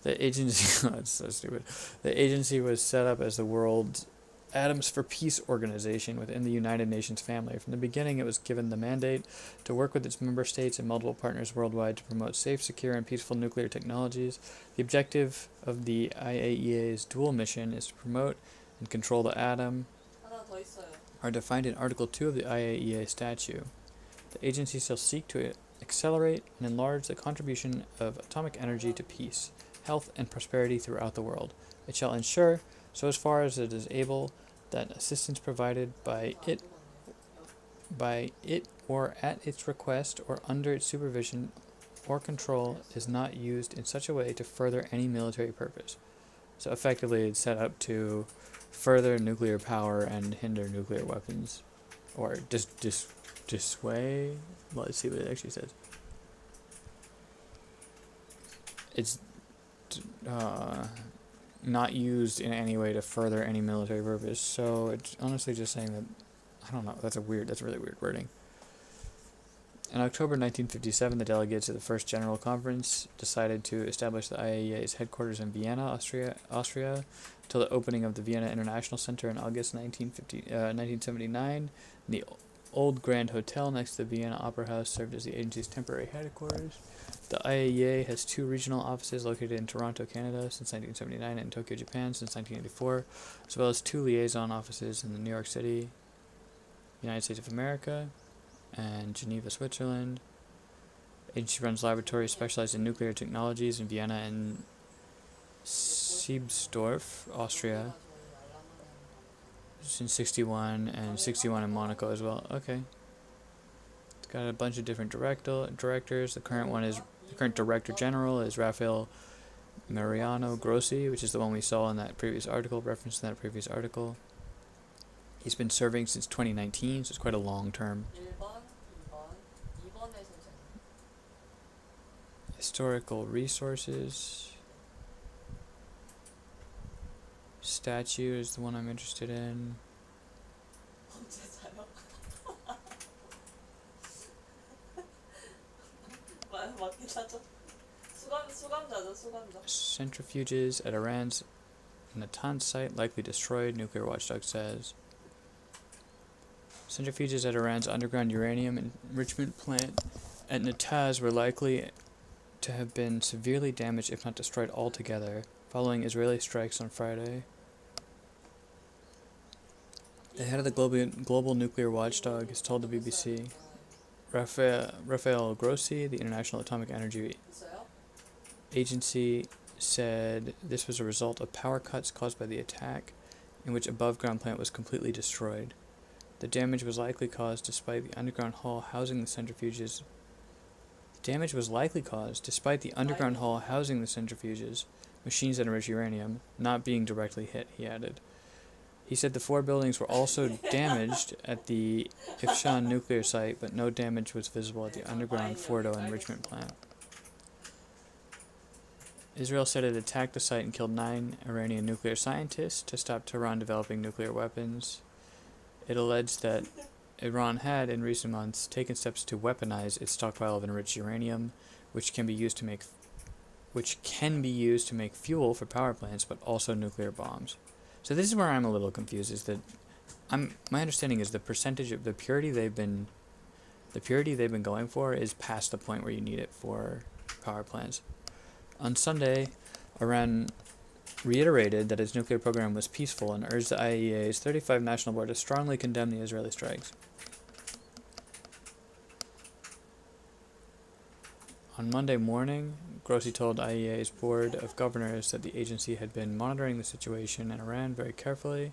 The agency, that's so stupid. The agency was set up as the world's Atoms for Peace organization within the United Nations family. From the beginning, it was given the mandate to work with its member states and multiple partners worldwide to promote safe, secure, and peaceful nuclear technologies. The objective of the IAEA's dual mission is to promote and control the atom, are defined in Article 2 of the IAEA statute. The agency shall seek to accelerate and enlarge the contribution of atomic energy to peace, health, and prosperity throughout the world. It shall ensure, so as far as it is able, that assistance provided by it or at its request or under its supervision or control is not used in such a way to further any military purpose. So effectively it's set up to further nuclear power and hinder nuclear weapons. Or dissuade. Well, let's see what it actually says. It's not used in any way to further any military purpose. So it's honestly just saying that, I don't know, that's really weird wording. In October 1957, the delegates of the First General Conference decided to establish the IAEA's headquarters in Vienna, Austria, until the opening of the Vienna International Center in August 1979. The Old Grand Hotel next to the Vienna Opera House served as the agency's temporary headquarters. The IAEA has 2 regional offices located in Toronto, Canada since 1979 and Tokyo, Japan since 1984, as well as 2 liaison offices in New York City, United States of America, and Geneva, Switzerland. The agency runs laboratories specialized in nuclear technologies in Vienna and Siebsdorf, Austria, since 61, and 61 in Monaco as well. Okay. It's got a bunch of different directors. The current director general is Rafael Mariano Grossi, which is the one we saw in that previous article, referenced in that previous article. He's been serving since 2019, so it's quite a long term. Historical resources. Statue is the one I'm interested in. Centrifuges at Iran's Natanz site likely destroyed, nuclear watchdog says. Centrifuges at Iran's underground uranium enrichment plant at Natanz were likely to have been severely damaged, if not destroyed altogether, following Israeli strikes on Friday. The head of the global nuclear watchdog has told the BBC. Rafael Grossi, the International Atomic Energy Agency, said this was a result of power cuts caused by the attack, in which above-ground plant was completely destroyed. The damage was likely caused despite the underground hull housing the centrifuges. Machines that enrich uranium, not being directly hit, he added. He said the 4 buildings were also damaged at the Ifshan nuclear site, but no damage was visible at the underground Fordo enrichment plant. Israel said it attacked the site and killed 9 Iranian nuclear scientists to stop Tehran developing nuclear weapons. It alleged that Iran had, in recent months, taken steps to weaponize its stockpile of enriched uranium, which can be used to make fuel for power plants, but also nuclear bombs. So this is where I'm a little confused. Is that my understanding is the percentage of the purity they've been going for is past the point where you need it for power plants. On Sunday, Iran reiterated that its nuclear program was peaceful and urged the IAEA's 35 national board to strongly condemn the Israeli strikes. On Monday morning, Grossi told IAEA's board of governors that the agency had been monitoring the situation in Iran very carefully,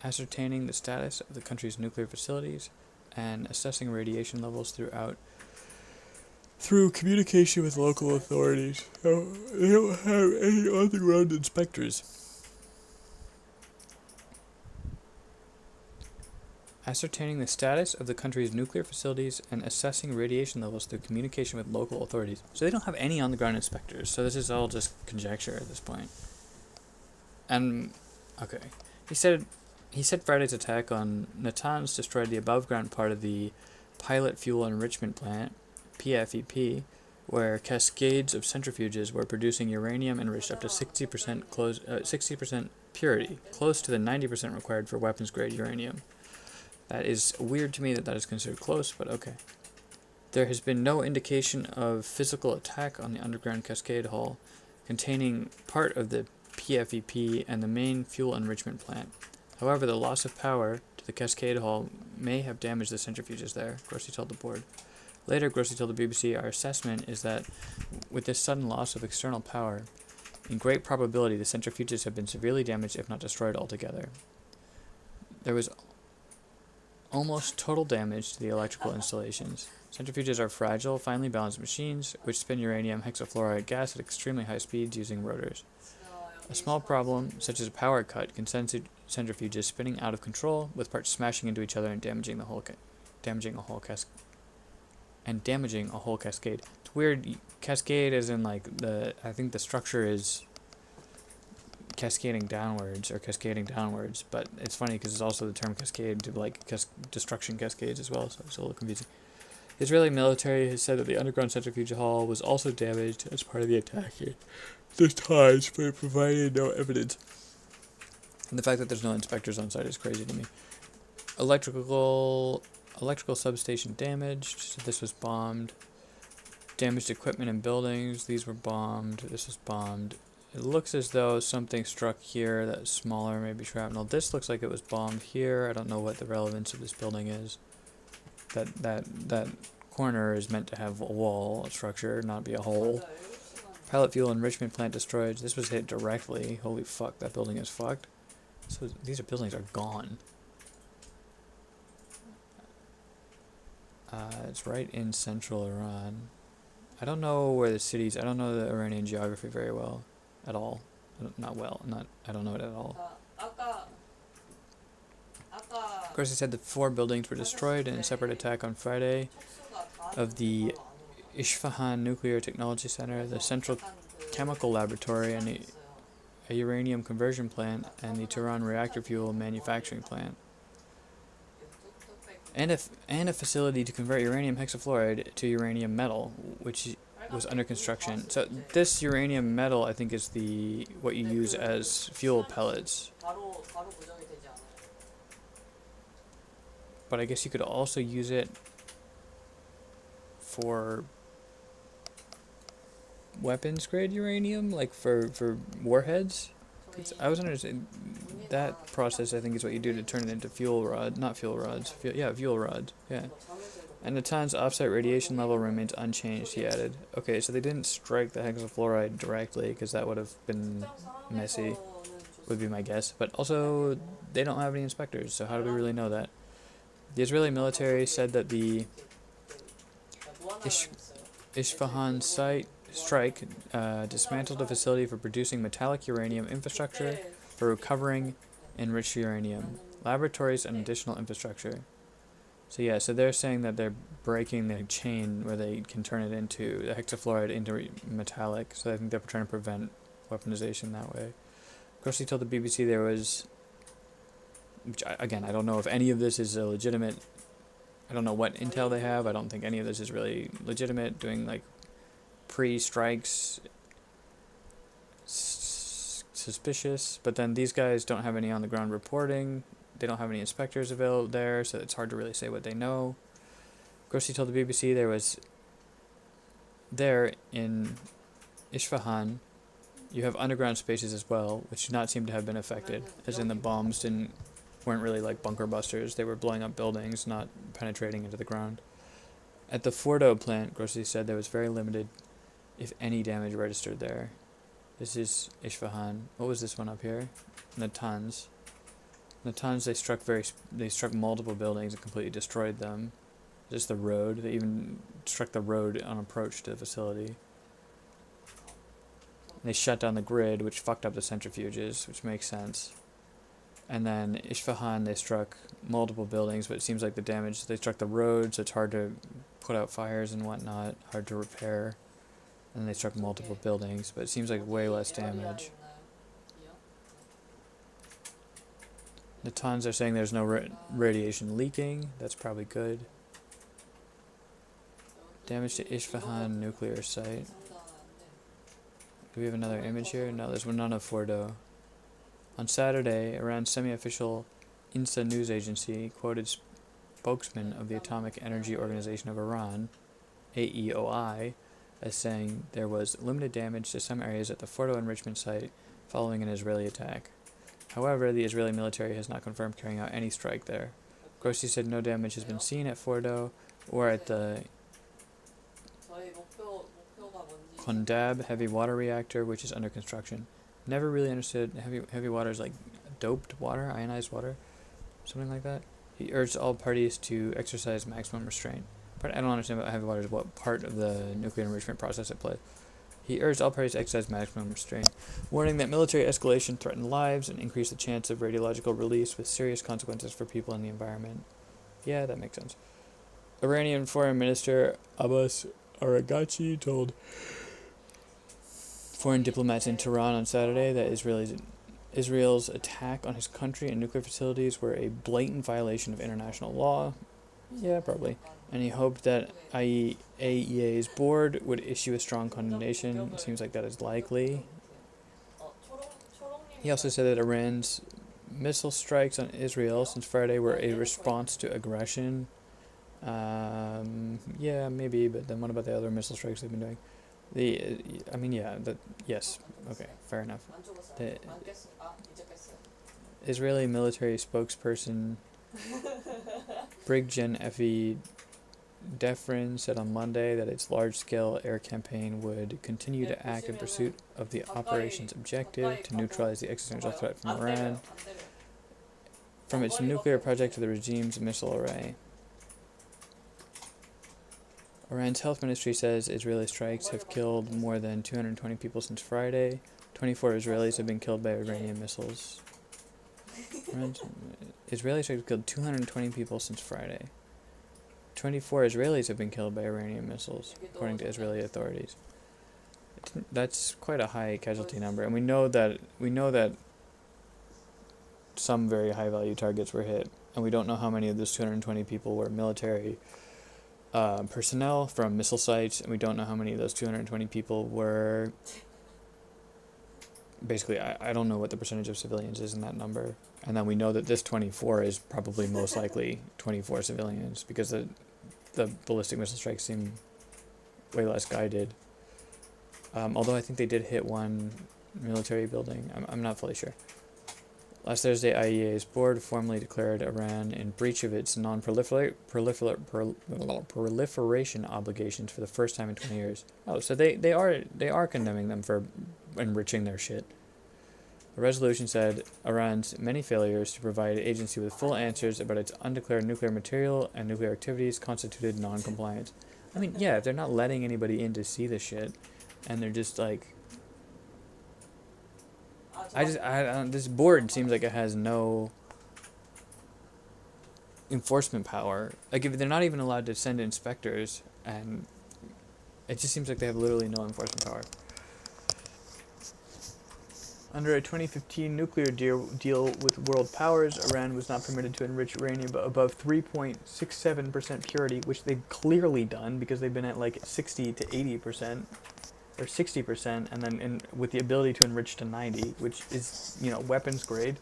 ascertaining the status of the country's nuclear facilities and assessing radiation levels through communication with local authorities. So they don't have any on-the-ground inspectors. Ascertaining the status of the country's nuclear facilities and assessing radiation levels through communication with local authorities. So they don't have any on-the-ground inspectors. So this is all just conjecture at this point. And okay, he said Friday's attack on Natanz destroyed the above-ground part of the pilot fuel enrichment plant, PFEP, where cascades of centrifuges were producing uranium enriched up to 60% purity, close to the 90% required for weapons-grade uranium. That is weird to me that is considered close, but okay. There has been no indication of physical attack on the underground cascade hull, containing part of the PFEP and the main fuel enrichment plant. However, the loss of power to the cascade hull may have damaged the centrifuges there, Grossi told the board. Later, Grossi told the BBC, our assessment is that with this sudden loss of external power, in great probability the centrifuges have been severely damaged, if not destroyed altogether. There was almost total damage to the electrical installations. Centrifuges are fragile, finely balanced machines which spin uranium hexafluoride gas at extremely high speeds using rotors. A small problem, such as a power cut, can send centrifuges spinning out of control, with parts smashing into each other and damaging a whole cascade. It's weird. Cascade as in I think the structure is cascading downwards, but it's funny because it's also the term cascade to destruction cascades as well, so it's a little confusing. The Israeli military has said that the underground centrifuge hall was also damaged as part of the attack this time, but it provided no evidence. And the fact that there's no inspectors on site is crazy to me. Electrical substation damaged, so this was bombed. Damaged equipment and buildings, these were bombed, this was bombed. It looks as though something struck here that's smaller, maybe shrapnel. This looks like it was bombed here. I don't know what the relevance of this building is. That corner is meant to have a wall, a structure, not be a hole. Pilot fuel enrichment plant destroyed. This was hit directly. Holy fuck, that building is fucked. So these buildings are gone. It's right in central Iran. I don't know where the cities. I don't know the Iranian geography very well, at all. I don't know it at all. Of course, they said the 4 buildings were destroyed in a separate attack on Friday of the Isfahan Nuclear Technology Center, the Central Chemical Laboratory, and a uranium conversion plant, and the Tehran reactor fuel manufacturing plant. And a facility to convert uranium hexafluoride to uranium metal, which was under construction. So this uranium metal, I think, is what you use as fuel pellets. 바로 고정이 되지 않아요. But I guess you could also use it for weapons grade uranium, like for warheads. I was understanding that process. I think is what you do to turn it into fuel rods, not fuel rods. Fuel rods. Yeah. And the ton's offsite radiation level remains unchanged. He added. Okay, so they didn't strike the hexafluoride directly because that would have been messy, would be my guess. But also, they don't have any inspectors, so how do we really know that? The Israeli military said that the Isfahan site strike dismantled a facility for producing metallic uranium infrastructure for recovering enriched uranium, laboratories, and additional infrastructure. So yeah, so they're saying that they're breaking the chain where they can turn it into the hexafluoride into metallic. So I think they're trying to prevent weaponization that way. Grossi told the BBC there was, which again, I don't know if any of this is a legitimate. I don't know what intel they have. I don't think any of this is really legitimate. Doing like pre-strikes, suspicious. But then these guys don't have any on-the-ground reporting. They don't have any inspectors available there, so it's hard to really say what they know. Grossi told the BBC there in Isfahan, you have underground spaces as well, which do not seem to have been affected, as in the bombs weren't really like bunker busters. They were blowing up buildings, not penetrating into the ground. At the Fordo plant, Grossi said there was very limited, if any, damage registered there. This is Isfahan. What was this one up here? Natanz. Natanz, they struck multiple buildings and completely destroyed them. Just the road. They even struck the road on approach to the facility. They shut down the grid, which fucked up the centrifuges, which makes sense. And then Isfahan, they struck multiple buildings, but it seems like the damage, they struck the road, so it's hard to put out fires and whatnot, hard to repair. And they struck multiple buildings, but it seems like way less damage. The tons are saying there's no radiation leaking. That's probably good. Damage to Isfahan nuclear site. Do we have another image here? No, there's none of Fordo. On Saturday, Iran's semi-official INSA news agency quoted spokesman of the Atomic Energy Organization of Iran, AEOI, as saying there was limited damage to some areas at the Fordo enrichment site following an Israeli attack. However, the Israeli military has not confirmed carrying out any strike there. Grossi said no damage has been seen at Fordo or at the Kondab heavy water reactor, which is under construction. Never really understood heavy water is like doped water, ionized water, something like that. He urged all parties to exercise maximum restraint. But I don't understand about heavy water is what part of the nuclear enrichment process at play. He urged all parties to exercise maximum restraint, warning that military escalation threatened lives and increased the chance of radiological release with serious consequences for people and the environment. Yeah, that makes sense. Iranian Foreign Minister Abbas Araghchi told foreign diplomats in Tehran on Saturday that Israel's attack on his country and nuclear facilities were a blatant violation of international law. Yeah, probably. And he hoped that IAEA's board would issue a strong condemnation. It seems like that is likely. He also said that Iran's missile strikes on Israel since Friday were a response to aggression. Yeah, maybe, but then what about the other missile strikes they've been doing? Yes, okay, fair enough. The Israeli military spokesperson Brigjen Effie Defrin said on Monday that its large-scale air campaign would continue to act in pursuit of the operation's objective to neutralize the existential threat from Iran, from its nuclear project to the regime's missile array. Iran's health ministry says Israeli strikes have killed more than 220 people since Friday. 24 Israelis have been killed by Iranian missiles. Israeli strikes have killed 220 people since Friday. 24 Israelis have been killed by Iranian missiles, according to Israeli authorities. That's quite a high casualty number, and we know that some very high-value targets were hit, and we don't know how many of those 220 people were military personnel from missile sites, and we don't know how many of those 220 people were. Basically, I don't know what the percentage of civilians is in that number. And then we know that this 24 is probably most likely 24 civilians, because the ballistic missile strikes seem way less guided. Although I think they did hit one military building. I'm not fully sure. Last Thursday, IAEA's board formally declared Iran in breach of its non-proliferation obligations for the first time in 20 years. Oh, so they are condemning them for enriching their shit. The resolution said Iran's many failures to provide the agency with full answers about its undeclared nuclear material and nuclear activities constituted non-compliance. I mean, yeah, if they're not letting anybody in to see the shit, and they're just like, this board seems like it has no enforcement power. Like, if they're not even allowed to send inspectors, and it just seems like they have literally no enforcement power. Under a 2015 nuclear deal with world powers, Iran was not permitted to enrich uranium above 3.67% purity, which they've clearly done because they've been at like 60 to 80%, or 60%, and then with the ability to enrich to 90, which is, weapons grade.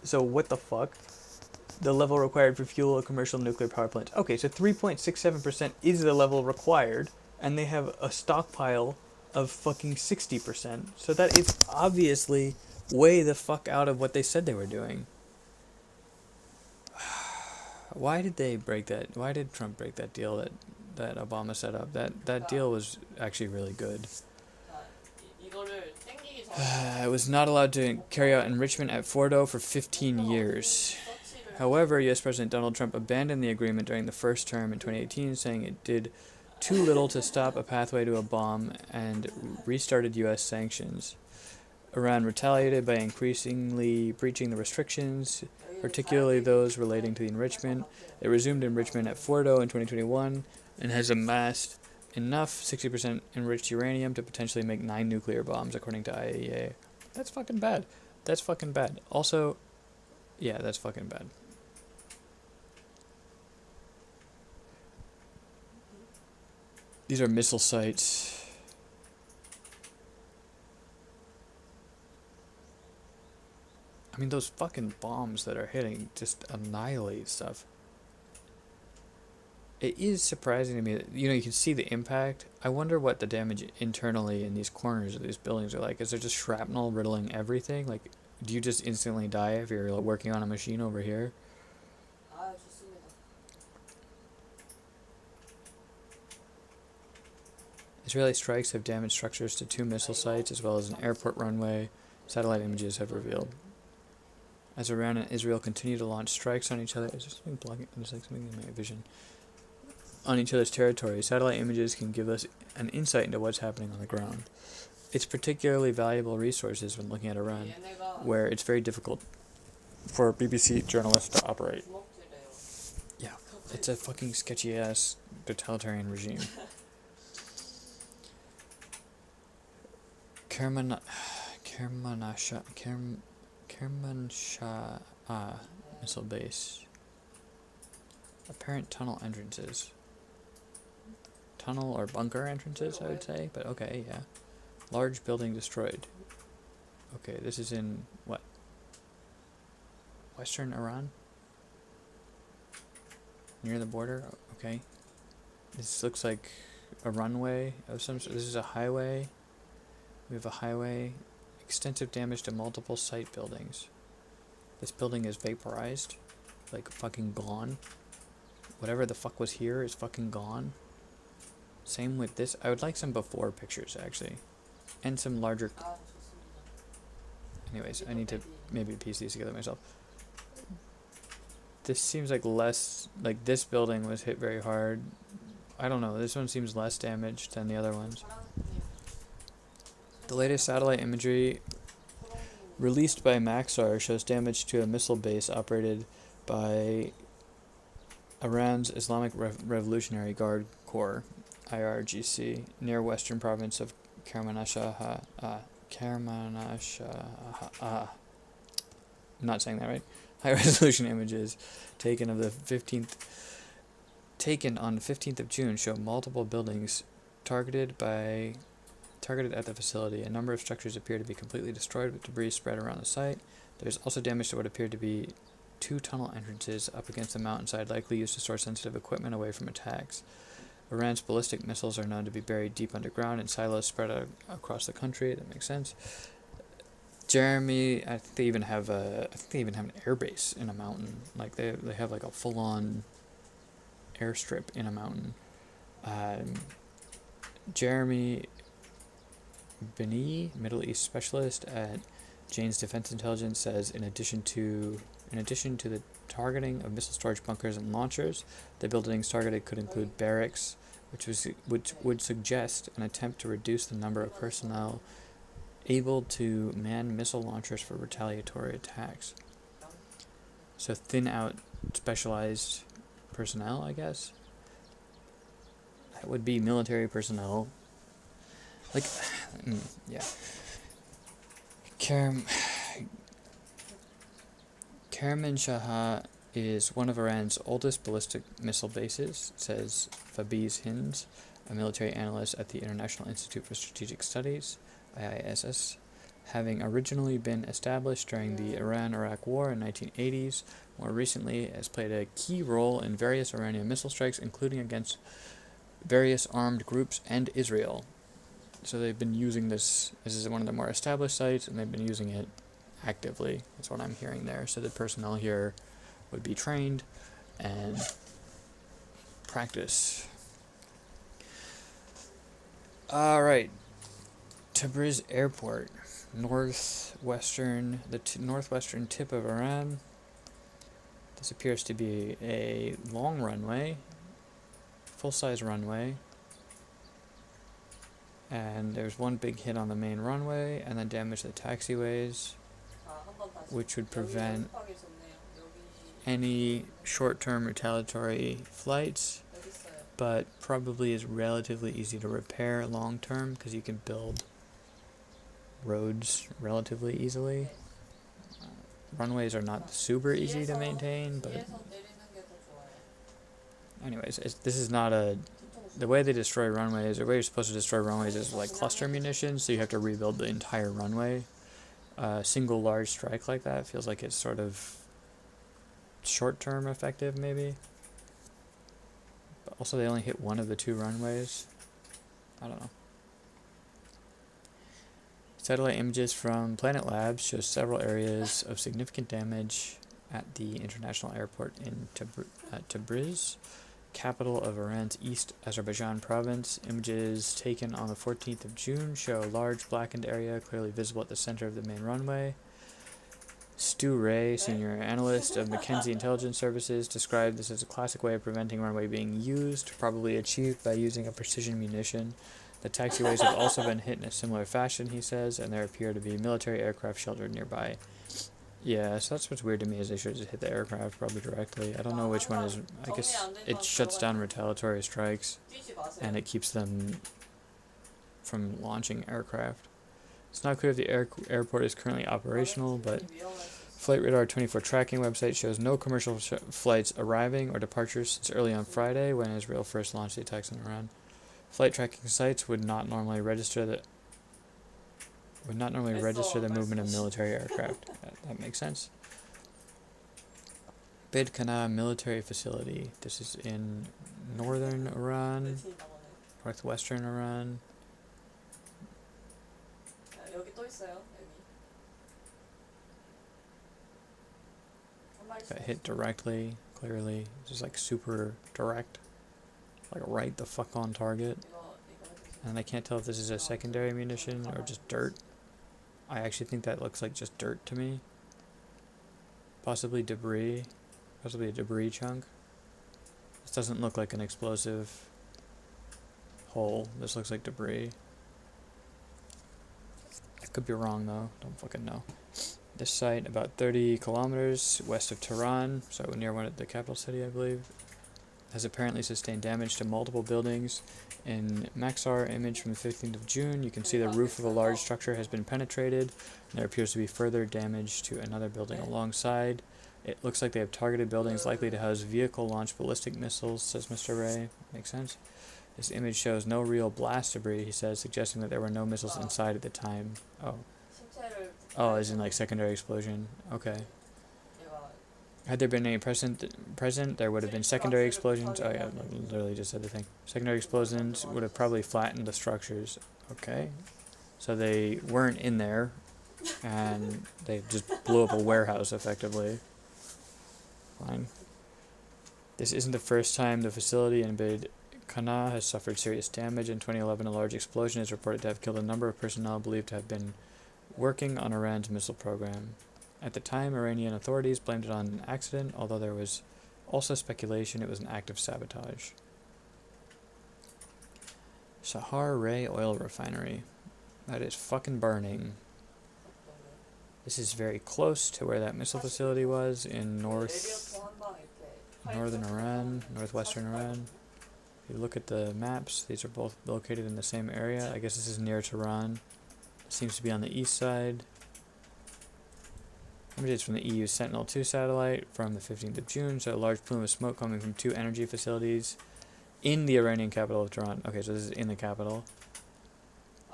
So what the fuck? The level required for fuel a commercial nuclear power plant. Okay, so 3.67% is the level required, and they have a stockpile of fucking 60%. So that is obviously way the fuck out of what they said they were doing. Why did they break that? Why did Trump break that deal that Obama set up? That deal was actually really good. It was not allowed to carry out enrichment at Fordo for 15 years. However, U.S. President Donald Trump abandoned the agreement during the first term in 2018, saying it did too little to stop a pathway to a bomb, and restarted U.S. sanctions. Iran retaliated by increasingly breaching the restrictions, particularly those relating to the enrichment. It resumed enrichment at Fordo in 2021 and has amassed enough 60% enriched uranium to potentially make 9 nuclear bombs, according to IAEA. That's fucking bad. That's fucking bad. Also, yeah, that's fucking bad. These are missile sites. I mean, those fucking bombs that are hitting just annihilate stuff. It is surprising to me that, you can see the impact. I wonder what the damage internally in these corners of these buildings are like. Is there just shrapnel riddling everything? Like, do you just instantly die if you're working on a machine over here? Israeli strikes have damaged structures to 2 missile sites as well as an airport runway, satellite images have revealed. As Iran and Israel continue to launch strikes on each other, is there something blocking? There's something in my vision. On each other's territory, satellite images can give us an insight into what's happening on the ground. It's particularly valuable resources when looking at Iran, where it's very difficult for BBC journalists to operate. Yeah, it's a fucking sketchy ass totalitarian regime. Kermanshah missile base. Apparent tunnel entrances. Tunnel or bunker entrances, I would say, but okay, yeah. Large building destroyed. Okay, this is in what? Western Iran? Near the border? Okay. This looks like a runway of some sort. This is a highway. We have a highway. Extensive damage to multiple site buildings. This building is vaporized. Like, fucking gone. Whatever the fuck was here is fucking gone. Same with this. I would like some before pictures, actually. And some larger... Anyways, I need to maybe piece these together myself. This seems like less... Like, this building was hit very hard. I don't know. This one seems less damaged than the other ones. The latest satellite imagery released by Maxar shows damage to a missile base operated by Iran's Islamic Revolutionary Guard Corps, IRGC, near western province of Kermanshah. I'm not saying that right. High resolution images taken of the 15th taken on the 15th of June show multiple buildings targeted at the facility. A number of structures appear to be completely destroyed with debris spread around the site. There's also damage to what appeared to be 2 tunnel entrances up against the mountainside, likely used to store sensitive equipment away from attacks. Iran's ballistic missiles are known to be buried deep underground in silos spread across the country. That makes sense. Jeremy, I think they even have an airbase in a mountain. Like they have like a full-on airstrip in a mountain. Jeremy Beni, Middle East specialist at Jane's Defense Intelligence, says in addition to the targeting of missile storage bunkers and launchers, the buildings targeted could include barracks, which would suggest an attempt to reduce the number of personnel able to man missile launchers for retaliatory attacks. So thin out specialized personnel, I guess. That would be military personnel. Like, yeah. Kermanshah is one of Iran's oldest ballistic missile bases, says Fabiz Hind, a military analyst at the International Institute for Strategic Studies, IISS. Having originally been established during the Iran-Iraq War in the 1980s, more recently has played a key role in various Iranian missile strikes, including against various armed groups and Israel. So they've been using this is one of the more established sites, and they've been using it actively. That's what I'm hearing there. So the personnel here would be trained and practice. Alright. Tabriz Airport, northwestern tip of Iran. This appears to be a long runway, full-size runway, and there's one big hit on the main runway and then damage to the taxiways, which would prevent any short-term retaliatory flights, but probably is relatively easy to repair long-term because you can build roads relatively easily. Runways are not super easy to maintain, but anyways, this is not the way they destroy runways, or the way you're supposed to destroy runways is like cluster munitions, so you have to rebuild the entire runway. Single large strike like that feels like it's sort of short-term effective, maybe. But also they only hit one of the 2 runways. I don't know. Satellite images from Planet Labs show several areas of significant damage at the international airport in Tabriz, capital of Iran's East Azerbaijan province. Images taken on the 14th of June show a large blackened area clearly visible at the center of the main runway. Stu Ray, senior analyst of McKinsey Intelligence Services, described this as a classic way of preventing runway being used, probably achieved by using a precision munition. The taxiways have also been hit in a similar fashion, he says, and there appear to be military aircraft sheltered nearby. Yeah, so that's what's weird to me, is they should just hit the aircraft probably directly. I don't know which one is... I guess it shuts down retaliatory strikes, and it keeps them from launching aircraft. It's not clear if the airport is currently operational, but Flight Radar 24 tracking website shows no commercial flights arriving or departures since early on Friday, when Israel first launched the attacks on Iran. Flight tracking sites would not normally register the movement of military aircraft. That makes sense. Bidkana military facility. This is in northern Iran, northwestern Iran. Got hit directly, clearly. Just like super direct. Like right the fuck on target. And I can't tell if this is a secondary munition or just dirt. I actually think that looks like just dirt to me. Possibly debris. Possibly a debris chunk. This doesn't look like an explosive hole. This looks like debris. I could be wrong though. Don't fucking know. This site, about 30 kilometers west of Tehran, so near one of the capital city, I believe, has apparently sustained damage to multiple buildings. In Maxar image from the 15th of June, you can see the roof of a large structure has been penetrated, and there appears to be further damage to another building alongside. It looks like they have targeted buildings likely to house vehicle-launched ballistic missiles, says Mr. Ray. Makes sense. This image shows no real blast debris, he says, suggesting that there were no missiles inside at the time. Oh. Oh, as in like secondary explosion. Okay. Had there been any present, there would have been secondary explosions. Oh yeah, literally just said the thing. Secondary explosions would have probably flattened the structures. Okay. So they weren't in there, and they just blew up a warehouse, effectively. Fine. This isn't the first time the facility in Beit Kana has suffered serious damage. In 2011, a large explosion is reported to have killed a number of personnel believed to have been working on Iran's missile program. At the time, Iranian authorities blamed it on an accident, although there was also speculation it was an act of sabotage. Sahar Ray Oil Refinery. That is fucking burning. This is very close to where that missile facility was in northern Iran, northwestern Iran. If you look at the maps, these are both located in the same area. I guess this is near Tehran. It seems to be on the east side. Images from the EU Sentinel-2 satellite from the 15th of June show a large plume of smoke coming from two energy facilities in the Iranian capital of Tehran. Okay, so this is in the capital.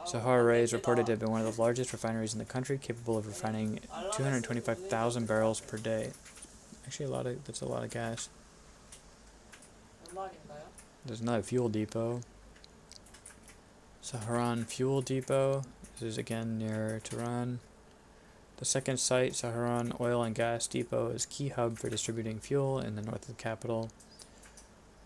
Sahar Ray is reported to have been one of the largest refineries in the country, capable of refining 225,000 barrels per day. Actually, that's a lot of gas. There's another fuel depot. Saharan Fuel Depot. This is again near Tehran. The second site, Saharan Oil and Gas Depot, is a key hub for distributing fuel in the north of the capital.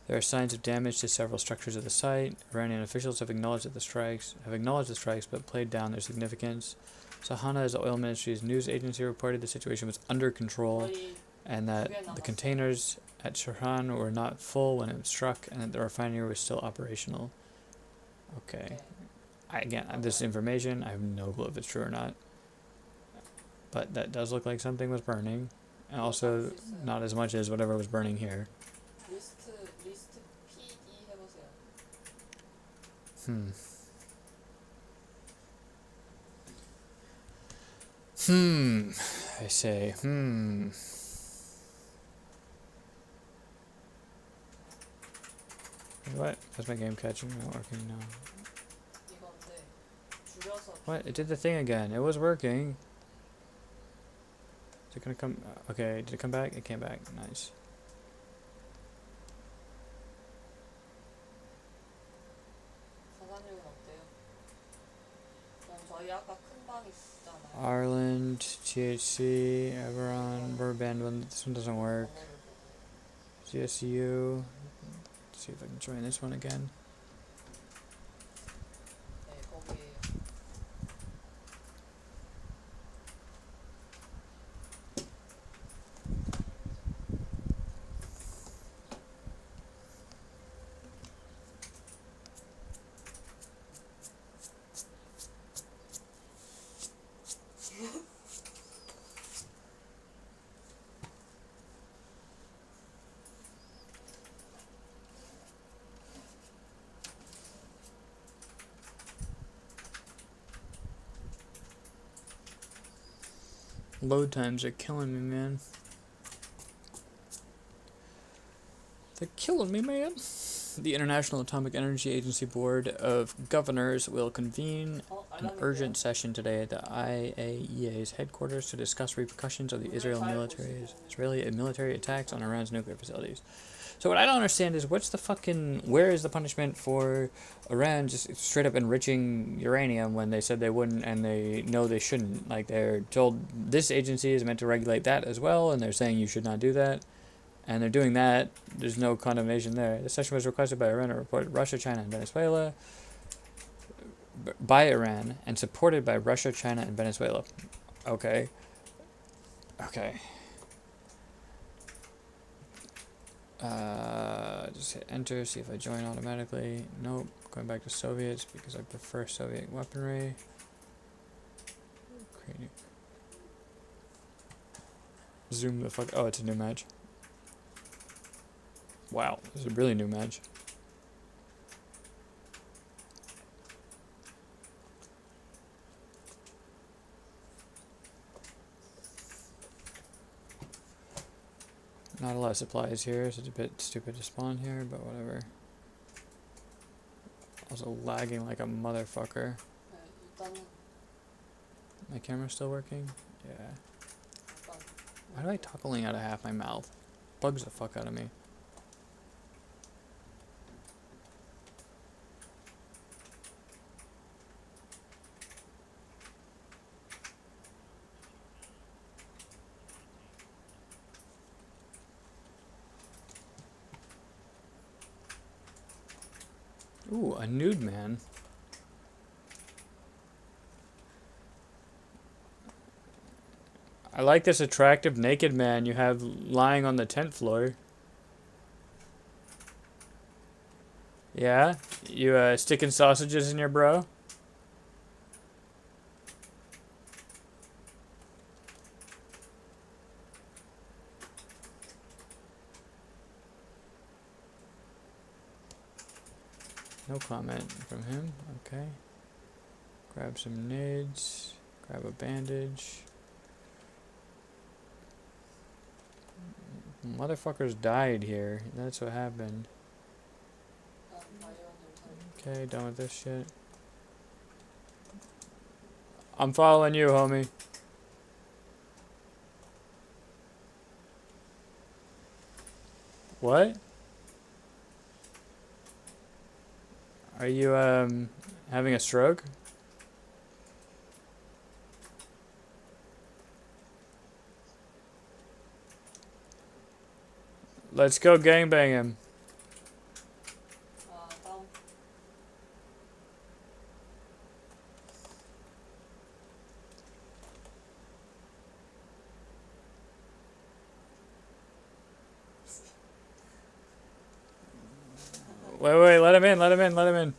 There are signs of damage to several structures of the site. Iranian officials have acknowledged the strikes, but played down their significance. Sahana, as the oil ministry's news agency, reported the situation was under control and that the containers at Shirhan were not full when it struck and that the refinery was still operational. Okay. This information, I have no clue if it's true or not. But that does look like something was burning. And also, not as much as whatever was burning here. I say, What? How's my game catching? Not working now. What? It did the thing again. It was working. Is it gonna come? Okay, did it come back? It came back. Nice. Ireland, THC, Everon, Burbank. This one doesn't work. GSU. Let's see if I can join this one again. Load times are killing me, man. They're killing me, man. The International Atomic Energy Agency Board of Governors will convene an urgent session today at the IAEA's headquarters to discuss repercussions of the Israeli military attacks on Iran's nuclear facilities. So what I don't understand is where is the punishment for Iran just straight up enriching uranium when they said they wouldn't and they know they shouldn't? Like, they're told this agency is meant to regulate that as well, and they're saying you should not do that. And they're doing that. There's no condemnation there. The session was requested by Iran and reported Russia, China, and Venezuela. By Iran and supported by Russia, China, and Venezuela. Okay. Just hit enter, see if I join automatically. Nope. Going back to Soviets because I prefer Soviet weaponry. Zoom the fuck. Oh, it's a new match. Wow, this is a really new match. Not a lot of supplies here, so it's a bit stupid to spawn here, but whatever. Also lagging like a motherfucker. 네, 일단은 My camera's still working? Yeah. 약간 Why do I talk only out of half my mouth? Bugs the fuck out of me. Ooh, a nude man. I like this attractive naked man you have lying on the tent floor. Yeah? You sticking sausages in your bro? No comment from him. Okay. Grab some nids. Grab a bandage. Motherfuckers died here. That's what happened. Okay, done with this shit. I'm following you, homie. What? Are you having a stroke? Let's go gangbang him. 다음 Wait, let him in, let him in, let him in.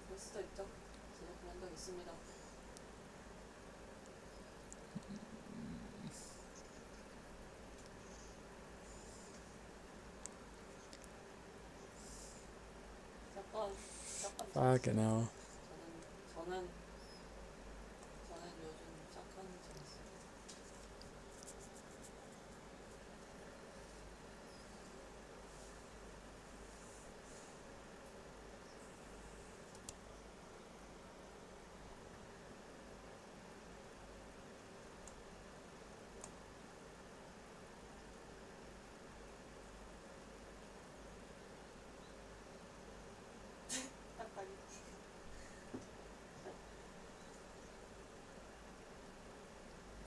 그럴 수도 있죠. 저도 그런 적 있습니다. 약간 Fucking hell. 저는 요즘 착한 재밌어요. 약간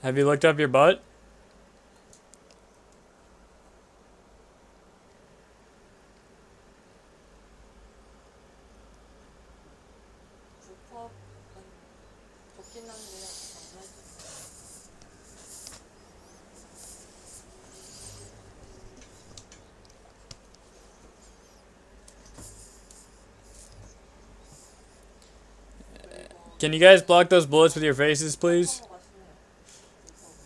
Have you looked up your butt? 불법은 좋긴 한데요. 아무래도 Can you guys block those bullets with your faces, please? 불법은 맛있네요. 불법은.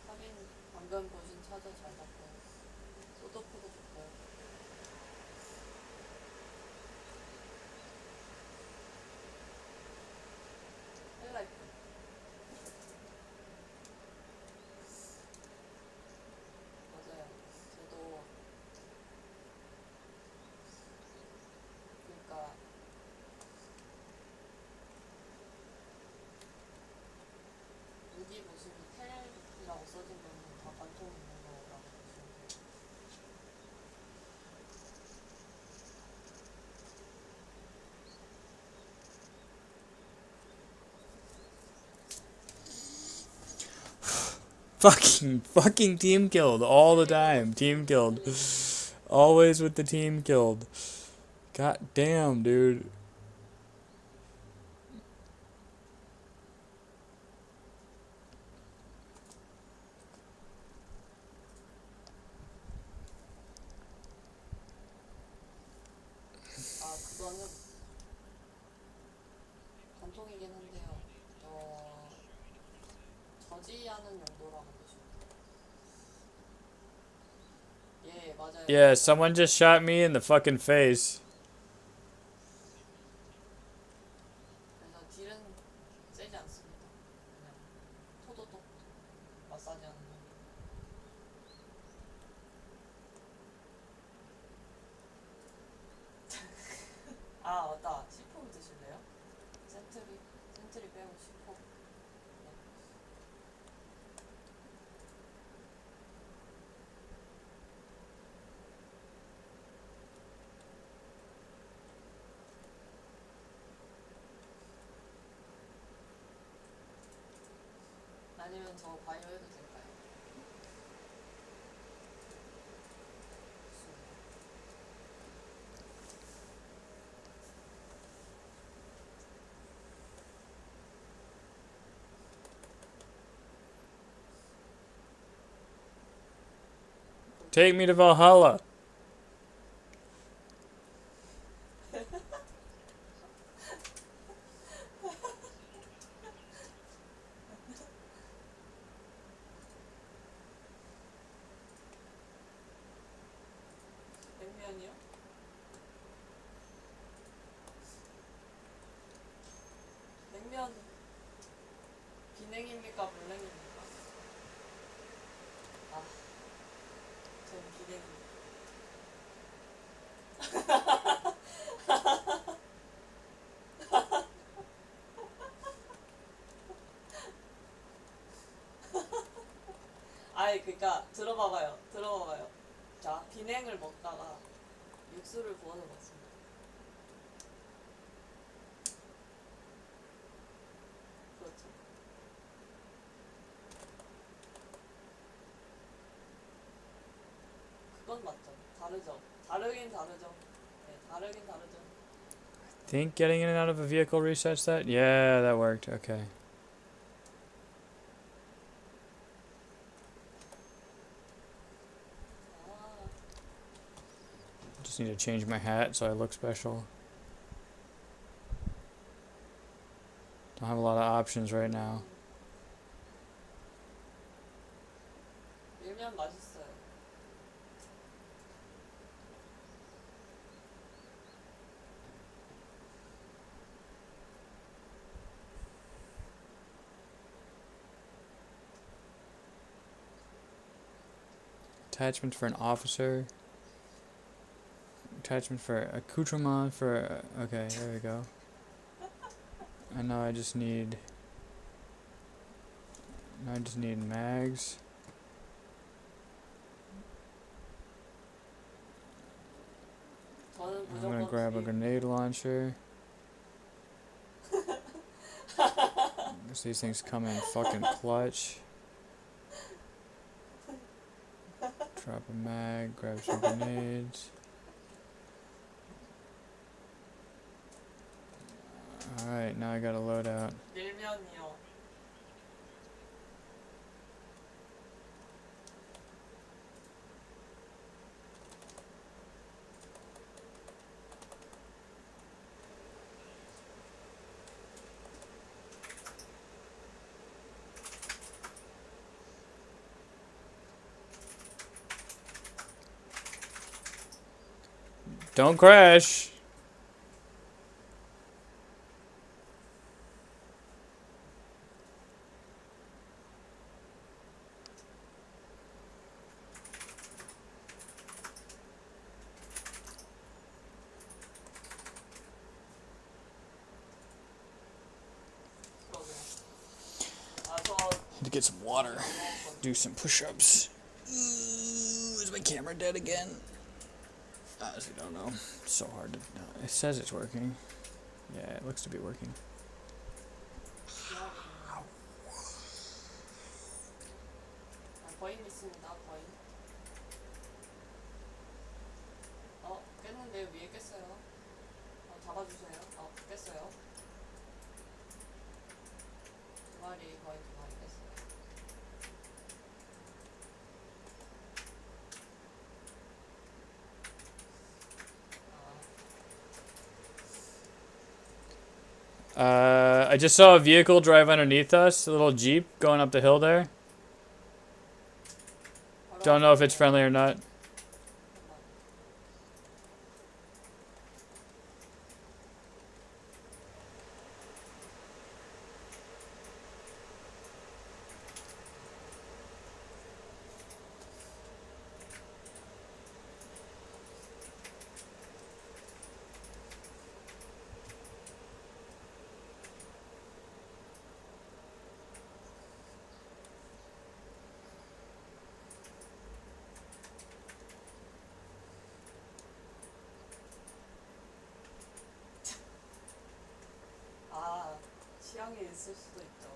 하긴 방금 보신 차저 잘 봤고요. 소도프도 좋고요. 헬라이프. 맞아요. 저도 그러니까 무기 보시면 텔이라고 써진 거는 다 관통 있는 거라고 보시면 돼요. Fucking team killed all the time. Team killed. Always with the team killed. God damn, dude. 그거는 전통이긴 한데요. 저지하는 용도라고 보시면 돼요. 예, 맞아요. Yeah, someone just shot me in the fucking face. 그래서 딜은 세지 않습니다. 그냥 토도톡 마사지하는 정도. 아, 맞다. C4 드실래요? 센트리 빼고 C4. 네. 아니면 저 바이오 해도 될까요? Take me to Valhalla. 냉면이요? 냉면 비냉입니까? 물냉입니까? 아, 전 비냉입니다. 아이, 그니까 들어봐봐요. 자, 비냉을 먹다가 육수를 부어서 먹습니다. 그렇죠. 그건 맞죠. 다르죠. 다르긴 다르죠. 네, 다르긴 다르죠. Think getting in and out of a vehicle resets that? Yeah, that worked. Okay. 아, Just need to change my hat so I look special. Don't have a lot of options right now. 밀면 맛있어요. Attachment for an officer. Attachment for accoutrement for. Okay, there we go. And now I just need. Now I just need mags. 저는 I'm gonna 무조건 grab a grenade launcher. Guess these things come in fucking clutch. Drop a mag, grab some grenades. Alright, now I got a loadout. 밀면이요. Don't crash! Need to get some water. Do some push-ups. Ooh, is my camera dead again? I honestly don't know. It's so hard to know. It says it's working. Yeah, it looks to be working. 거인 있습니다. 거인. 깼는데 위에 깼어요. 잡아주세요. 깼어요. 두 마리 거인 두 마리 깼어요. I just saw a vehicle drive underneath us, a little Jeep going up the hill there. Don't know if it's friendly or not. 아, 취향이 있을 수도 있죠.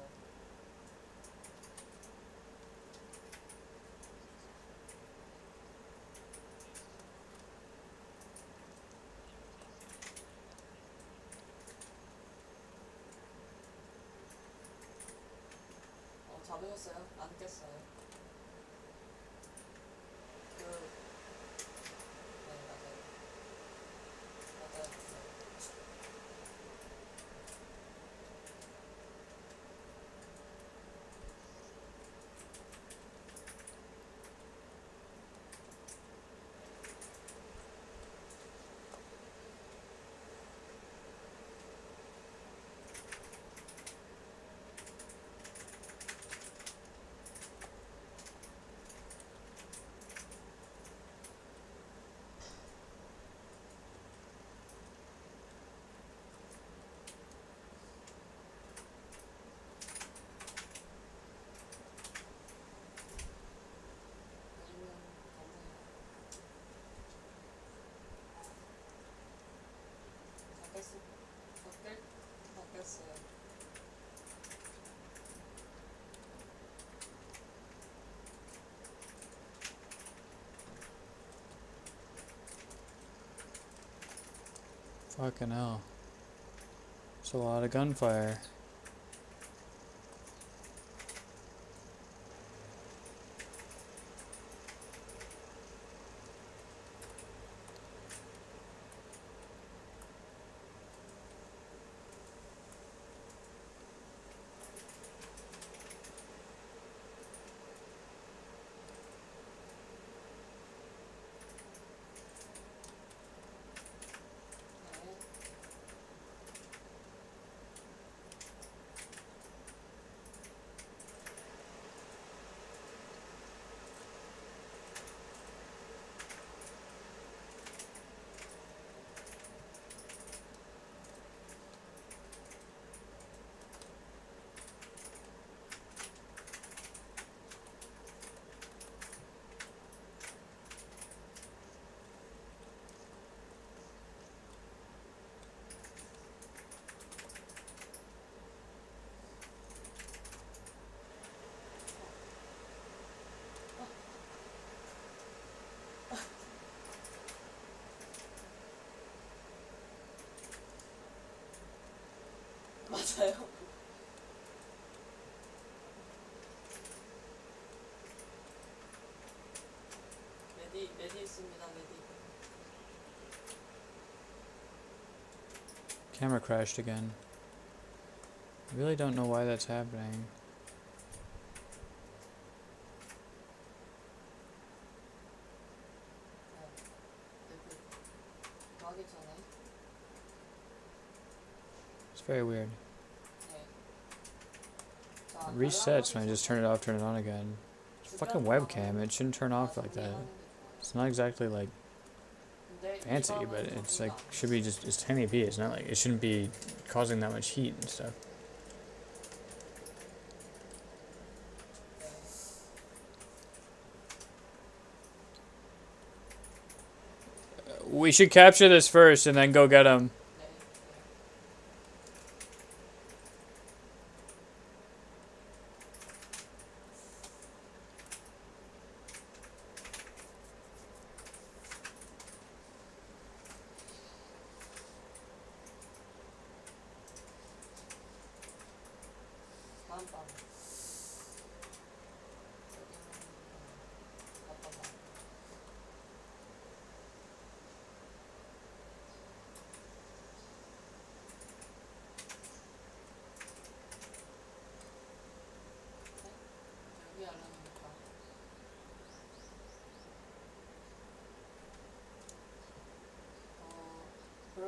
잡으셨어요? 안 깼어요? 그, 네, 맞아요. 맞아요. 바뀌었어요. Fucking hell. It's a lot of gunfire. 맞아요. 메디 있습니다, 메디. Camera crashed again. I really don't know why that's happening. 가기 전에. It's very weird. 네. It resets when I just turn it off, turn it on again. It's a fucking webcam. It shouldn't turn off like that. It's not exactly like fancy, but it's like should be just it's 1080p. It's not like it shouldn't be causing that much heat and stuff. We should capture this first and then go get him.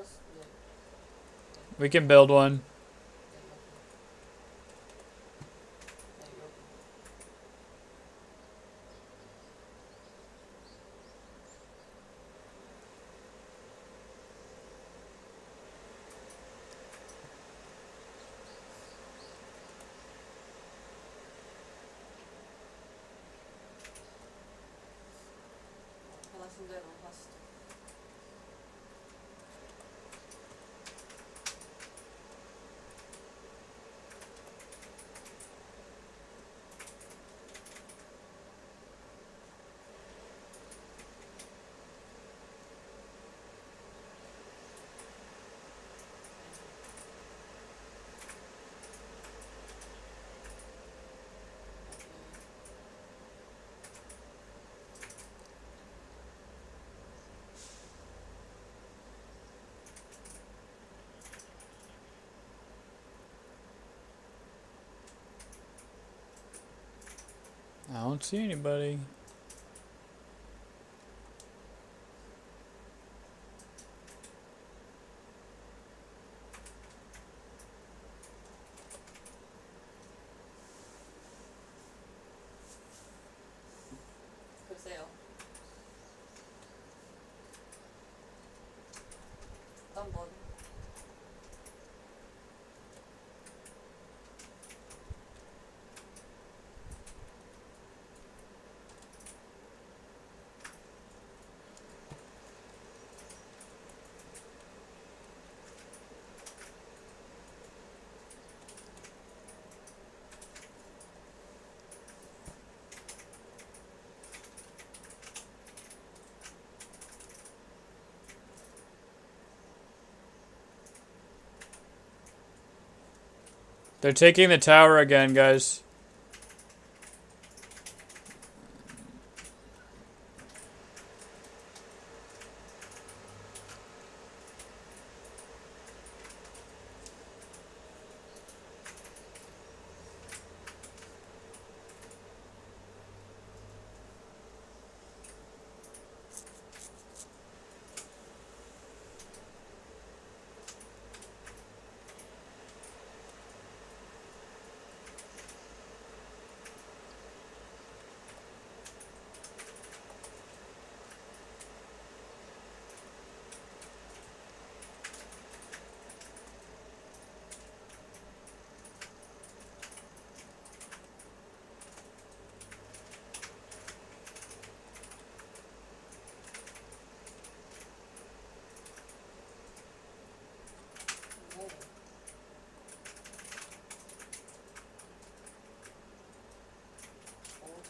네. We can build one. 네, 여기. 편하신 대로 하시죠. I don't see anybody. 글쎄요. 일단 뭐 They're taking the tower again, guys.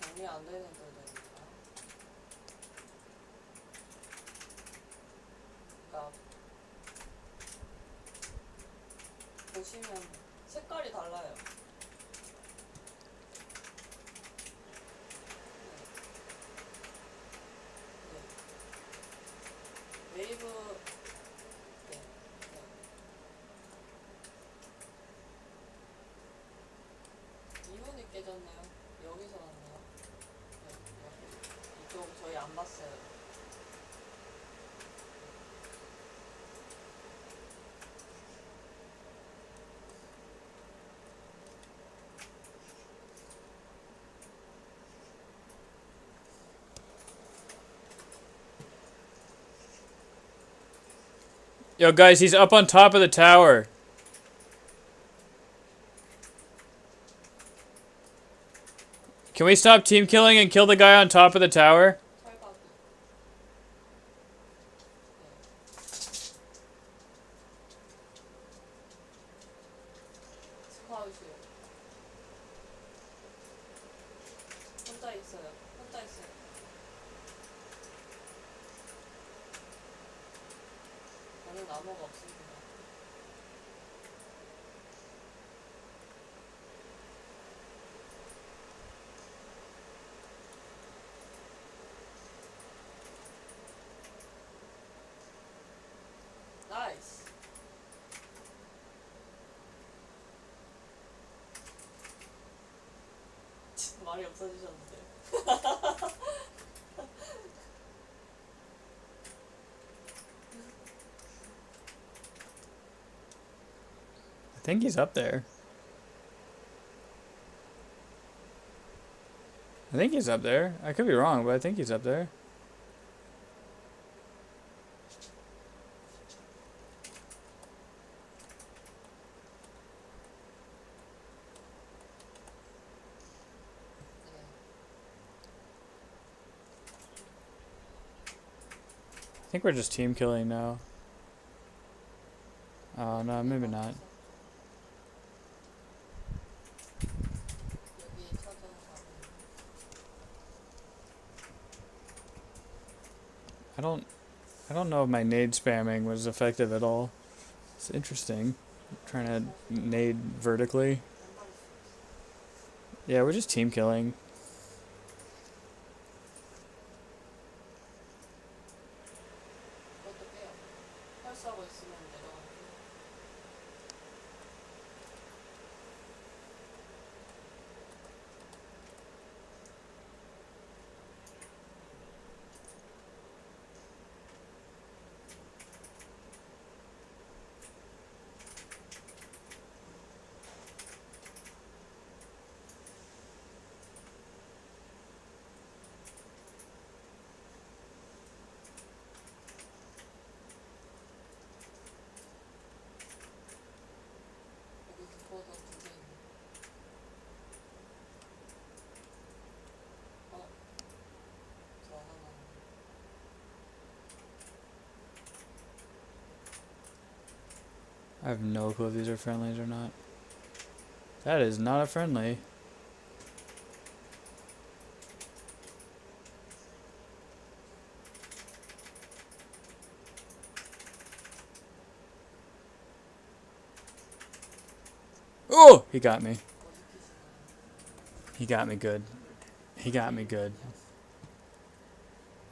정리 안 되는 애들이니까. 그러니까 보시면 색깔이 달라요. 네. 웨이브 네. 네. 이분이 깨졌네요. 여기서 났네요. 네. 이쪽 저희 안 봤어요. Yo, guys, he's up on top of the tower. Can we stop team killing and kill the guy on top of the tower? 혼자 있어요. 혼자 있어요. 저는 나무가 없습니다. 나이스. 말이 없어지셨는데. I think he's up there. I think he's up there. I could be wrong, but I think he's up there. I think we're just team killing now. Oh, no, maybe not. I don't know if my nade spamming was effective at all. It's interesting. I'm trying to nade vertically. Yeah, we're just team killing. I have no clue if these are friendlies or not. That is not a friendly. Oh! He got me. He got me good. He got me good.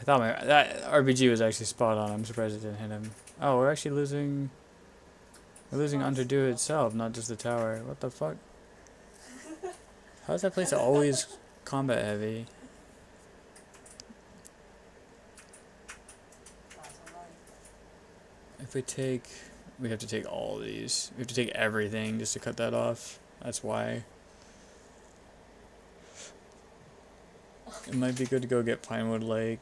I thought that RPG was actually spot on. I'm surprised it didn't hit him. Oh, we're actually losing... We're losing Underdo itself, not just the tower. What the fuck? How is that place always combat heavy? If we take... We have to take all these. We have to take everything just to cut that off. That's why. It might be good to go get Pinewood Lake.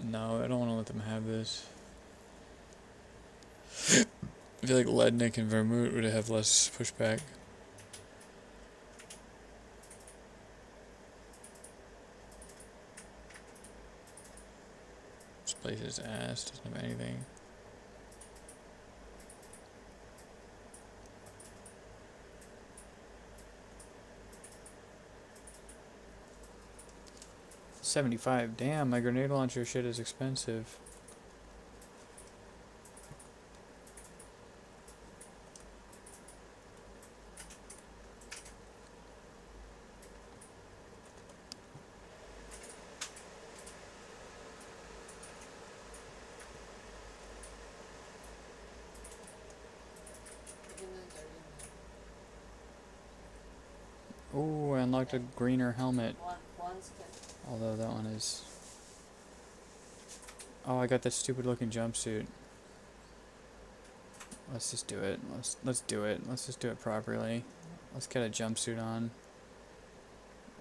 No, I don't want to let them have this. I feel like Lednick and Vermouth would have less pushback. This place is ass, doesn't have anything. $75. Damn, my grenade launcher shit is expensive. Ooh, I unlocked a greener helmet. Although that one is... Oh, I got that stupid looking jumpsuit. Let's just do it. Let's do it. Let's just do it properly. Let's get a jumpsuit on.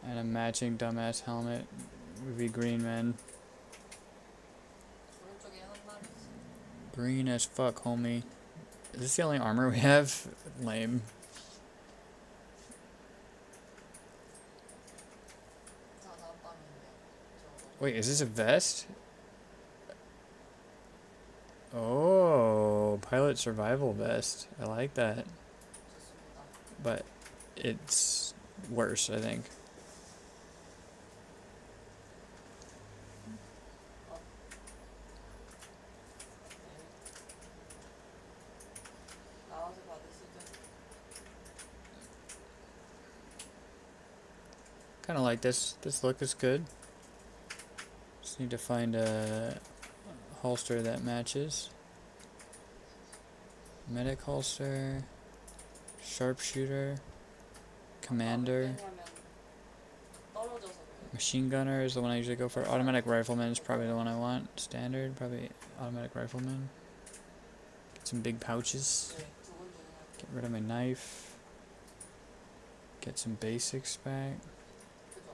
And a matching dumbass helmet. Would be green, man. Green as fuck, homie. Is this the only armor we have? Lame. Wait, is this a vest? Oh, pilot survival vest. I like that. But it's worse, I think. Kind of like this. This look is good. Just need to find a holster that matches. Medic holster. Sharpshooter. Commander. Machine gunner is the one I usually go for. Automatic rifleman is probably the one I want. Standard, probably automatic rifleman. some big pouches. 네, 두 군데는 할게요. Get rid of my knife. Get some basics back. 그죠?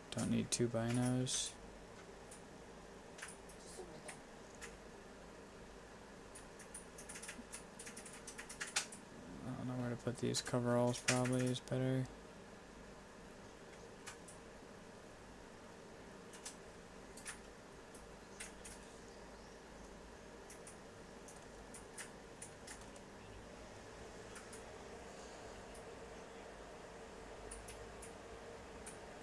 Don't need 2 binos. 좋습니다. I don't know where to put these. Coveralls probably is better.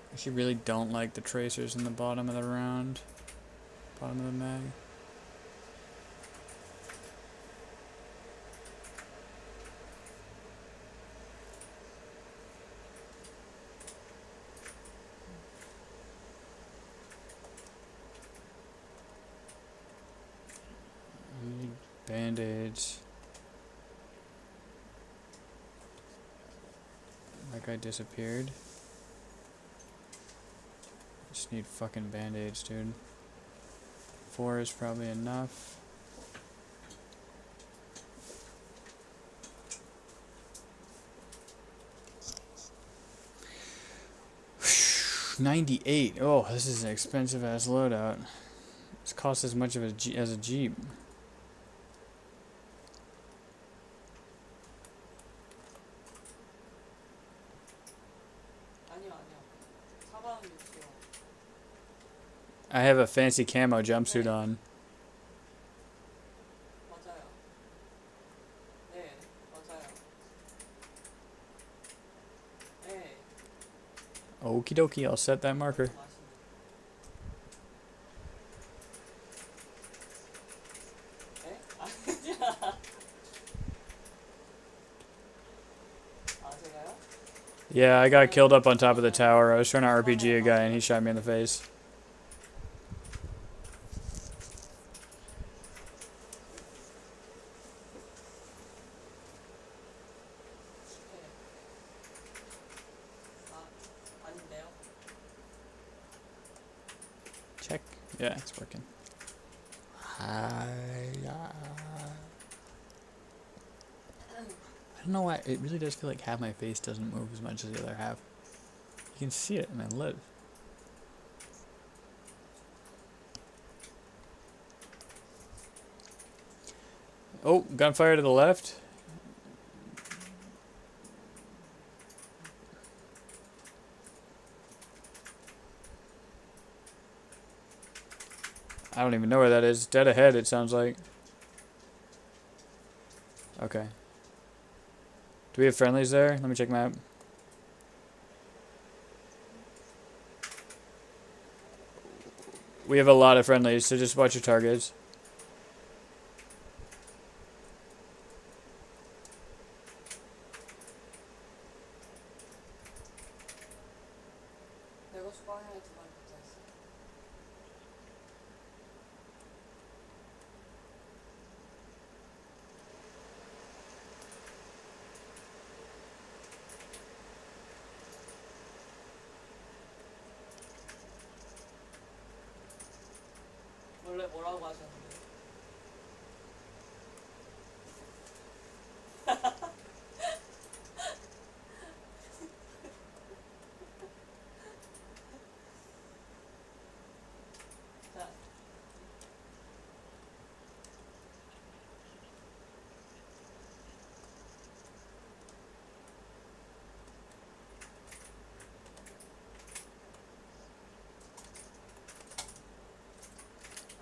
I actually really don't like the tracers in the bottom of the round. Bottom of the mag. Band-aids. That guy disappeared. Just need fucking band-aids, dude. 4 is probably enough. $98. Oh, this is an expensive ass loadout. This costs as much as a Jeep. 아니요. 4,600원. I have a fancy camo jumpsuit 네. on. 맞아요. 네, 맞아요. 네. Okie dokie, I'll set that marker. 맛있네. 네? 아니야. 아, 제가요? Yeah, I got killed up on top of the tower. I was trying to RPG a guy and he shot me in the face. 네. 아닌데요? Check. Yeah, it's working. I don't know why. It really does feel like half my face doesn't move as much as the other half. You can see it in my lid. Oh, gunfire to the left. I don't even know where that is. Dead ahead, it sounds like. Okay. Do we have friendlies there? Let me check map. We have a lot of friendlies, so just watch your targets. 내가 방향에 두 마리 붙어있어. 원래 뭐라고 하셨는데? 자.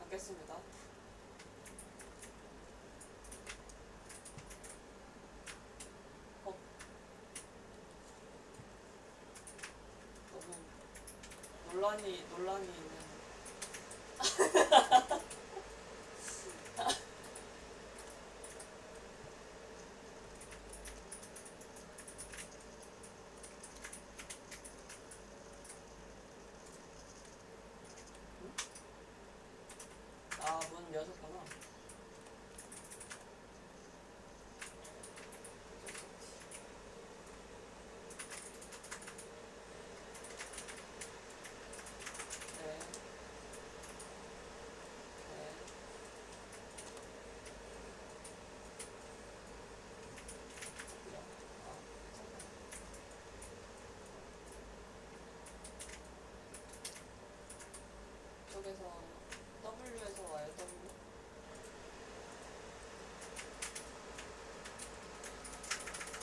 알겠습니다. 너무 논란이 있는. 아, 문 여셨구나. 네.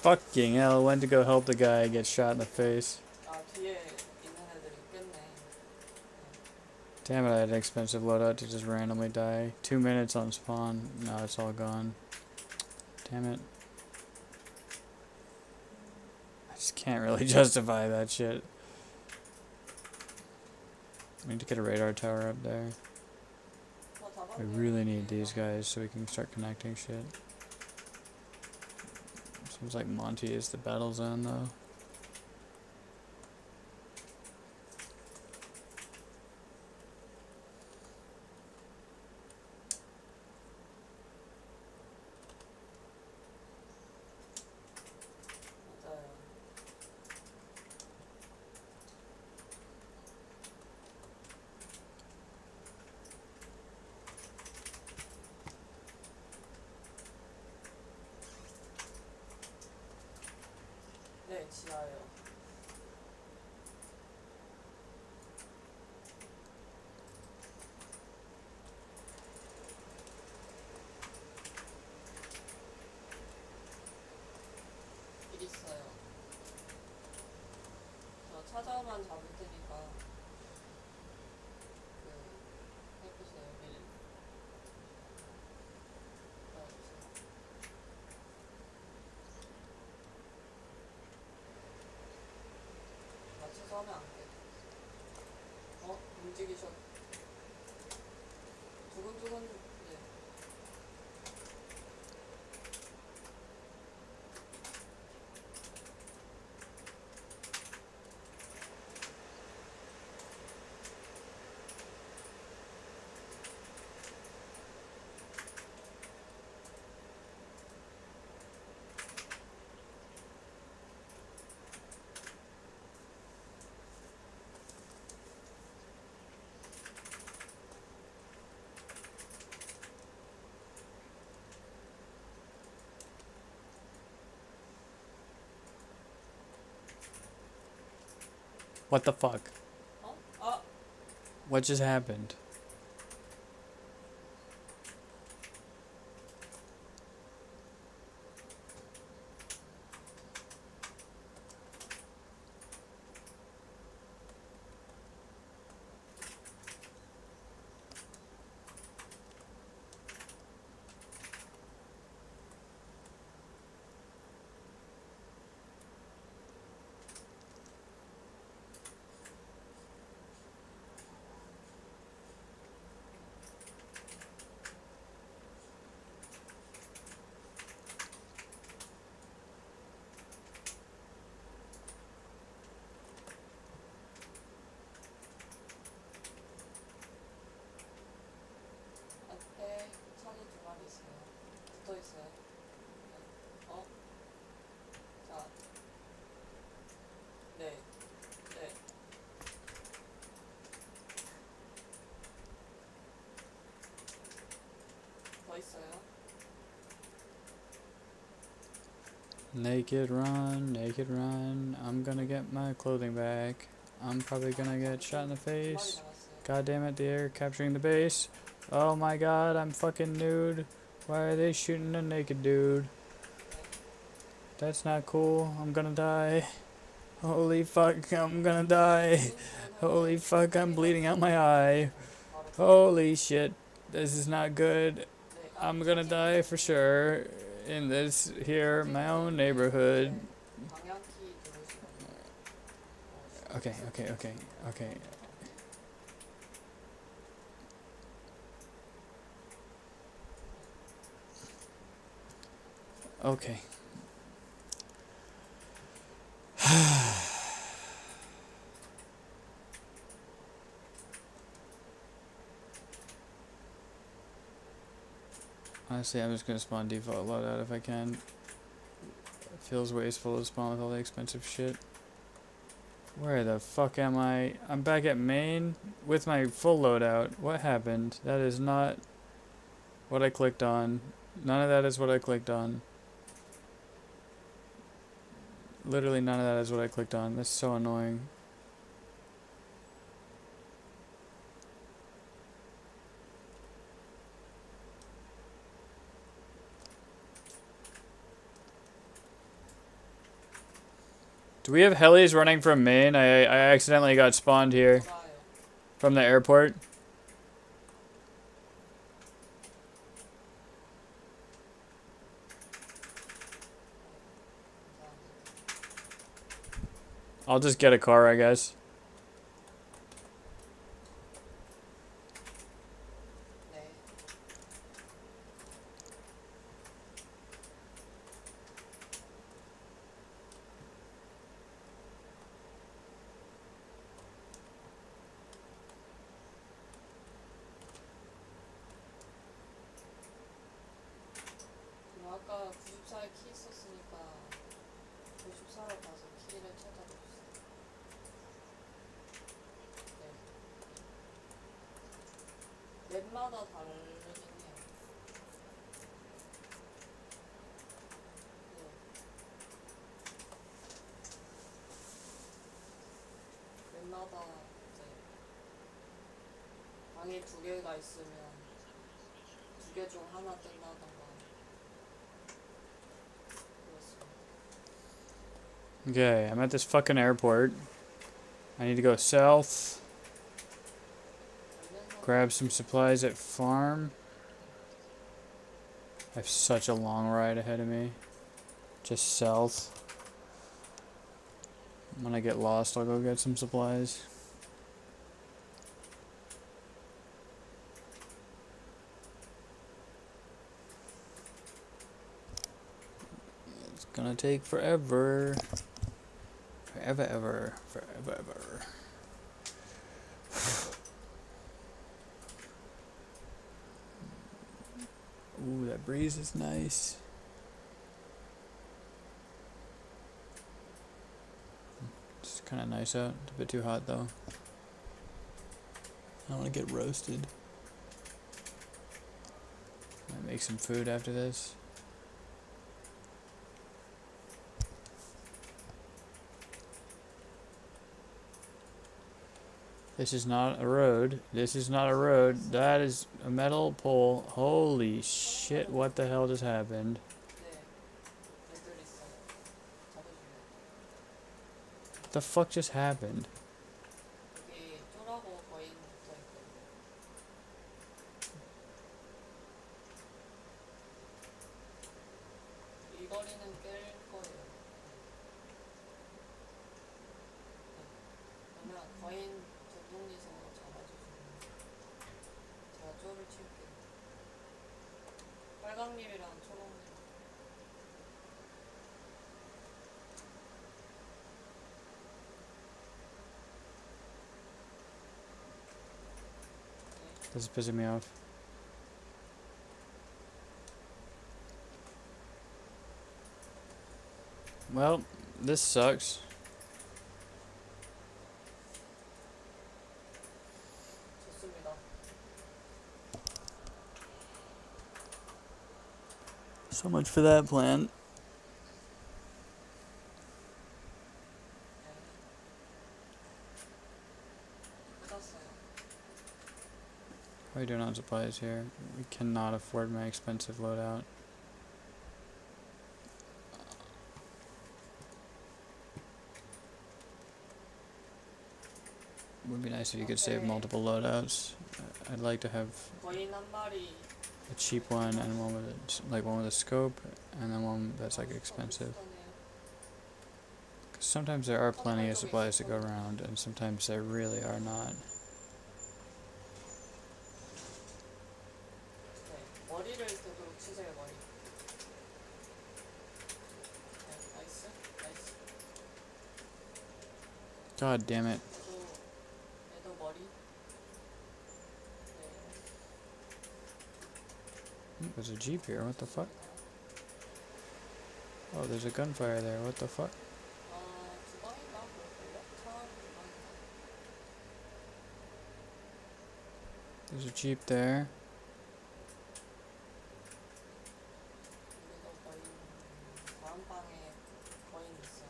Fucking hell, went to go help the guy get shot in the face. 아, 뒤에 있는 애들 있겠네. Damn it, I had an expensive loadout to just randomly die. 2 minutes on spawn. Now it's all gone. Damn it. I just can't really justify that shit. We need to get a radar tower up there. We really need these guys so we can start connecting shit. Seems like Monty is the battle zone though. 맞아요. 네, 지하요. 일 있어요. 저 찾아만 잡을 테니까 해보세요. 미리. 맞춰서 하면 안 돼. 움직이셔. 두근두근. 네. What the fuck? 아! What just happened? 앞에 차기 두 마리 있어요. 붙어 있어요. 자. 네. 네. 더 있어요. Naked run, naked run. I'm gonna get my clothing back. I'm probably gonna get shot in the 두 마리 face. 남았어요. God damn it, the air capturing the base. Oh my god, I'm fucking nude. Why are they shooting a naked dude? That's not cool. I'm gonna die. Holy fuck, I'm gonna die. Holy fuck, I'm bleeding out my eye. Holy shit, this is not good. I'm gonna die for sure in this here, my own neighborhood. 방향키 누르시거든요. Okay. Okay. Honestly, I'm just gonna spawn default loadout if I can. It feels wasteful to spawn with all the expensive shit. Where the fuck am I? I'm back at main with my full loadout. What happened? That is not what I clicked on. None of that is what I clicked on. Literally none of that is what I clicked on. That's so annoying. Do we have helis running from Maine? I accidentally got spawned here 돌아요. from the airport. I'll just get a car, I guess. 네. 그럼 아까 94에 키 있었으니까 94로 가서 키를 찾아봅시다. 네. 맵마다 다르긴 해요. 네. 맵마다 이제 방에 2개가 있으면 2개 중 하나 뜬다던가 그렇습니다. Okay, I'm at this fucking airport. I need to go south, grab some supplies at farm. I have such a long ride ahead of me. Just south. When I get lost, I'll go get some supplies. It's gonna take forever. Forever, ever. Forever, ever. Ooh, that breeze is nice. It's kind of nice out. It's a bit too hot though. I don't want to get roasted. Might make some food after this. This is not a road. This is not a road. That is a metal pole. Holy shit, what the hell just happened? 네. 애들 있어요. 잡으실래요? What the fuck just happened? 여기 쫄하고 거인 붙어있거든요. 이 거리는 깰 거예요. 그러면 거인 두 분이서 잡아주시면 제가 쫄을 칠게요. 빨강님이랑 초록님. This is pissing me off. Well, this sucks. 좋습니다. So much for that plan. 네. 끝났어요. What are you doing on supplies here? We cannot afford my expensive loadout. Would be nice if you could save Okay. multiple loadouts. I'd like to have 거인 한 마리. a cheap one and one with one with a scope, and then one that's like expensive. Because sometimes there are plenty of supplies to go around, and sometimes there really are not. 네. 머리를 되도록 치세요, 머리. 네. 나이스. 나이스. God damn it. 얘도 머리. 네. There's a jeep here. What the fuck? Oh, there's a gunfire there. What the fuck? 두 방인가 그럴걸요? 차 두 방인가? There's a jeep there. 여기도 거인 다음 방에 거인 있어요.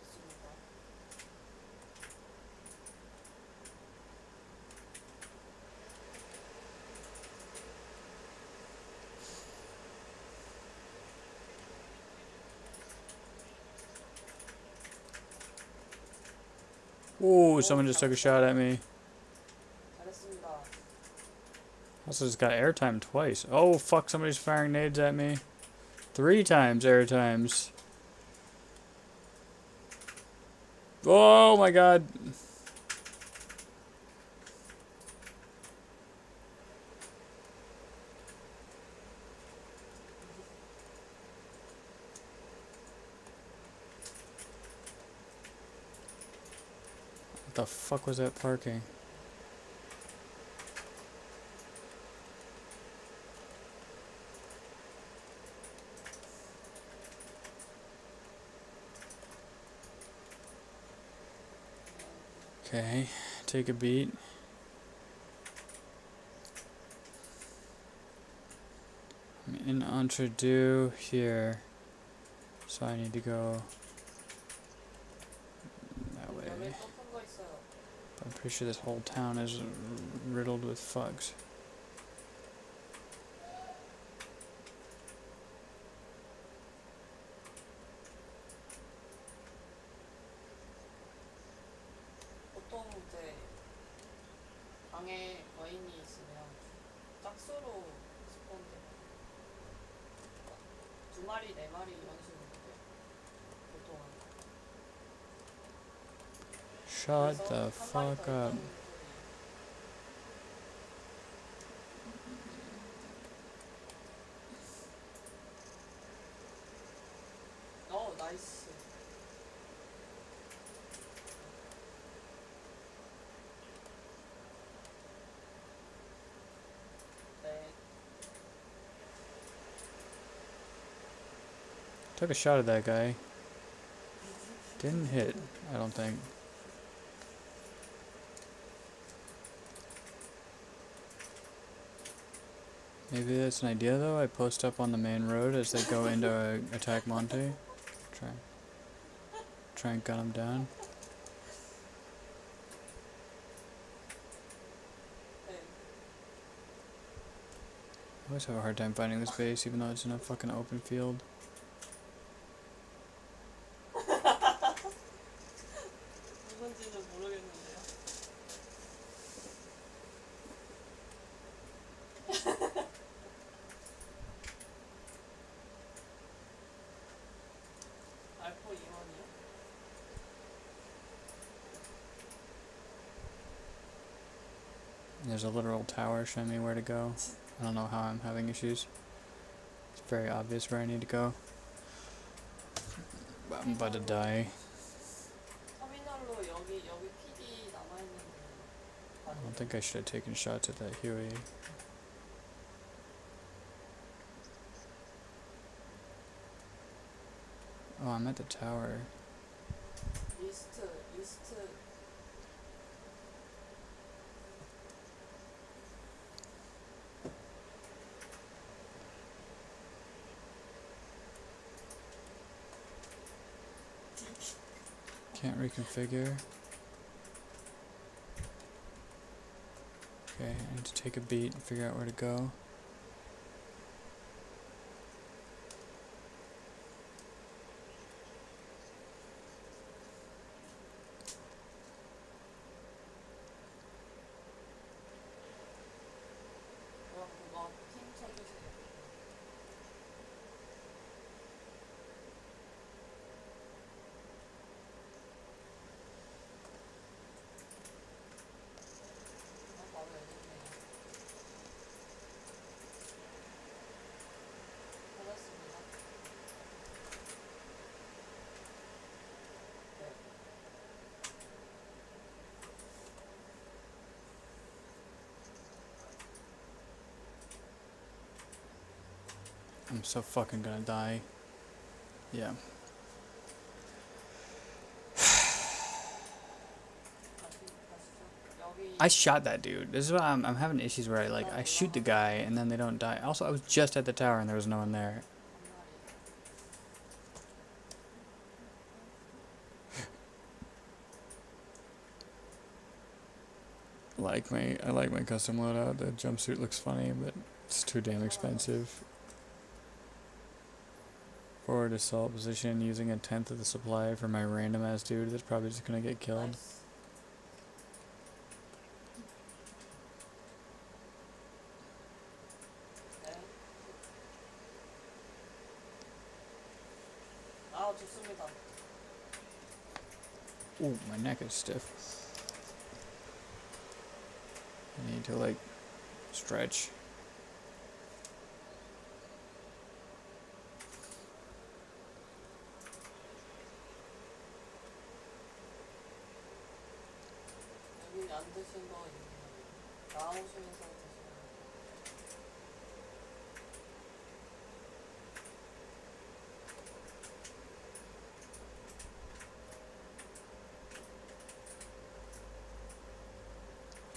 좋습니다. Ooh, someone just took a shot at me. 잘했습니다. Also just got airtime twice. Oh, fuck, somebody's firing nades at me. 3 times airtimes. Oh my god. What the fuck was that parking? Okay, take a beat. I'm in entre deux here. So I need to go that way. 여기 또 큰 거 있어요. I'm pretty sure this whole town is riddled with fugs. 보통 이제 방에 거인이 있으면 짝수로 스폰돼. 2마리, 4마리 이런 식으로 돼요. 보통은. Shut 그래서 the 한 마리 fuck 더 up. 있다는 소리. 나이스. 네. Took a shot at that guy. Didn't hit, I don't think. Maybe that's an idea though. I post up on the main road as they go into attack Monte. Try and gun him down. 네. I always have a hard time finding this base, even though it's in a fucking open field. 누군지는 모르겠는데요. 알포 2원이요? There's a literal tower showing me where to go. I don't know how I'm having issues. It's very obvious where I need to go. But I'm about to die. 터미널로 여기 PD 남아있는데. I don't think I should have taken shots at that Huey. Oh, I'm at the tower. 리스트. Can't reconfigure. Okay, I need to take a beat and figure out where to go. 그럼 그거 팀 쳐주세요. 바로 열렸네요. 찾았습니다. 네. I'm so fucking gonna die. Yeah. I shot that dude. This is what I'm having issues where I shoot the guy and then they don't die. Also, I was just at the tower and there was no one there. I like my custom loadout. The jumpsuit looks funny, but it's too damn expensive. Forward assault position using 1/10 of the supply for my random ass dude that's probably just gonna get killed. 나이스. 좋습니다. Ooh, my neck is stiff. I need to like stretch. 여기 안 드신 거 있나요? 나오시면서 드시면.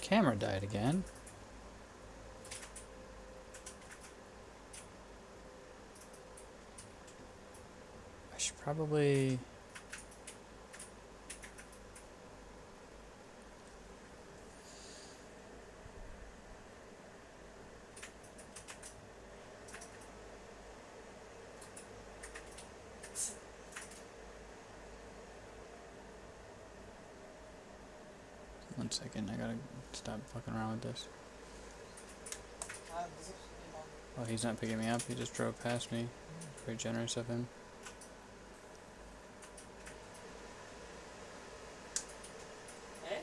Camera died again. I should probably... One second, I gotta stop fucking around with this. 아, 무섭습니다. Oh, he's not picking me up. He just drove past me. Very generous of him. 에?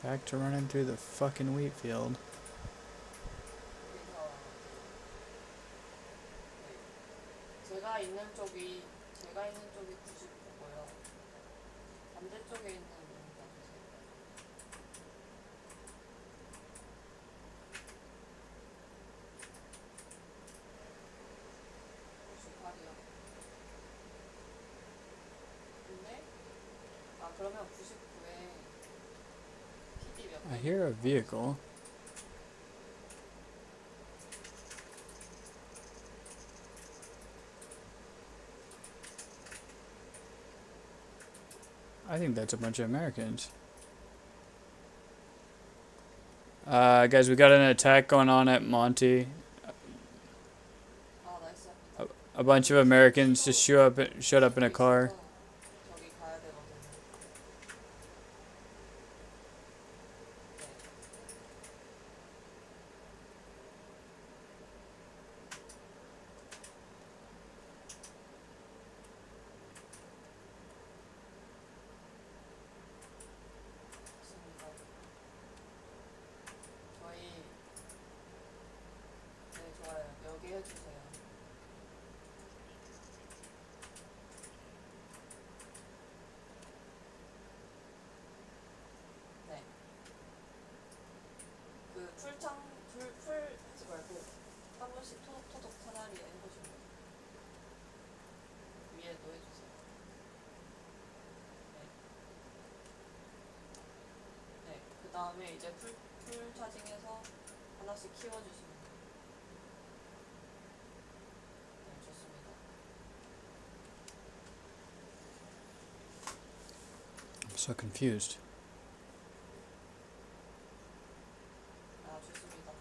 Back to running through the fucking wheat field. 제가 있는 쪽이 99고요. 반대쪽에 있는 분 같으세요. 98이요. 근데 그러면 99에 PD 몇 I hear a vehicle. I think that's a bunch of Americans. Guys, we got an attack going on at Monty. 나이스. A bunch of Americans just showed up in a car. 저기 가야 되거든요. 좋습니다. 저희 네 좋아요. 여기 해주세요. 네. 그 풀 하지 말고 한 번씩 토독토독 사다리에 해보시면 돼요. 위에도 해주세요. 네. 네. 그 다음에 이제 풀 차징해서 하나씩 키워주시면 돼요. 네, 좋습니다. I'm so confused. 좋습니다.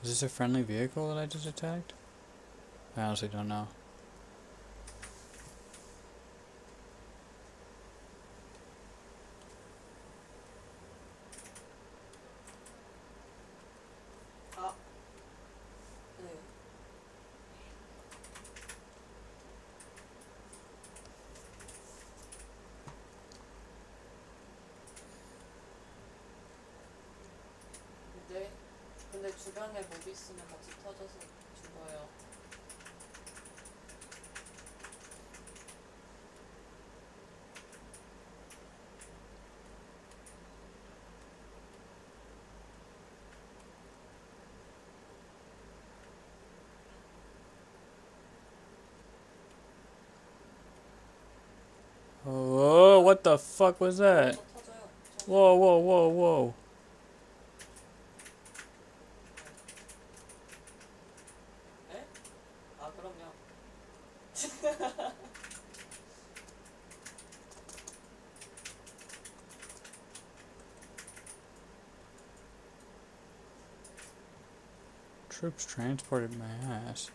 Is this a friendly vehicle that I just attacked? I honestly don't know. 네. 근데 주변에 몹 있으면 같이 터져서 죽어요. Oh, what the fuck was that? 터져요. Whoa, whoa, whoa, whoa. 에? 그럼요. Troops transported my ass.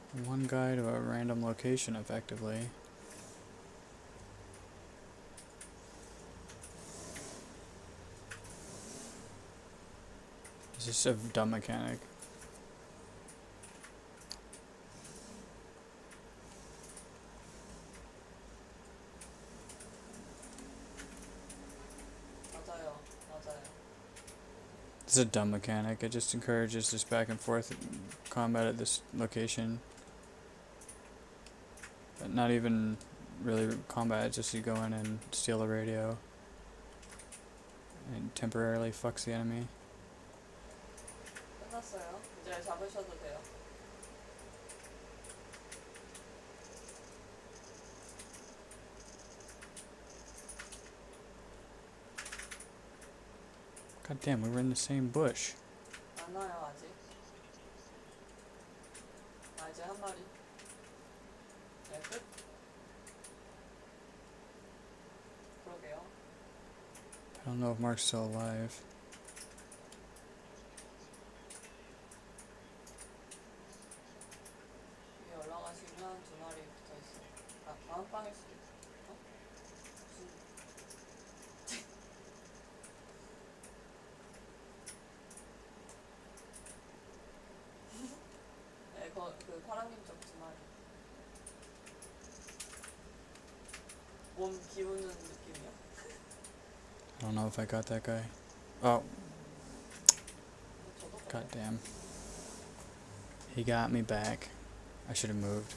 From one guy to a random location, effectively. Is this a dumb mechanic? It's a dumb mechanic. It just encourages this back and forth combat at this location. But not even really combat, it's just you go in and steal the radio. And temporarily fucks the enemy. 끝났어요. 이제 잡으셔도 돼요. God damn, we were in the same bush. 안 와요 아직. 아 이제 한 마리. 네 끝. 그러게요. I don't know if Mark's still alive. 위에 올라가시면 두 마리 붙어 있어요. 아 다음 방일 수도 있어. 어? 무슨? 네, 그 파랑님 쪽 두 마리. 몸 기우는 느낌이요. I don't know if I got that guy. Oh, 저도 god damn. He got me back. I should have moved.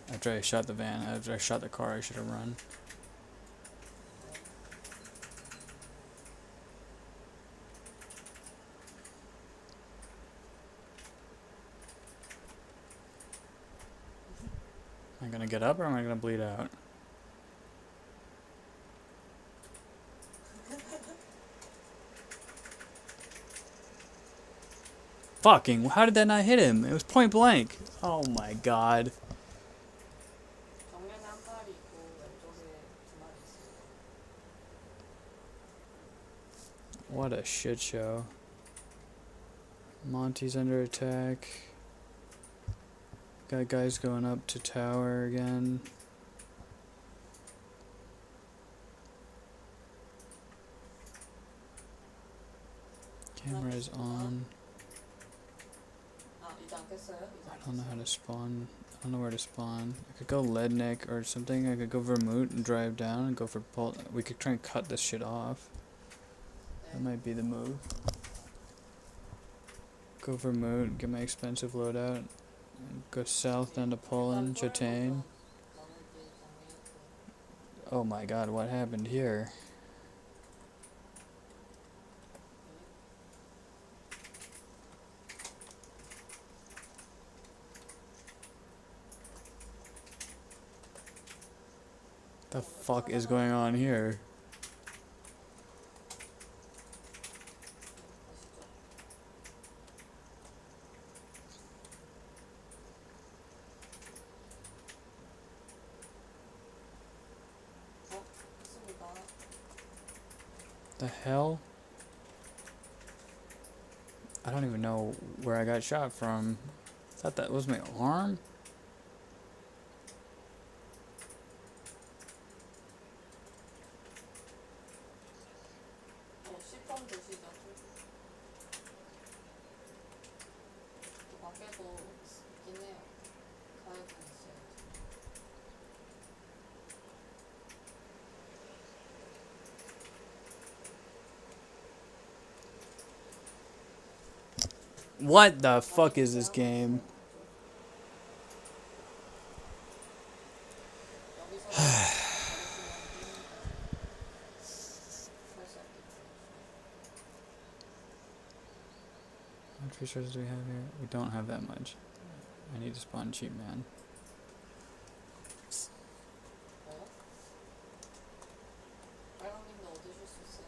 After I shot the van, after I shot the car, I should have run. Am I gonna get up or am I gonna bleed out? Fucking, how did that not hit him? It was point blank. Oh my god. 정면에 한 마리 있고 왼쪽에 두 마리 있어요. What a shit show. Monty's under attack. Got guys going up to tower again. Camera is on. 아 이제 안 깼어요? 이제 I 안 don't know how 깼어요? to spawn. I don't know where to spawn. I could go lead neck or something. I could go vermouth and drive down and go for pul. We could try and cut this shit off. That 네. might be the move. Go vermouth, get my expensive loadout. And go south down to Poland, Chatain. Oh my god, what happened here? The fuck is going on here? 했습니다. The hell? I don't even know where I got shot from. I thought that was my arm? 시폰 드시죠. 또 밖에도 있긴 해요. 가야만 있어요. What the fuck is this game? How much resources do we have here? We don't have that much. I need to spawn cheap, man. 뭐요? 빨강님도 얻으실 수 있어요.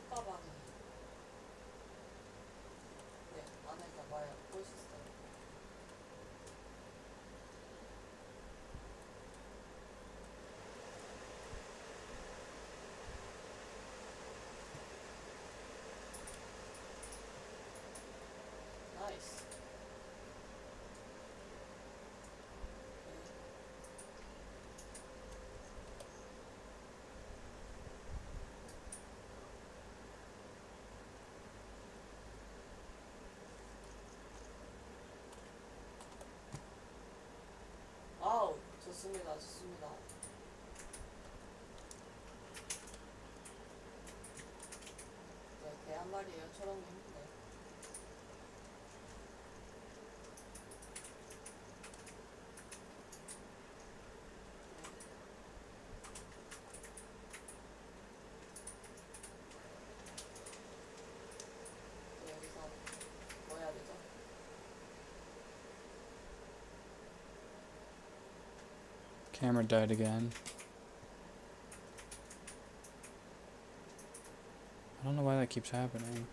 꽃가방이 네 안에 봐봐요. 꽃 있어요. 나이스. 아우 좋습니다. 좋습니다. 색깔이에요? 초록님인데. 여기서 뭐 해야 되죠? Camera died again. I don't know why that keeps happening.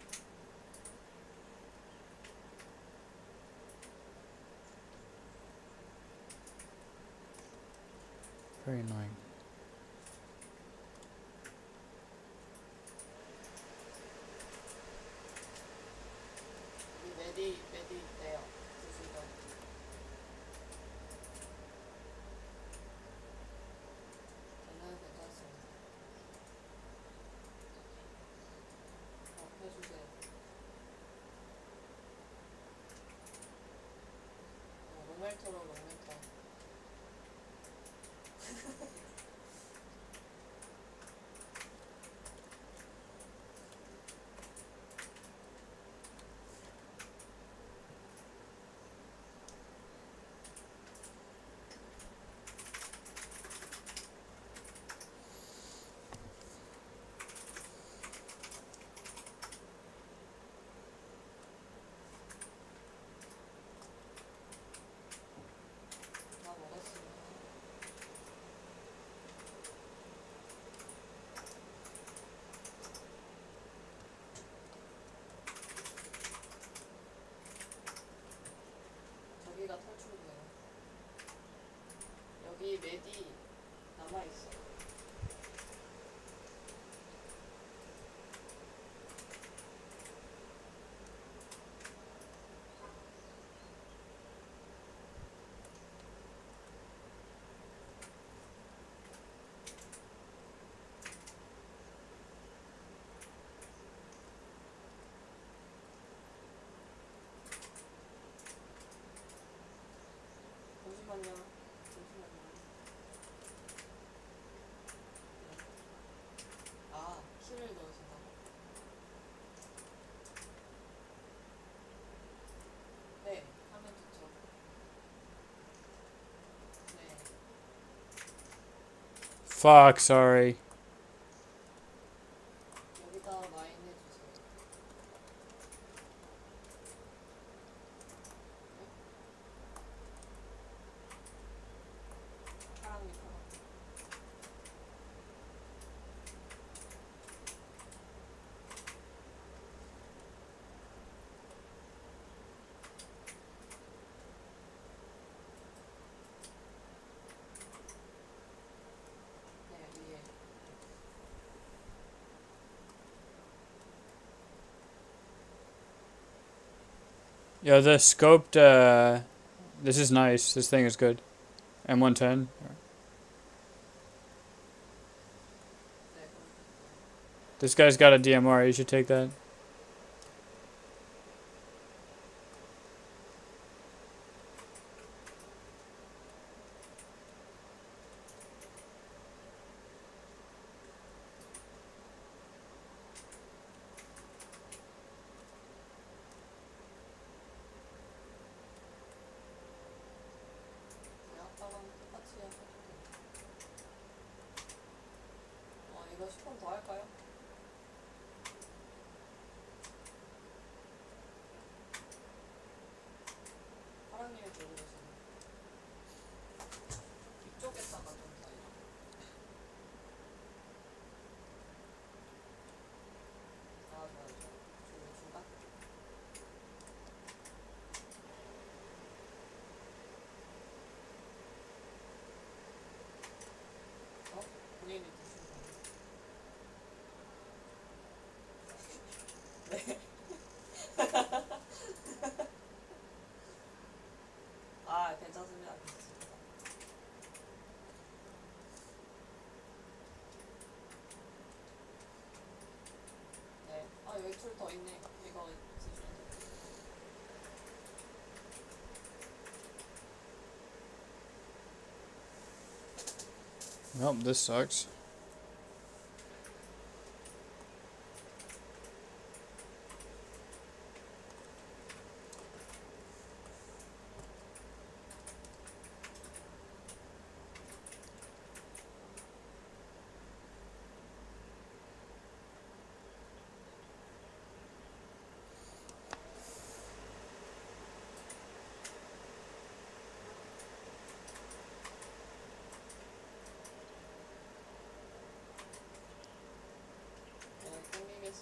Very annoying. 메디 있대요. 드시죠. 저는 괜찮습니다. 해주세요. 롱멜터로 롱멜터. 다 먹었습니다. 저기가 탈출구예요. 여기 메디 남아있어. 잠시만요. 아, 키를 넣으신다고? 네, 하면 좋죠. 네. Fuck, sorry. 여기다 마인 해주세요. 네? 파랑님 파랑. 네, 위에. Yeah, the scoped, this is nice. This thing is good. M110. 네, 그럼. This guy's got a DMR. You should take that. 네, 아까랑 똑같이 해도 돼요. 이거 10번 더 할까요? 파랑님이 들고 계시네. 이쪽에다가 좀 더 해요. 아, 좋아요, 좋아요. 중간? 본인이 드신 거. 네. 아, 괜찮습니다. 괜찮습니다. 네. 아, 여기 툴 더 있네. 이거 있으시면 돼요. Well, this sucks.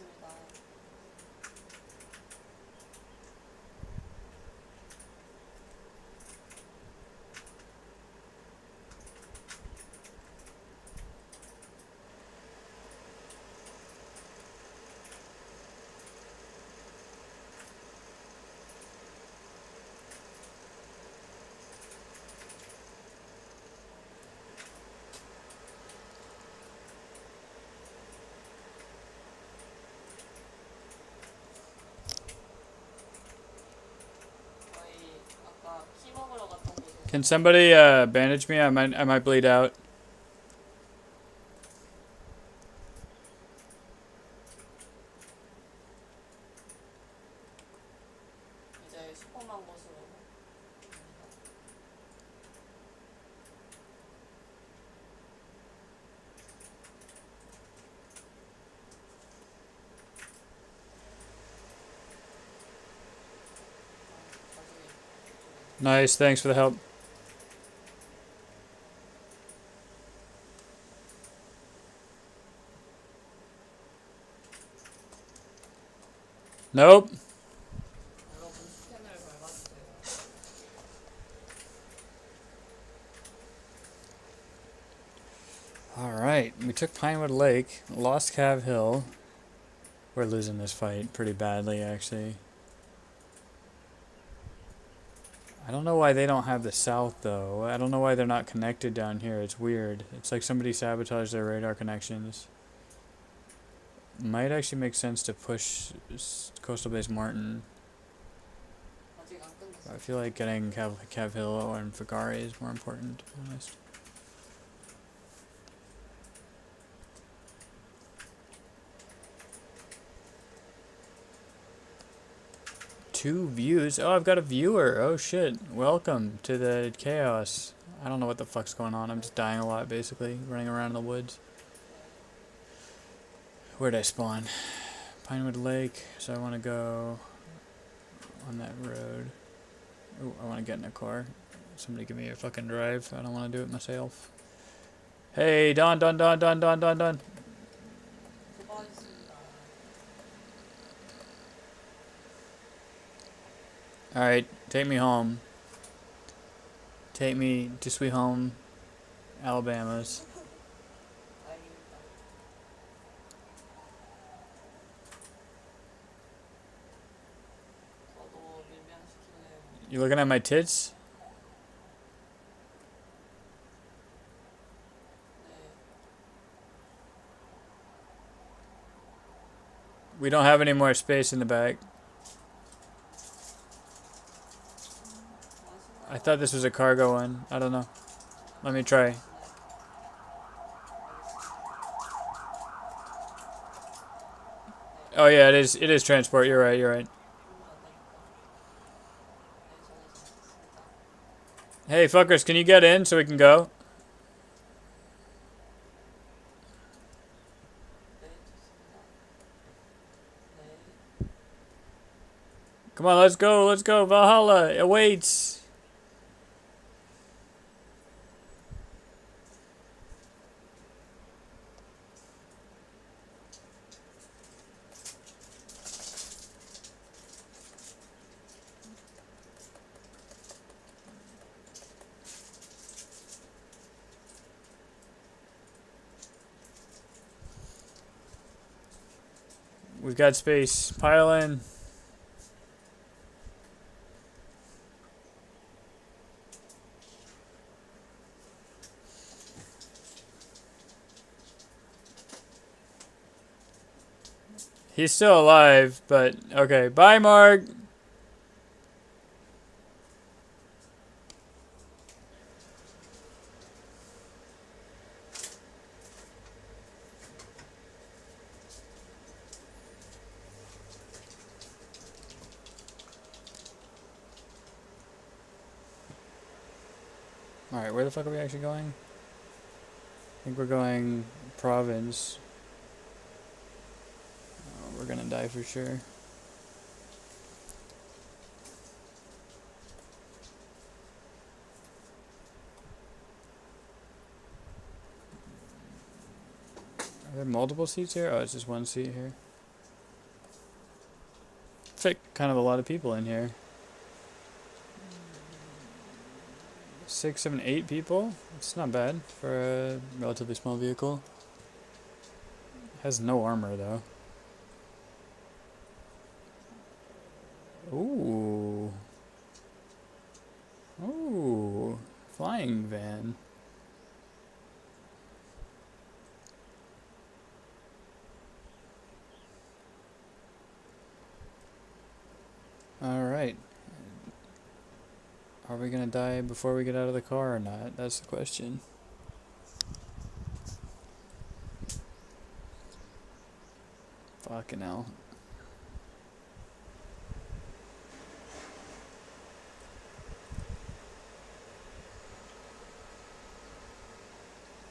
알겠습니다. 저희 아까 키 먹으러 갔던 곳에서 Can somebody bandage me? I might bleed out. 이제 슈퍼만 곳으로 갑니다. 나중에 이쪽에 Nice, thanks for the help. Nope. 여러분 스캔을 밟아주세요. Alright, we took Pinewood Lake, lost Cav Hill. We're losing this fight pretty badly, actually. I don't know why they don't have the south, though. I don't know why they're not connected down here. It's weird. It's like somebody sabotaged their radar connections. Might actually make sense to push Coastal Base Martin. 아직 안 끝났어요. I feel like getting Cav Hill and Figari is more important, to be honest. Two views. Oh, I've got a viewer. Oh shit. Welcome to the chaos. I don't know what the fuck's going on. I'm just dying a lot, basically. Running around in the woods. Where'd I spawn? Pinewood Lake. So I want to go on that road. Oh, I want to get in a car. Somebody give me a fucking drive. I don't want to do it myself. Hey, Don. 수고하셨습니다. Alright, take me home. Take me to sweet home, Alabama's. 다행입니다. 저도 밀면시킬래요. You looking at my tits? 네. We don't have any more space in the back. I thought this was a cargo one. I don't know. Let me try. Oh yeah, it is transport. You're right. Hey fuckers, can you get in so we can go? Come on, let's go. Valhalla awaits. We've got space. Pile in. He's still alive, but okay. Bye, Mark. Alright, where the fuck are we actually going? I think we're going province. Oh, we're gonna die for sure. Are there multiple seats here? Oh, it's just one seat here. fit kind of a lot of people in here. 6, 7, 8 people. It's not bad for a relatively small vehicle. Has no armor though. Ooh. Ooh. Flying van. Alright. Are we gonna die before we get out of the car or not? That's the question. Fucking hell.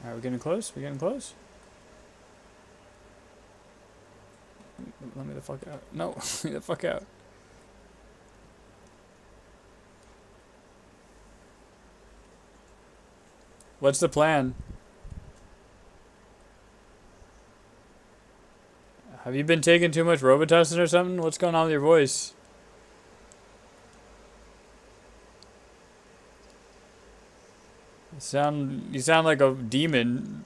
Alright, we're getting close? We're getting close? Let me the fuck out. No, let me the fuck out. What's the plan? Have you been taking too much Robitussin or something? What's going on with your voice? You sound like a demon.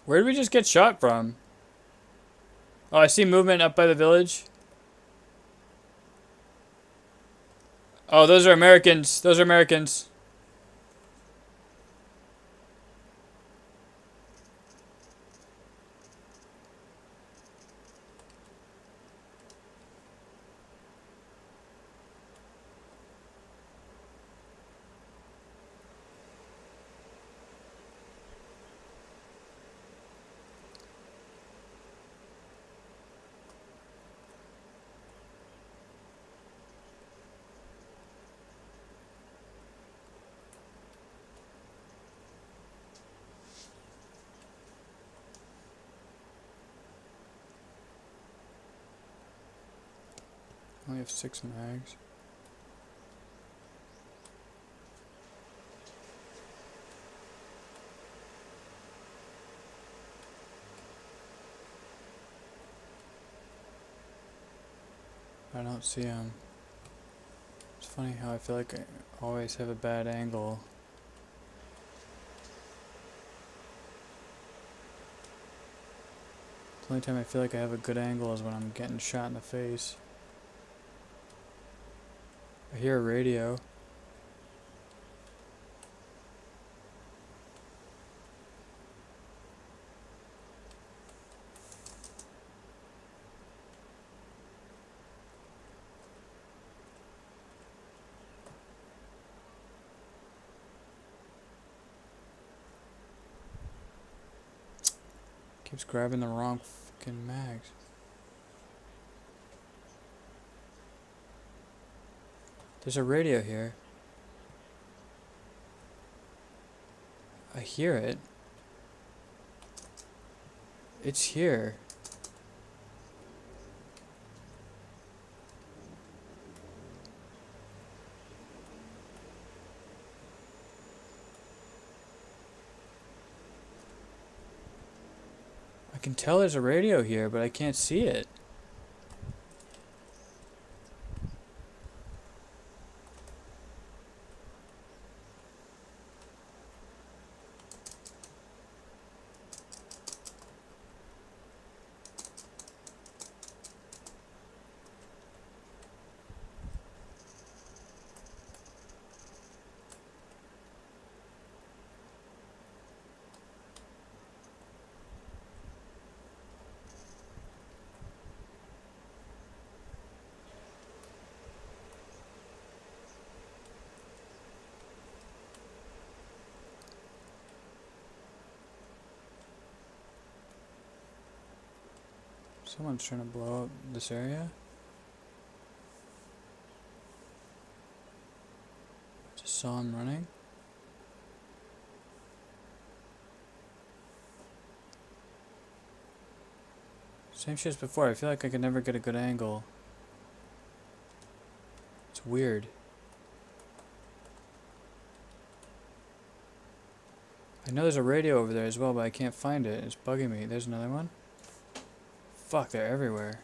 Where did we just get shot from? Oh, I see movement up by the village. Oh, those are Americans. Those are Americans. I only have 6 mags. I don't see him. It's funny how I feel like I always have a bad angle. The only time I feel like I have a good angle is when I'm getting shot in the face. I hear a radio. Keeps grabbing the wrong fucking mags. There's a radio here. I hear it. It's here. I can tell there's a radio here, but I can't see it. Someone's trying to blow up this area. Just saw him running. Same shit as before. I feel like I could never get a good angle. It's weird. I know there's a radio over there as well, but I can't find it. It's bugging me. There's another one. Fuck, they're everywhere.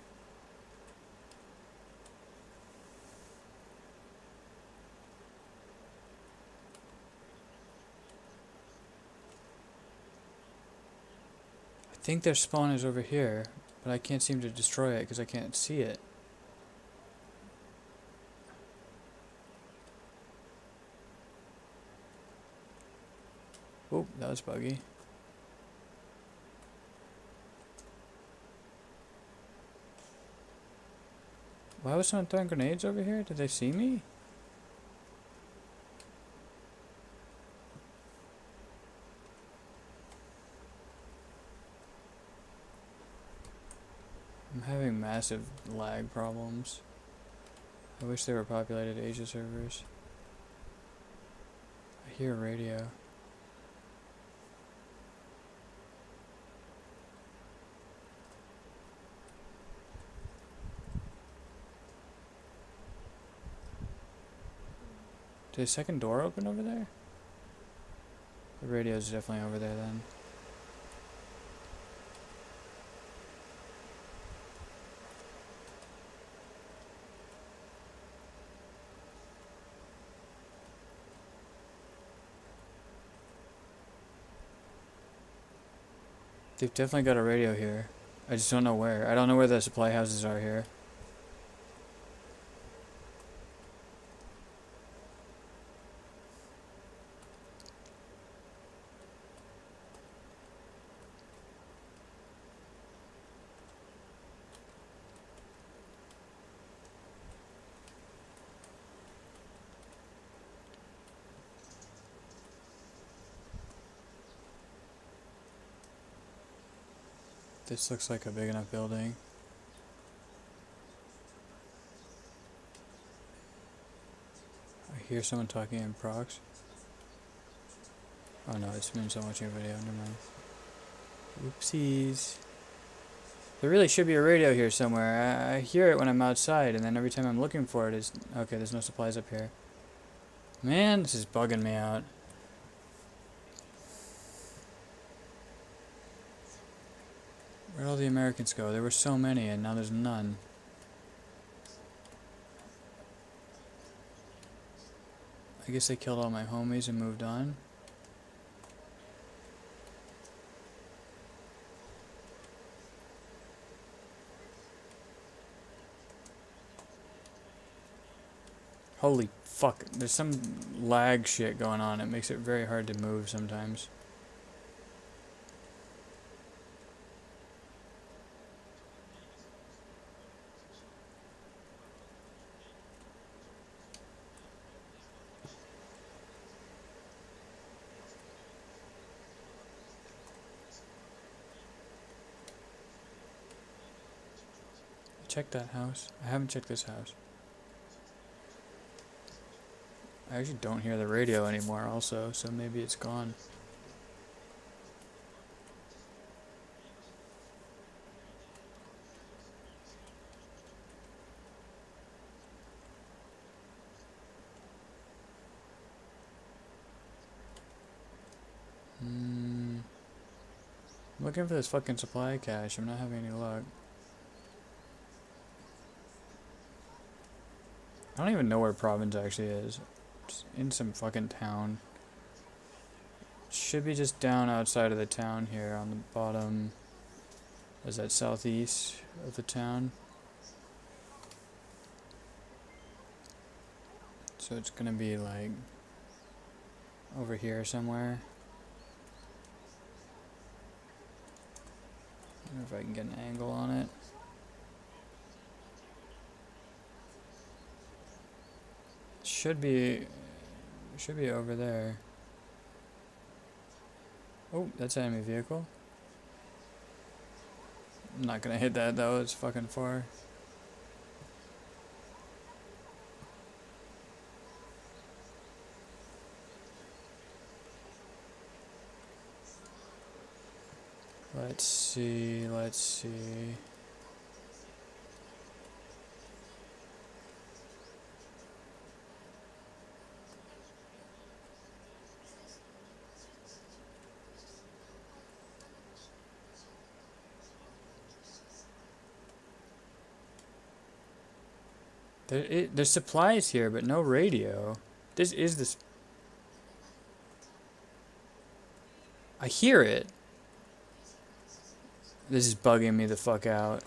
I think their spawn is over here, but I can't seem to destroy it because I can't see it. Oh, that was buggy. Why was someone throwing grenades over here? Did they see me? I'm having massive lag problems. I wish they were populated Asia servers. I hear a radio. Did a second door open over there? The radio's definitely over there then. They've definitely got a radio here. I just don't know where. I don't know where the supply houses are here. This looks like a big enough building. I hear someone talking in procs. Oh no, it's been so watching a video, never mind. Oopsies. There really should be a radio here somewhere. I hear it when I'm outside, and then every time I'm looking for it is... Okay, there's no supplies up here. Man, this is bugging me out. Where'd all the Americans go? There were so many, and now there's none. I guess they killed all my homies and moved on. Holy fuck, there's some lag shit going on. It makes it very hard to move sometimes. Check that house. I haven't checked this house. I actually don't hear the radio anymore also, so maybe it's gone. I'm looking for this fucking supply cache. I'm not having any luck. I don't even know where Province actually is. It's in some fucking town. Should be just down outside of the town here on the bottom. Is that southeast of the town? So it's gonna be like over here somewhere. I wonder if I can get an angle on it. Should be over there. Oh, that's an enemy vehicle. I'm not gonna hit that though, it's fucking far. Let's see, let's see. There's supplies here, but no radio. This is this. I hear it. This is bugging me the fuck out.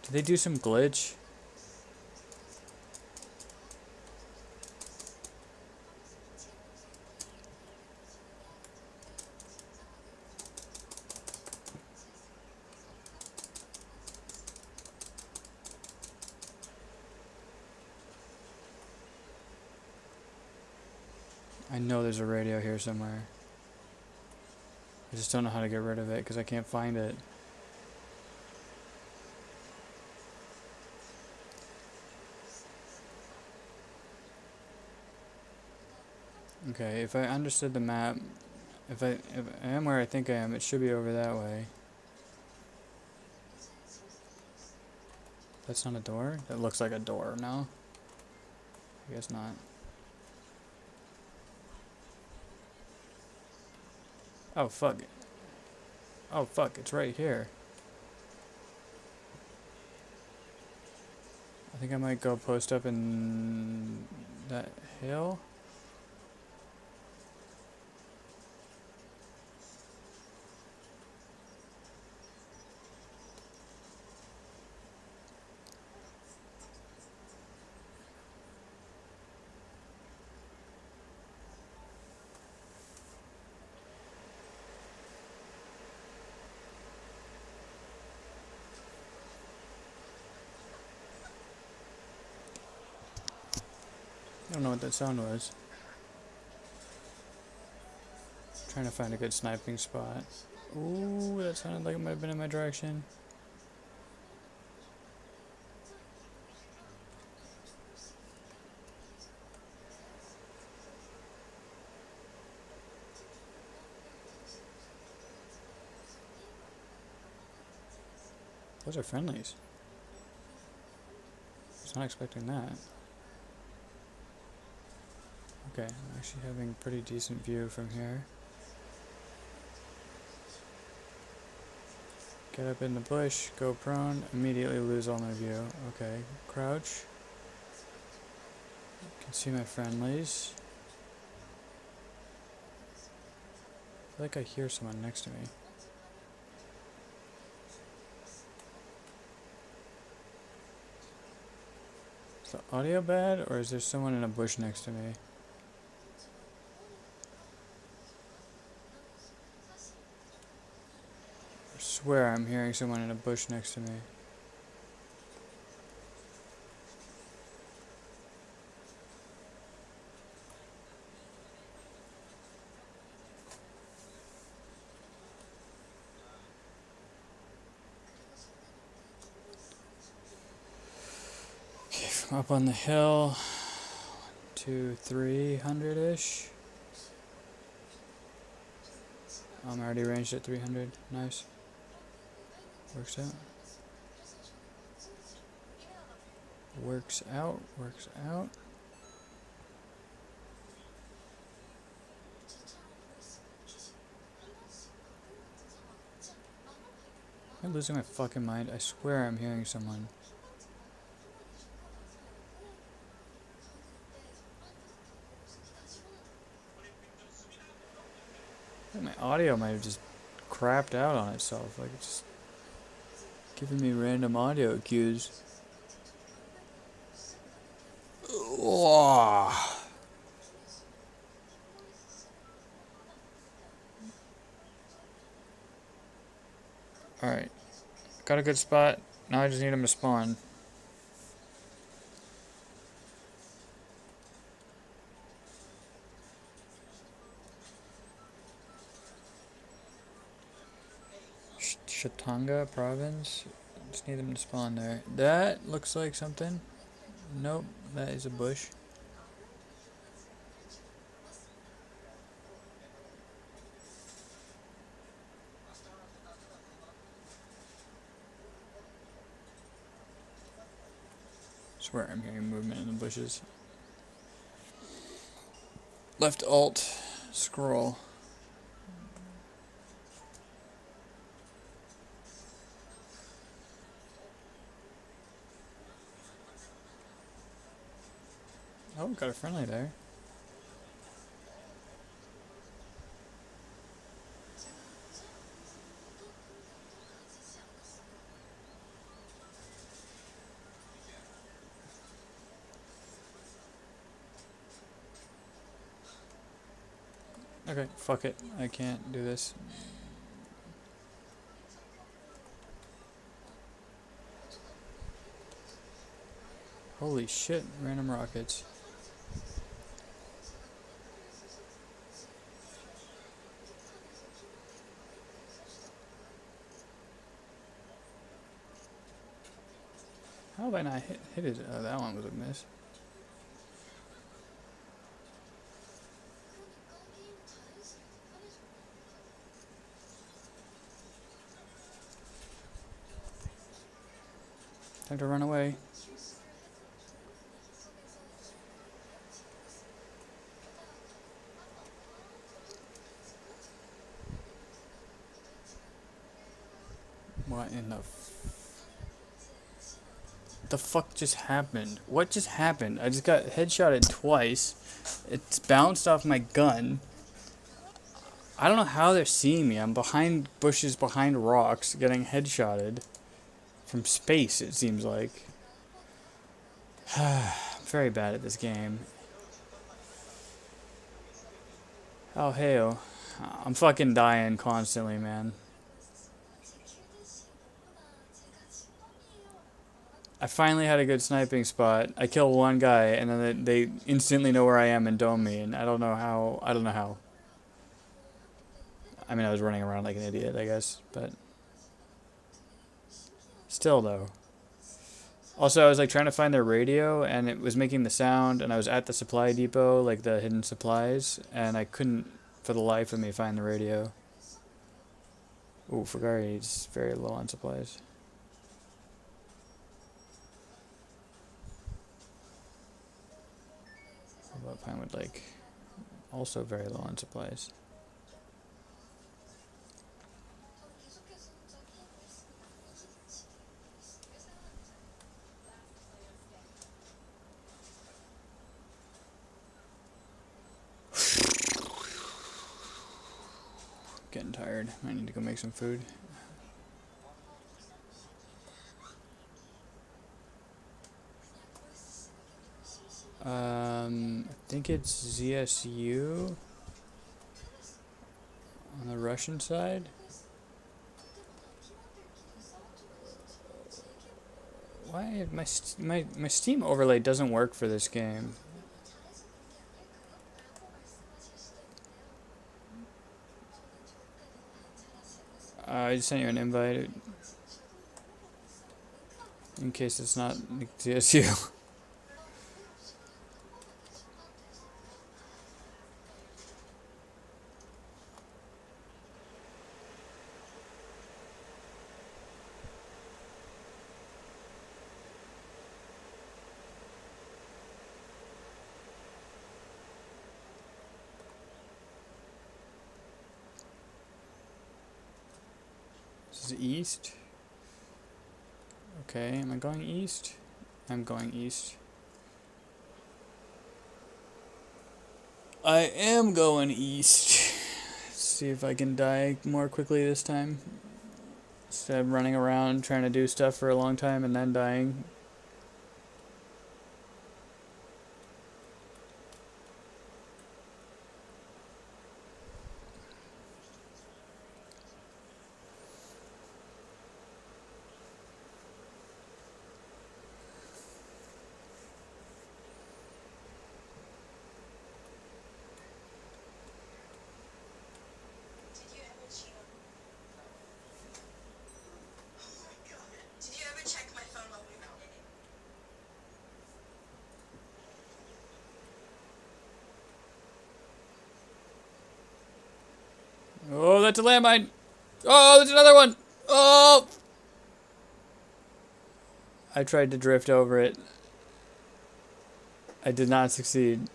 Did they do some glitch? I know there's a radio here somewhere. I just don't know how to get rid of it because I can't find it. Okay, if I understood the map, if I am where I think I am, it should be over that way. That's not a door? That looks like a door, no? I guess not. Oh, fuck. Oh, fuck, it's right here. I think I might go post up in that hill. I don't know what that sound was. Trying to find a good sniping spot. Ooh, that sounded like it might have been in my direction. Those are friendlies. I was not expecting that. Okay, I'm actually having a pretty decent view from here. Get up in the bush, go prone, immediately lose all my view. Okay, crouch. Can see my friendlies. I feel like I hear someone next to me. Is the audio bad, or is there someone in a bush next to me? I swear I'm hearing someone in a bush next to me. Okay, from up on the hill to 300-ish. I'm already ranged at 300. Nice. Works out. Works out. Works out. Am I losing my fucking mind? I swear I'm hearing someone. I think my audio might have just crapped out on itself. Like it's just giving me random audio cues. Alright. Got a good spot. Now I just need him to spawn. Shatanga province. Just need them to spawn there. That looks like something. Nope, that is a bush. Swear I'm hearing movement in the bushes. Left alt, scroll. Oh, got a friendly there. Okay, fuck it. I can't do this. Holy shit, random rockets. How have I not hit it? Oh, that one was a miss. Time to run away. What in the fuck just happened? What just happened? I just got headshotted twice. It's bounced off my gun. I don't know how they're seeing me. I'm behind bushes, behind rocks, getting headshotted from space, it seems like. I'm very bad at this game. Oh, hell. I'm fucking dying constantly, man. I finally had a good sniping spot. I kill one guy, and then they instantly know where I am and dome me, and I don't know how. I mean, I was running around like an idiot, I guess, but still, though. Also, I was like trying to find their radio, and it was making the sound, and I was at the supply depot, like the hidden supplies, and I couldn't, for the life of me, find the radio. Ooh, Fugari is very low on supplies. How about Pinewood Lake? Also very low on supplies. Getting tired. I need to go make some food. I think it's ZSU on the Russian side. Why my Steam overlay doesn't work for this game? I just sent you an invite in case it's not ZSU. This is east. Okay, am I going east? I'm going east. I am going east. Let's see if I can die more quickly this time. Instead of running around trying to do stuff for a long time and then dying. that's a landmine. Oh, there's another one. Oh! I tried to drift over it. I did not succeed.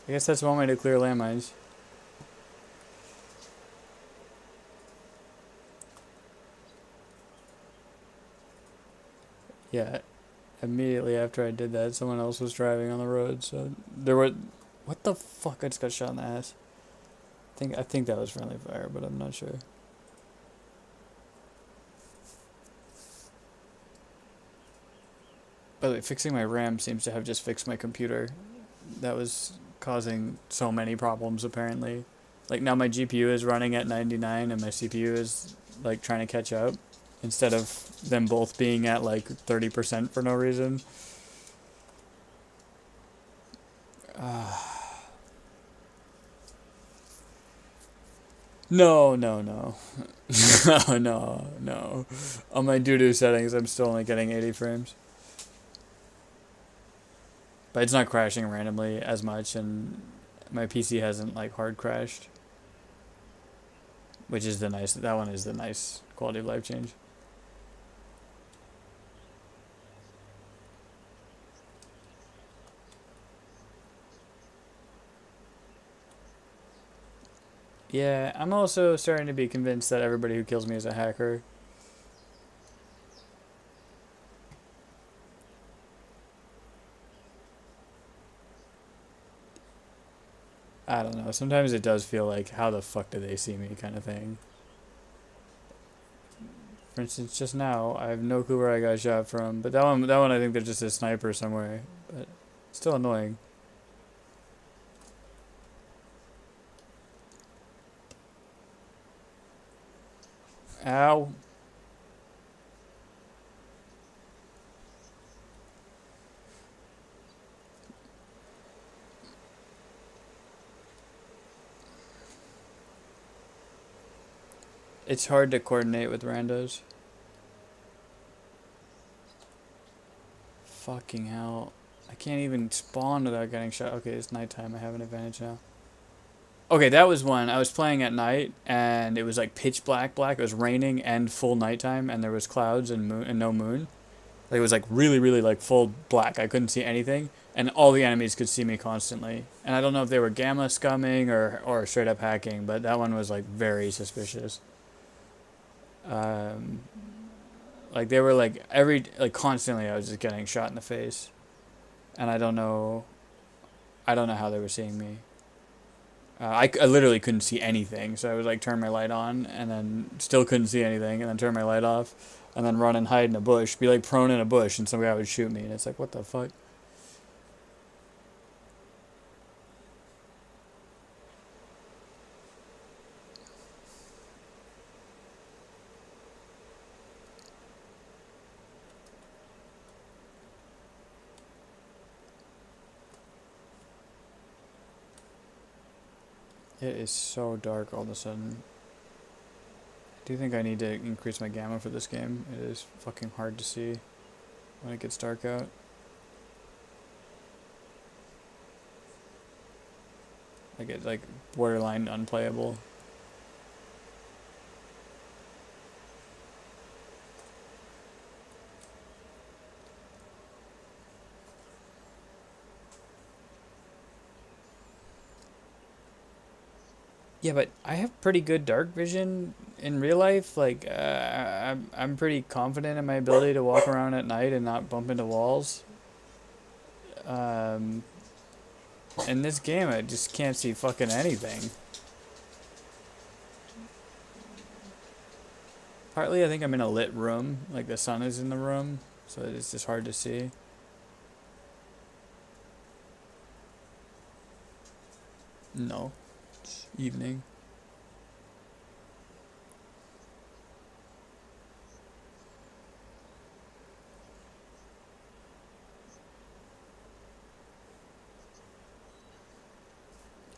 I guess that's one way to clear landmines. Yeah, immediately after I did that, someone else was driving on the road, so there were... What the fuck? I just got shot in the ass. I think that was friendly fire, but I'm not sure. By the way, fixing my RAM seems to have just fixed my computer. That was causing so many problems, apparently. Like, now my GPU is running at 99 and my CPU is, like, trying to catch up. Instead of them both being at, like, 30% for no reason. No. No, no. On my doo-doo settings, I'm still only getting 80 frames. But it's not crashing randomly as much, and my PC hasn't, like, hard crashed. Which is that one is the nice quality of life change. Yeah, I'm also starting to be convinced that everybody who kills me is a hacker. I don't know. Sometimes it does feel like, how the fuck did they see me kind of thing. For instance, just now, I have no clue where I got shot from. But that one I think there's just a sniper somewhere. But still annoying. Ow. It's hard to coordinate with randos. Fucking hell. I can't even spawn without getting shot. Okay, it's nighttime. I have an advantage now. Okay, that was one. I was playing at night, and it was like pitch black. It was raining and full nighttime, and there was clouds and moon and no moon. Like, it was like really, really like full black. I couldn't see anything, and all the enemies could see me constantly. And I don't know if they were gamma scumming or straight up hacking, but that one was like very suspicious. Like they were like constantly I was just getting shot in the face, and I don't know how they were seeing me. I literally couldn't see anything, so I would like turn my light on and then still couldn't see anything, and then turn my light off, and then run and hide in a bush, be like prone in a bush, and some guy would shoot me, and it's like, what the fuck? It is so dark all of a sudden. I do think I need to increase my gamma for this game. It is fucking hard to see when it gets dark out. Like, it's like borderline unplayable. Yeah, but I have pretty good dark vision in real life. Like, I'm pretty confident in my ability to walk around at night and not bump into walls. In this game, I just can't see fucking anything. Partly, I think I'm in a lit room. Like, the sun is in the room, so it's just hard to see. No. It's evening.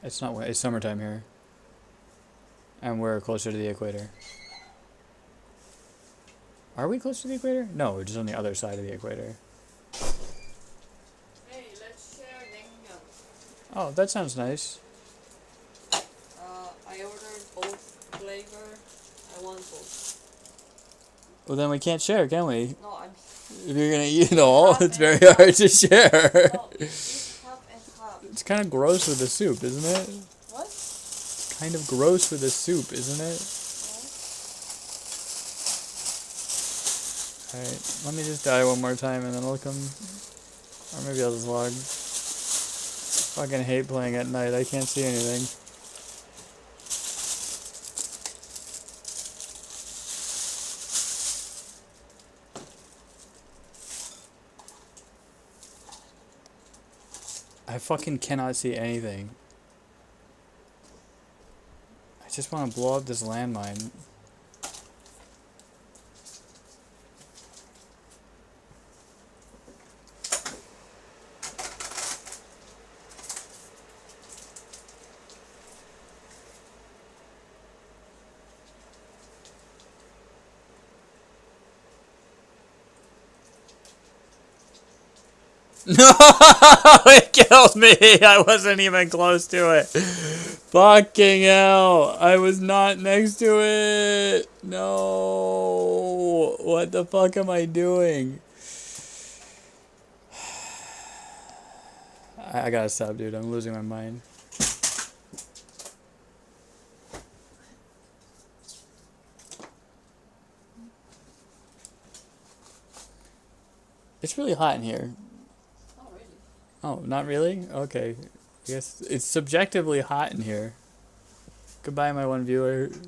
It's not. It's summertime here, and we're closer to the equator. Are we close to the equator? No, we're just on the other side of the equator. Hey, let's share naengmyeon. Oh, that sounds nice. I ordered both flavor. I want both. Well, then we can't share, can we? No, I'm. If you're gonna eat it all, Half it's and very half. hard to share. No, it's half and half. It's kind of gross with the soup, isn't it? What? It's kind of gross with the soup, isn't it? Alright, let me just die one more time and then I'll come. Or maybe I'll just log. Fucking hate playing at night, I can't see anything. I fucking cannot see anything. I just want to blow up this landmine. No, it killed me. I wasn't even close to it. Fucking hell. I was not next to it. No. What the fuck am I doing? I gotta stop, dude. I'm losing my mind. It's really hot in here. Not really. Oh, not really? Okay. I guess it's subjectively hot in here. Goodbye, my one viewer.